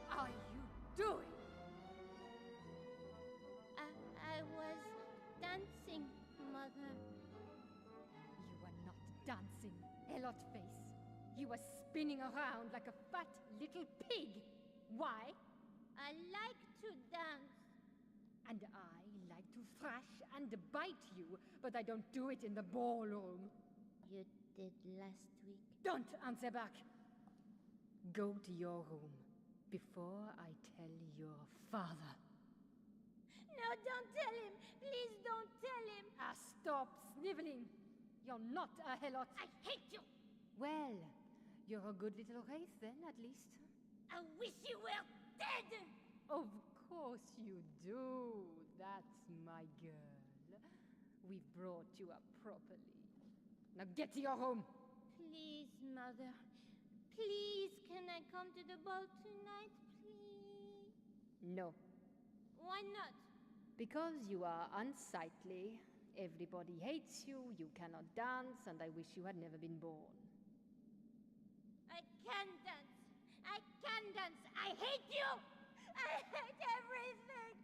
S7: are you doing?
S9: I was dancing, Mother.
S7: You were not dancing, Elot face. You were spinning around like a fat little pig. Why?
S9: I like to dance.
S7: And I like to thrash and bite you, but I don't do it in the ballroom.
S9: You did last week.
S7: Don't answer back. Go to your room before I tell your father.
S9: No, don't tell him. Please don't tell him.
S7: Stop sniveling. You're not a helot.
S9: I hate you.
S7: Well, you're a good little wraith then, at least.
S9: I wish you were dead.
S7: Of course you do. That's my girl. We brought you up properly. Now get to your home.
S9: Please, Mother. Please, can I come to the ball tonight, please?
S7: No.
S9: Why not?
S7: Because you are unsightly. Everybody hates you, you cannot dance, and I wish you had never been born.
S9: I can dance. I can dance. I hate you. I hate everything.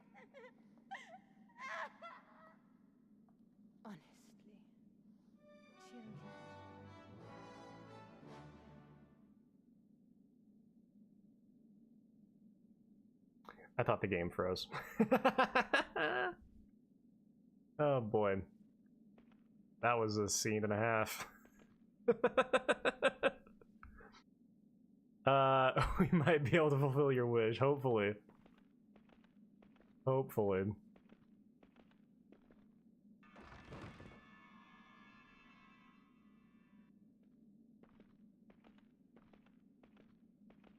S7: Honestly. Children.
S1: I thought the game froze. Oh boy. That was a scene and a half. We might be able to fulfill your wish, hopefully. Hopefully.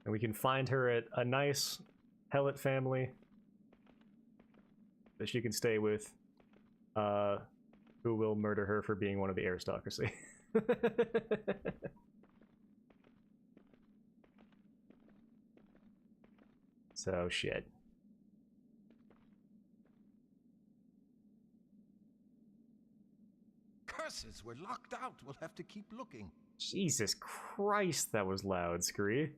S1: And we can find her at a nice Helot family that she can stay with, who will murder her for being one of the aristocracy. So, shit.
S3: Curses, we're locked out. We'll have to keep looking.
S1: Jesus Christ, that was loud, Scree.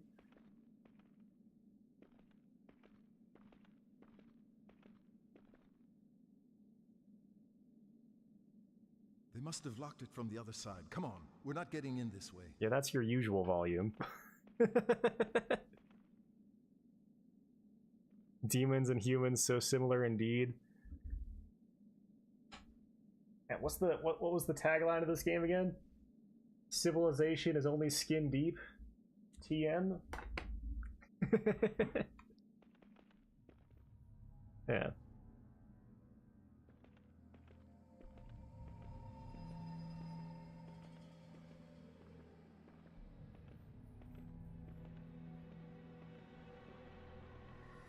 S3: They must have locked it from the other side. Come on, we're not getting in this way.
S1: Yeah, that's your usual volume. Demons and humans so similar indeed. And what was the tagline of this game again? Civilization is only skin deep. TM. Yeah.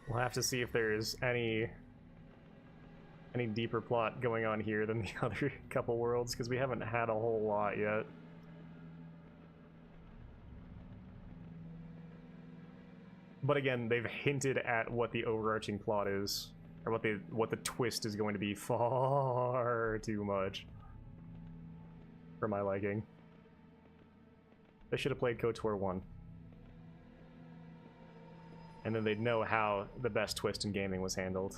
S1: We'll have to see if there's any deeper plot going on here than the other couple worlds, because we haven't had a whole lot yet. But again, they've hinted at what the overarching plot is, or what the twist is going to be far too much for my liking. They should have played KOTOR 1. And then they'd know how the best twist in gaming was handled.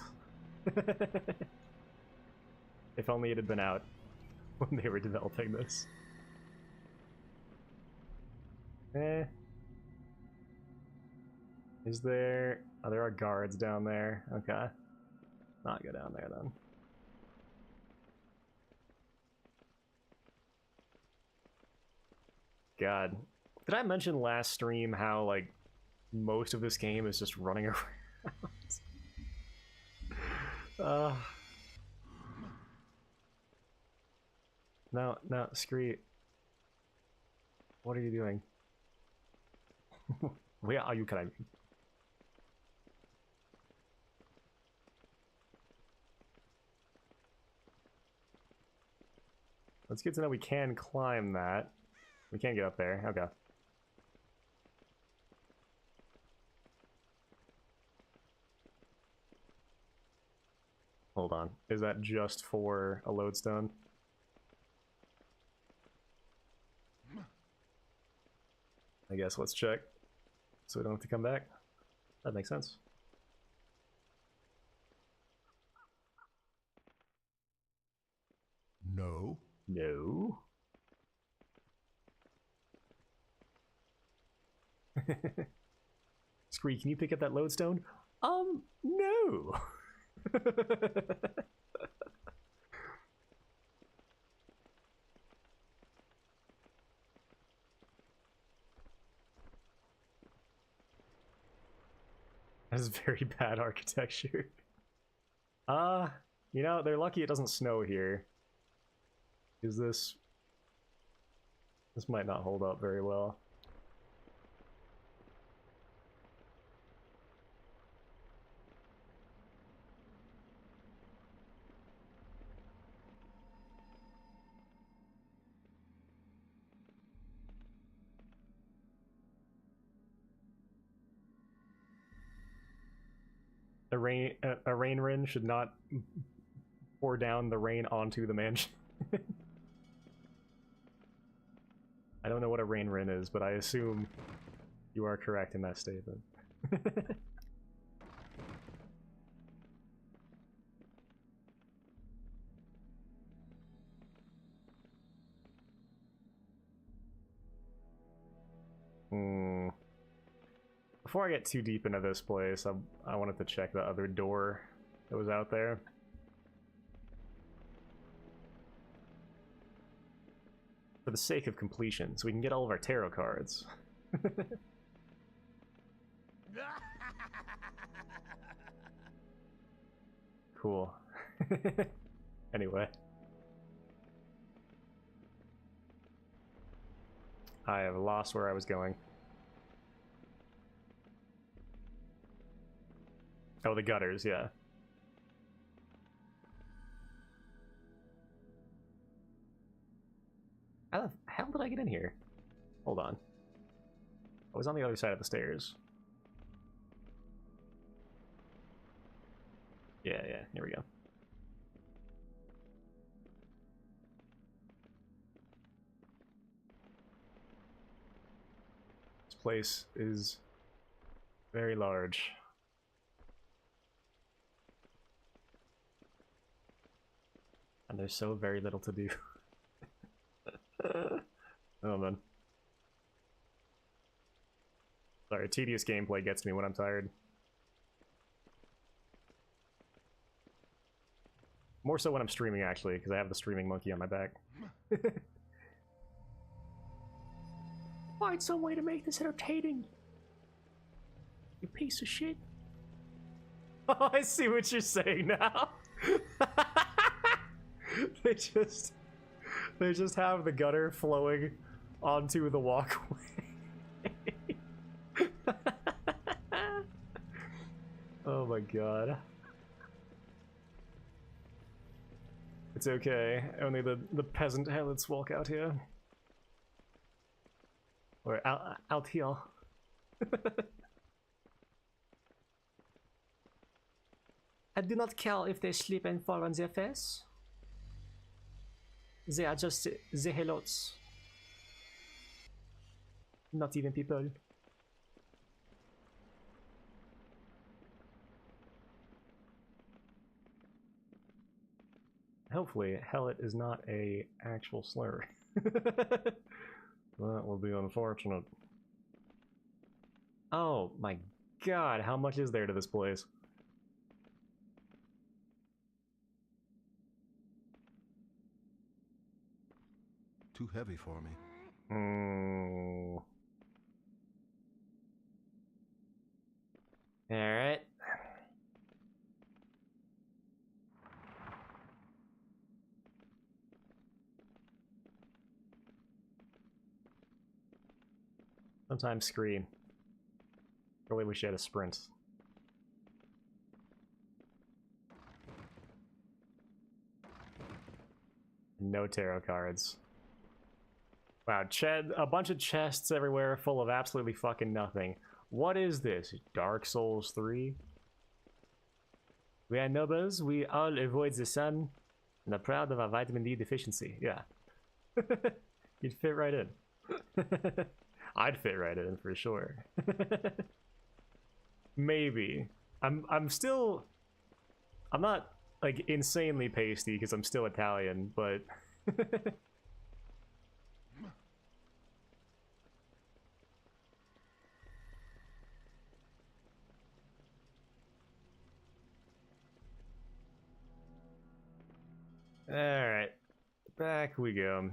S1: If only it had been out. when they were developing this. Is there... Oh, there are guards down there. Okay. Not go down there, then. God. Did I mention last stream how, like, most of this game is just running around? No, no, Scree. What are you doing? Where are you climbing? It's good to know we can climb that. We can't get up there. Okay. Hold on. Is that just for a lodestone? I guess let's check. So we don't have to come back. That makes sense.
S3: No.
S1: No. Scree, can you pick up that lodestone? No. That is very bad architecture. You know, they're lucky it doesn't snow here. Is this... This might not hold up very well. A rain rin should not pour down the rain onto the mansion. I don't know what a rain rin is, but I assume you are correct in that statement. Before I get too deep into this place, I wanted to check the other door that was out there. For the sake of completion, so we can get all of our tarot cards. Cool. Anyway. I have lost where I was going. Oh, the gutters, yeah. How the hell did I get in here? Hold on. I was on the other side of the stairs. Yeah, here we go. This place is very large. And there's so very little to do. Oh man. Sorry, tedious gameplay gets me when I'm tired. More so when I'm streaming, actually, because I have the streaming monkey on my back. Find some way to make this entertaining. You piece of shit. Oh, I see what you're saying now. They just have the gutter flowing onto the walkway. Oh my god. It's okay. Only the peasant helots walk out here. Or out here. I do not care if they slip and fall on their face. They are just the helots. Not even people. hopefully, helot is not a actual slur. That will be unfortunate. Oh my god, how much is there to this place?
S3: Too heavy for me.
S1: Alright. Sometimes scream. Really wish you had a sprint. No tarot cards. Wow, a bunch of chests everywhere full of absolutely fucking nothing. What is this? Dark Souls 3? We are nobles, we all avoid the sun, and are proud of our vitamin D deficiency. Yeah. You'd fit right in. I'd fit right in for sure. Maybe. I'm not like insanely pasty because I'm still Italian, but alright. Back we go.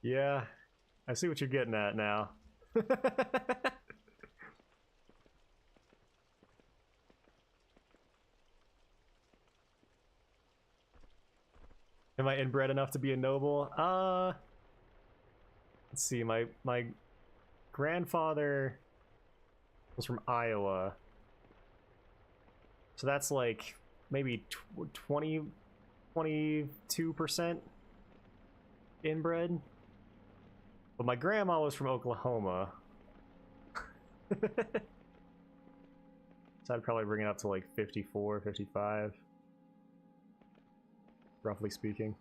S1: Yeah, I see what you're getting at now. Am I inbred enough to be a noble? Let's see, my grandfather was from Iowa. So that's like maybe 22% inbred. But my grandma was from Oklahoma. So I'd probably bring it up to like 54, 55. Roughly speaking.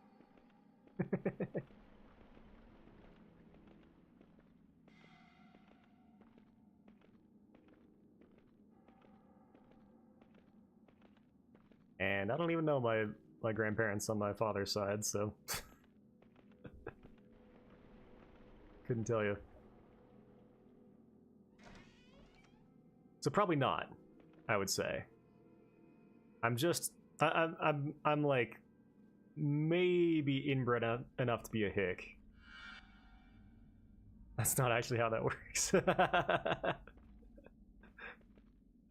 S1: And I don't even know my grandparents on my father's side, so couldn't tell you. So probably not, I would say. I'm like maybe inbred enough to be a hick. That's not actually how that works.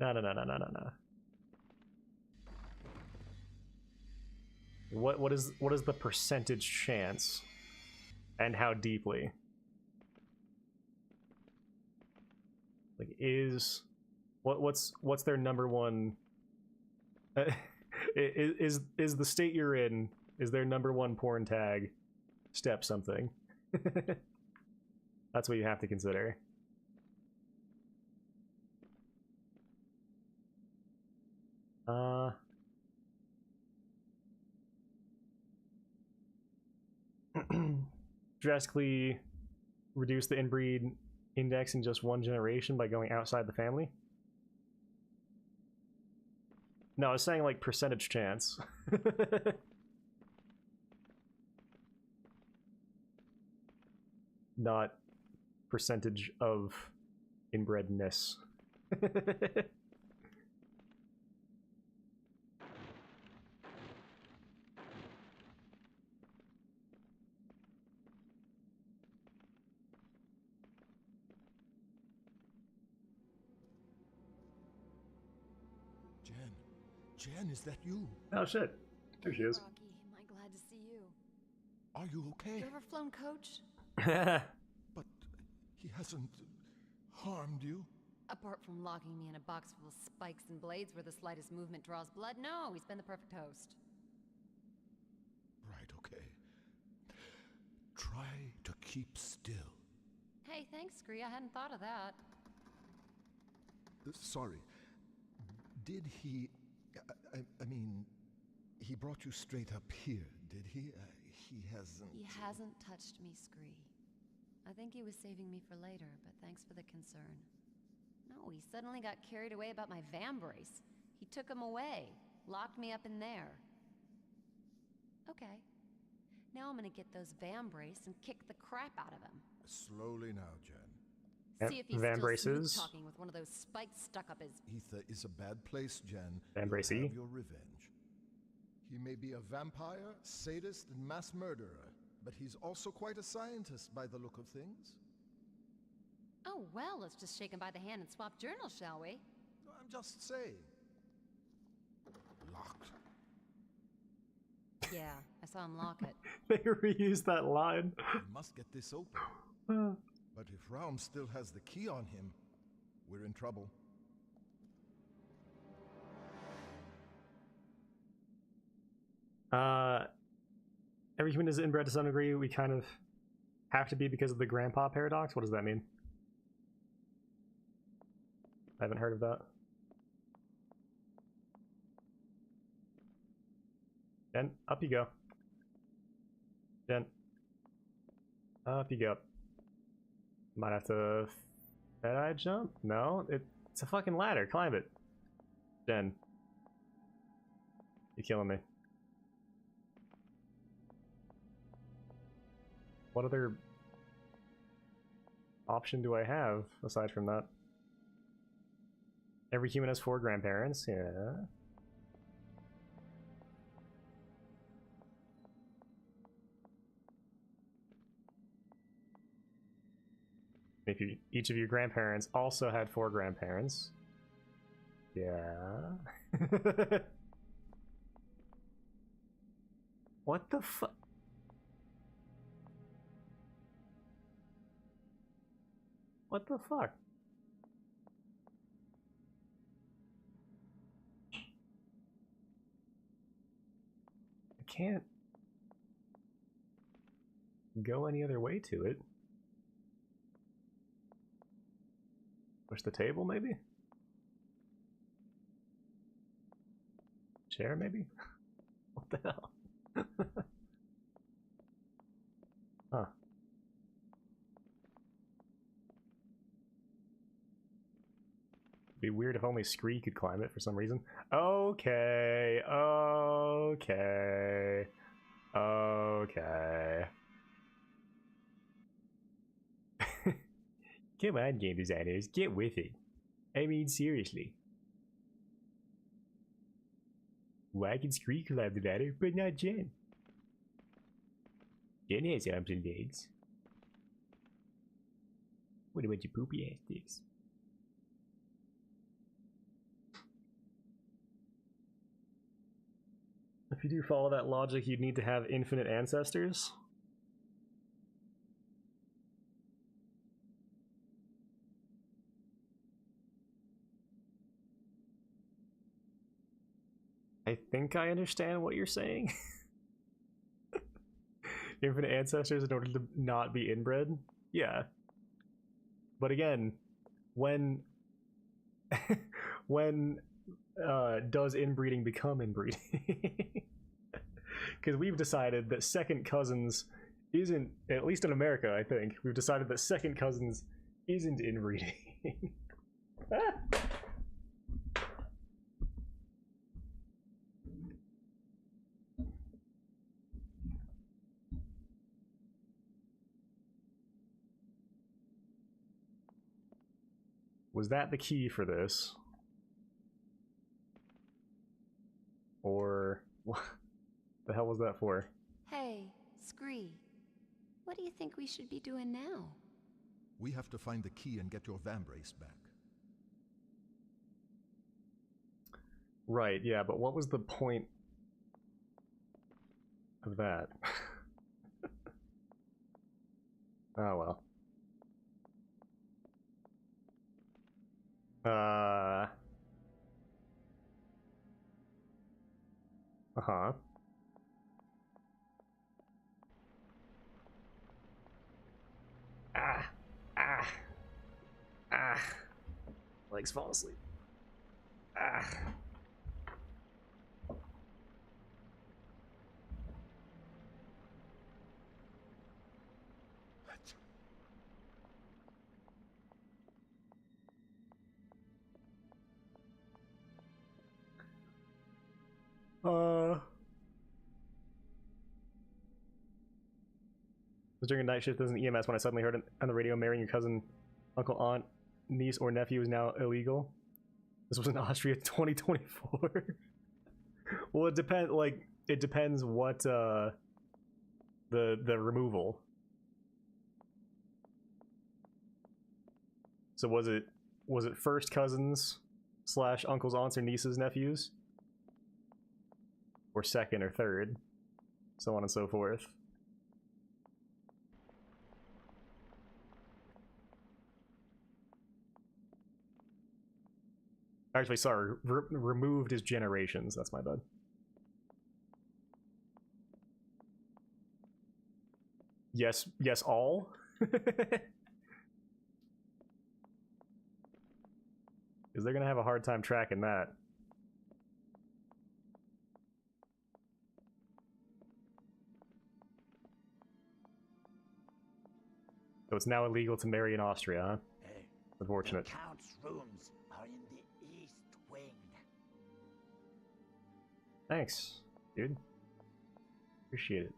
S1: No. What is the percentage chance, and how deeply? Like, what's their number one? Is the state you're in, is their number one porn tag step something? That's what you have to consider. Drastically reduce the inbreed index in just one generation by going outside the family? No, I was saying like percentage chance. Not percentage of inbredness.
S3: Jen, is that you?
S1: Oh shit. There she is.
S2: Rocky, am I glad to see you?
S3: Are you okay?
S2: You ever flown coach?
S3: But he hasn't harmed you?
S2: Apart from locking me in a box full of spikes and blades where the slightest movement draws blood, no, he's been the perfect host.
S3: Right, okay. Try to keep still.
S2: Hey, thanks, Scree. I hadn't thought of that.
S3: Sorry. Did he... I mean, he brought you straight up here, did he? He hasn't...
S2: He hasn't touched me, Scree. I think he was saving me for later, but thanks for the concern. Oh, he suddenly got carried away about my vambrace. He took him away, locked me up in there. Okay. Now I'm gonna get those vambrace and kick the crap out of him.
S3: Slowly now, Jen.
S2: See if he's
S1: Vambraces.
S2: still smooth-talking with one of those spikes stuck up his...
S3: Ether is a bad place, Jen.
S1: Vambracey.
S3: You'll have your revenge. He may be a vampire, sadist, and mass murderer, but he's also quite a scientist by the look of things.
S2: Oh, well, let's just shake him by the hand and swap journals, shall we?
S3: I'm just saying. Locked.
S2: Yeah, I saw him lock it.
S1: They reused that line.
S3: We must get this open. But if Raum still has the key on him, we're in trouble.
S1: Every human is inbred to some degree. We kind of have to be because of the grandpa paradox. What does that mean? I haven't heard of that. Jen, up you go. Jen. Up you go. Might have to... Fed eye jump? No, it's a fucking ladder. Climb it. Jen. You're killing me. What other option do I have aside from that? Every human has 4 grandparents, yeah. If each of your grandparents also had 4 grandparents. Yeah. What the fuck? What the fuck? I can't go any other way to it. Push the table, maybe? Chair, maybe? What the hell? Huh. Be weird if only Scree could climb it for some reason. Okay, okay, okay. Come on, game designers, get with it. I mean, seriously. Why can Scree climb the ladder, but not Jen? Jen has arms and legs. What a bunch of poopy ass dicks. If you do follow that logic, you'd need to have infinite ancestors. I think I understand what you're saying. Infinite ancestors in order to not be inbred? Yeah. But again, when when does inbreeding become inbreeding? Because we've decided that second cousins isn't, at least in America, I think, we've decided that second cousins isn't inbreeding. Ah! Was that the key for this? Or what the hell was that for?
S2: Hey, Scree. What do you think we should be doing now?
S3: We have to find the key and get your vambrace back.
S1: Right, yeah, but what was the point of that? Oh well. Uh-huh. Ah! Ah! Ah! Legs fall asleep. Ah! was during a night shift as an EMS when I suddenly heard on the radio marrying your cousin, uncle, aunt, niece, or nephew is now illegal. This was in Austria 2024. Well, it depends. Like, it depends what the removal. So was it first cousins / uncles, aunts, or nieces, nephews, or second or third, so on and so forth. Actually, sorry, removed is generations. That's my bad. Yes, yes, all. Because they're gonna have a hard time tracking that. So it's now illegal to marry in Austria, huh?
S5: Hey,
S1: unfortunate.
S5: The Count's rooms are in the East Wing.
S1: Thanks, dude. Appreciate it.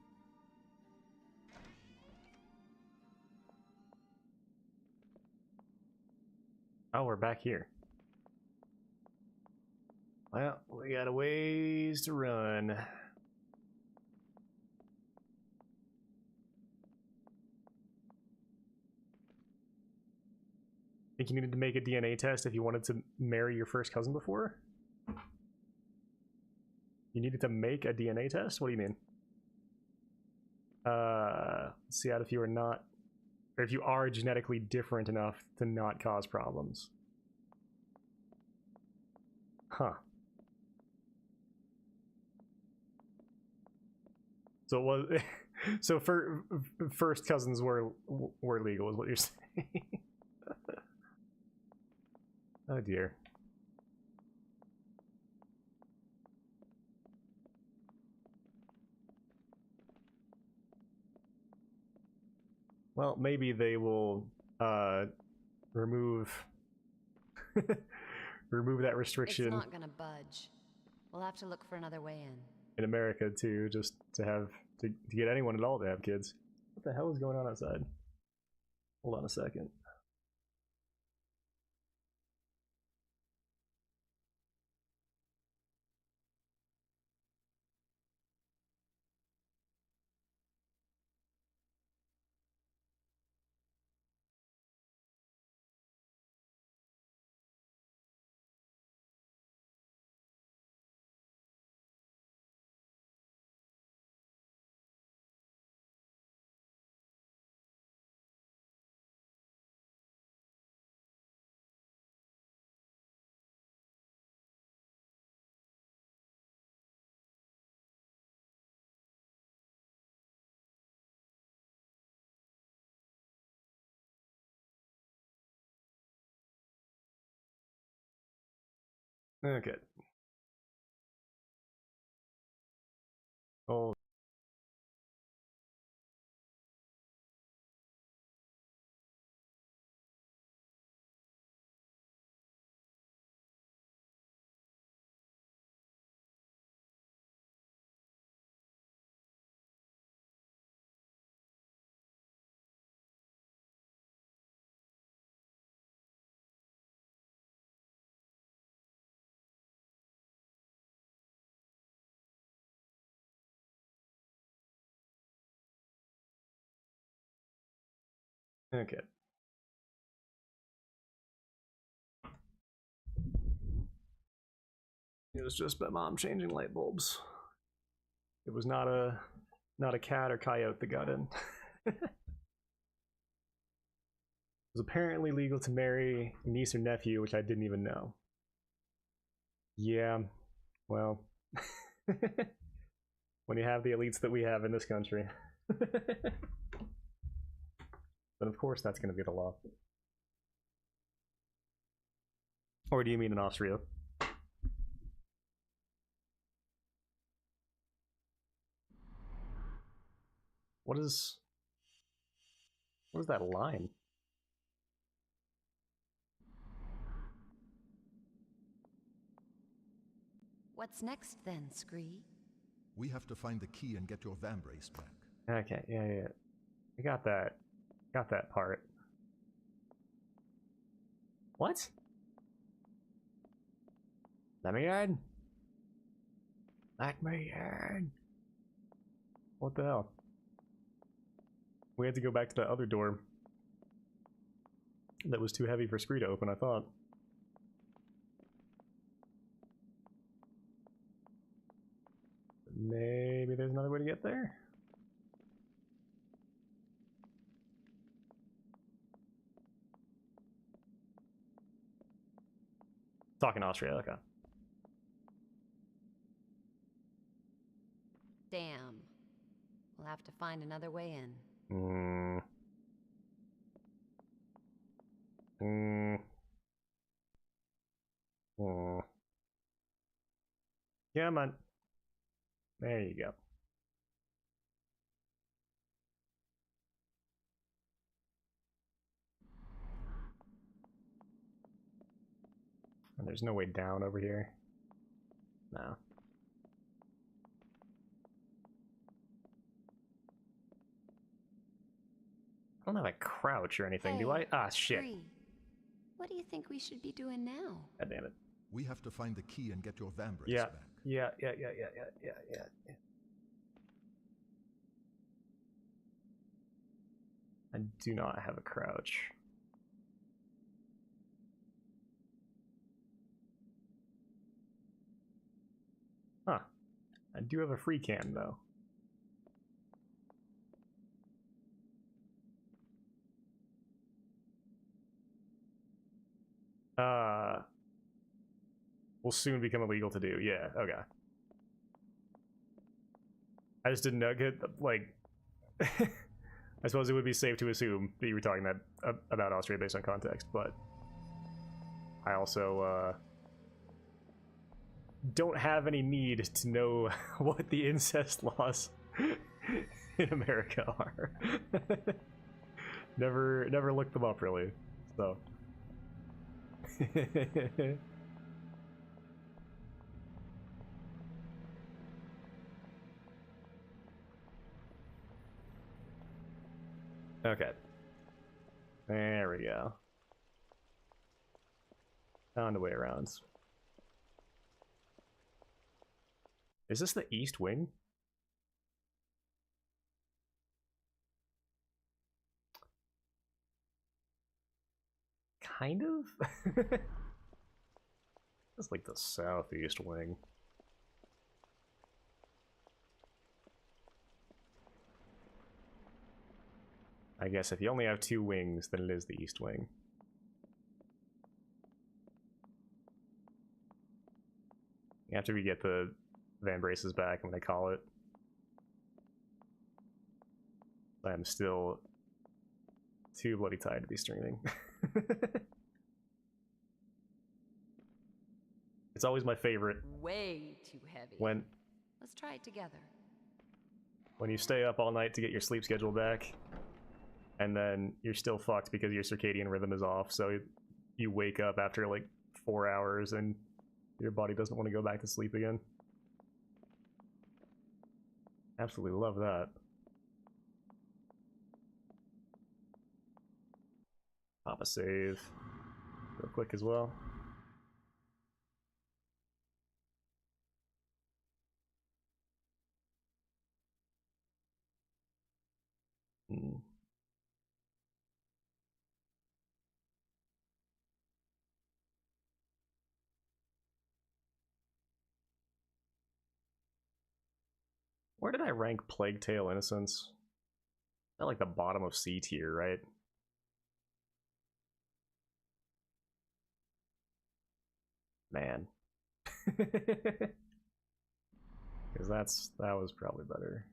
S1: Oh, we're back here. Well, we got a ways to run. Think you needed to make a DNA test if you wanted to marry your first cousin before? You needed to make a DNA test? What do you mean? See out if you are not, or if you are genetically different enough to not cause problems. Huh. So it was so first cousins were legal, is what you're saying. Oh dear. Well, maybe they will remove remove that restriction.
S2: It's not gonna budge. We'll have to look for another way in
S1: America too, just to have to get anyone at all to have kids. What the hell is going on outside? Hold on a second. Okay. Oh. Okay. It was just my mom changing light bulbs. It was not a cat or coyote that got in. It was apparently legal to marry niece or nephew, which I didn't even know. Yeah, well, when you have the elites that we have in this country, then of course that's going to be the law. Or do you mean in Austria? What is that line?
S2: What's next then, Scree?
S3: We have to find the key and get your van brace back.
S1: Okay, yeah. I got that. Got that part. What? Let me in. Let me in. What the hell? We had to go back to that other door. That was too heavy for Scree to open, I thought. Maybe there's another way to get there? Talking Austria, okay.
S2: Damn. We'll have to find another way in.
S1: Yeah, man. There you go. And there's no way down over here. No. I don't have a crouch or anything,
S2: Hey,
S1: do I? Ah, shit.
S2: Bree, what do you think we should be doing now?
S1: God damn it.
S3: We have to find the key and get your vambrace
S1: Yeah.
S3: back.
S1: Yeah. I do not have a crouch. Huh. I do have a free cam, though. Will soon become illegal to do. Yeah, okay. I just didn't know, like... I suppose it would be safe to assume that you were talking about Austria based on context, but... I also, don't have any need to know what the incest laws in America are. Never looked them up, really, so... Okay. There we go. Found a way around. Is this the east wing? Kind of? It's like the southeast wing. I guess if you only have two wings, then it is the east wing. After we get the van braces back, I'm gonna call it. I'm still too bloody tired to be streaming. It's always my favorite.
S2: Way too heavy.
S1: When
S2: Let's try it together.
S1: When you stay up all night to get your sleep schedule back, and then you're still fucked because your circadian rhythm is off, so you wake up after like 4 hours and your body doesn't want to go back to sleep again. Absolutely love that. Pop a save real quick as well. Where did I rank Plague Tale Innocence? At like the bottom of C tier, right? Man. Because that was probably better.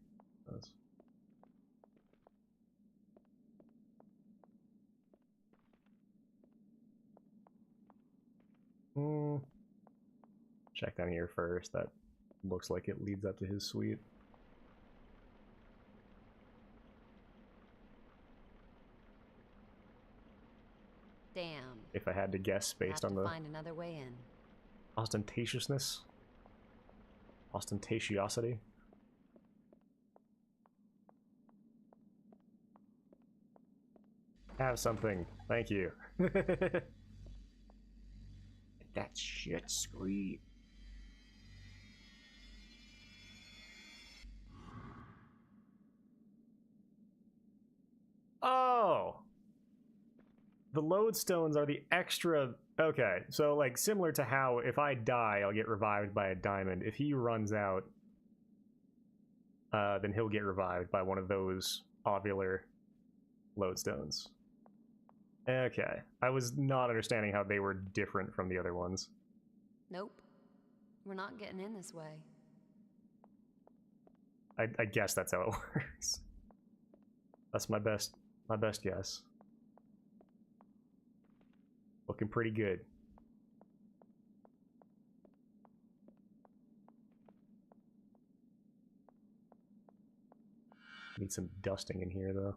S1: Check down here first. That looks like it leads up to his suite.
S2: Damn.
S1: If I had to guess based on the
S2: find another way in.
S1: Ostentatiousness, ostentatiosity. Have something. Thank you. That shit scream. Oh! The lodestones are the extra... Okay, so like similar to how if I die, I'll get revived by a diamond. If he runs out, then he'll get revived by one of those ovular lodestones. Okay, I was not understanding how they were different from the other ones.
S2: Nope. We're not getting in this way.
S1: I guess that's how it works. That's my best guess. Looking pretty good. Need some dusting in here though.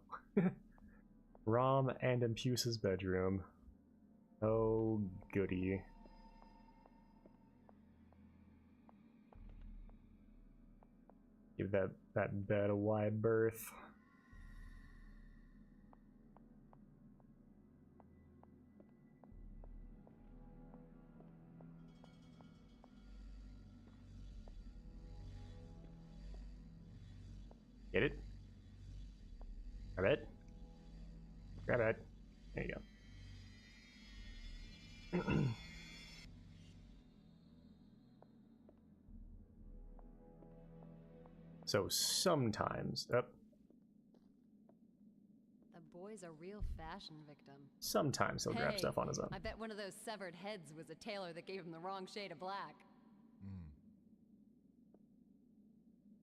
S1: Rom and Impuse's bedroom. Oh goody. Give that bed a wide berth. Get it? Grab it. Grab it. There you go. So sometimes,
S2: The boy's a real fashion victim.
S1: Sometimes he'll grab stuff on his own.
S2: I bet one of those severed heads was a tailor that gave him the wrong shade of black.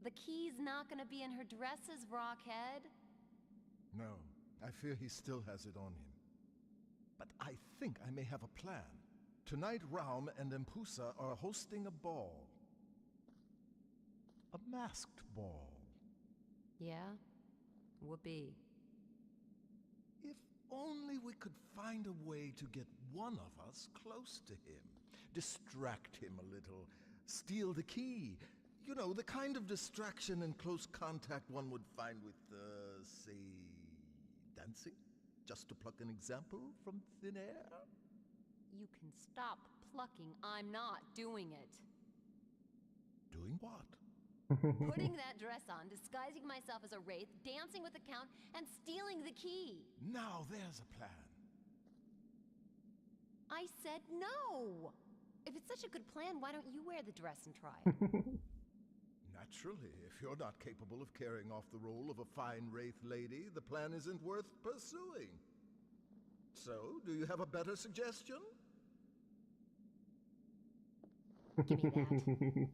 S2: The key's not gonna be in her dresses, Rockhead.
S3: No, I fear he still has it on him. But I think I may have a plan. Tonight, Raum and Empusa are hosting a ball. A masked ball.
S2: Yeah? Whoopee.
S3: If only we could find a way to get one of us close to him. Distract him a little. Steal the key. You know, the kind of distraction and close contact one would find with, say, dancing? Just to pluck an example from thin air?
S2: You can stop plucking. I'm not doing it.
S3: Doing what?
S2: Putting that dress on, disguising myself as a wraith, dancing with the Count, and stealing the key.
S3: Now there's a plan.
S2: I said no! If it's such a good plan, why don't you wear the dress and try it?
S3: Naturally, if you're not capable of carrying off the role of a fine wraith lady, the plan isn't worth pursuing. So, do you have a better suggestion?
S2: Give me that. Yeah.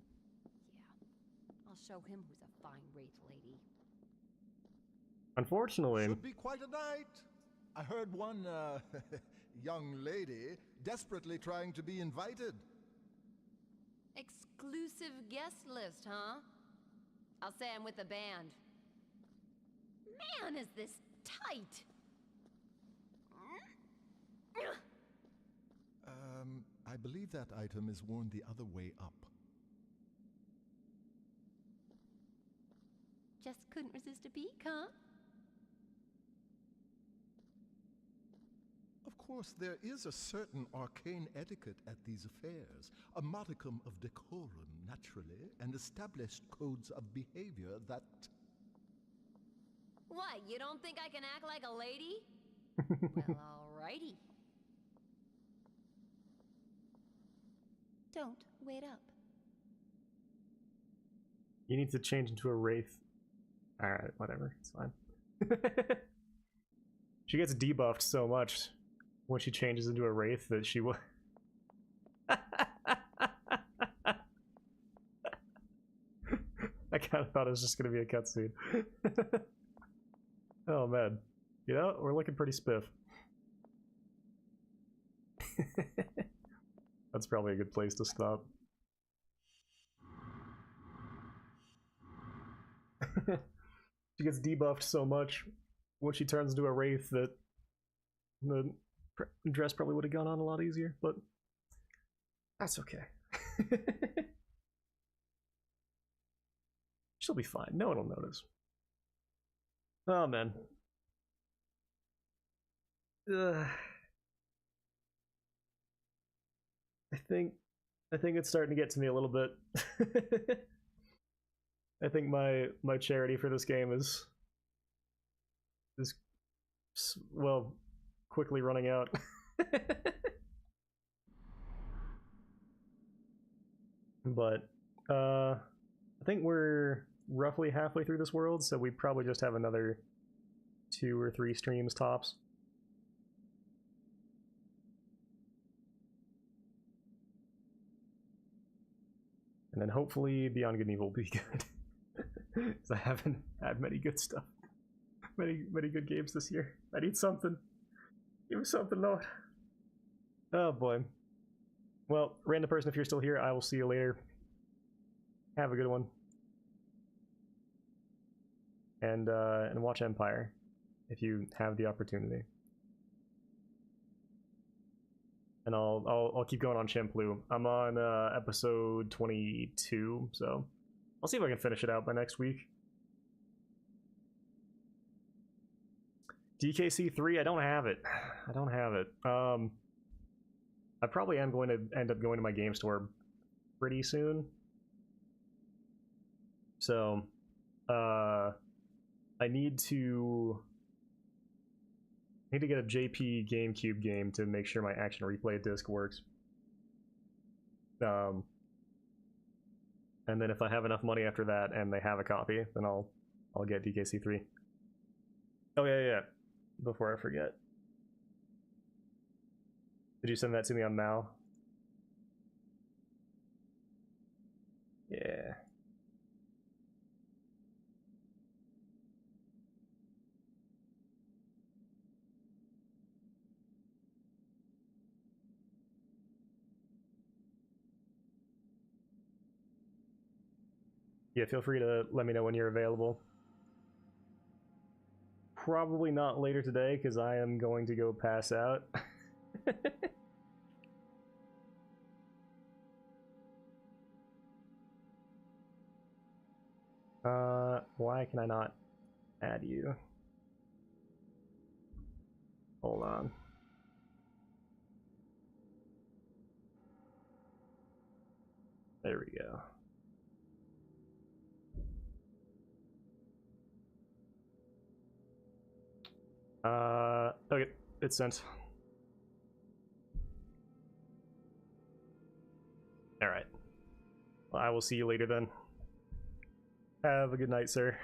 S2: I'll show him who's a fine wraith lady.
S1: Unfortunately...
S3: Should be quite a night. I heard one, young lady desperately trying to be invited.
S2: Exclusive guest list, huh? I'll say I'm with the band. Man, is this tight!
S3: I believe that item is worn the other way up.
S2: Just couldn't resist a peek, huh?
S3: Of course, there is a certain arcane etiquette at these affairs, a modicum of decorum, naturally, and established codes of behavior that...
S2: What, you don't think I can act like a lady? Well, alrighty. Don't wait up.
S1: You need to change into a wraith. Alright, whatever, it's fine. She gets debuffed so much when she changes into a wraith that she will... I kind of thought it was just going to be a cutscene. Oh man. You know, we're looking pretty spiff. That's probably a good place to stop. She gets debuffed so much when she turns into a wraith that the dress probably would have gone on a lot easier, but that's okay. She'll be fine. No one will notice. Oh man. I think it's starting to get to me a little bit. I think my charity for this game is well quickly running out. But I think we're roughly halfway through this world, so we probably just have another 2 or 3 streams tops. And then hopefully Beyond Good and Evil will be good. Because I haven't had many good stuff. Many good games this year. I need something. Give me something, Lord. Oh boy. Well, random person, if you're still here, I will see you later. Have a good one. And watch Empire if you have the opportunity. And I'll keep going on Champloo. I'm on episode 22, so I'll see if I can finish it out by next week. DKC 3, I don't have it. I probably am going to end up going to my game store pretty soon. So, I need to get a JP GameCube game to make sure my action replay disc works. And then if I have enough money after that and they have a copy, then I'll get DKC 3. Oh yeah. Before I forget. Did you send that to me on Mal? Yeah. Yeah, feel free to let me know when you're available. Probably not later today, because I am going to go pass out. Why can I not add you? Hold on. There we go. Okay, it's sent. Alright. Well, I will see you later then. Have a good night, sir.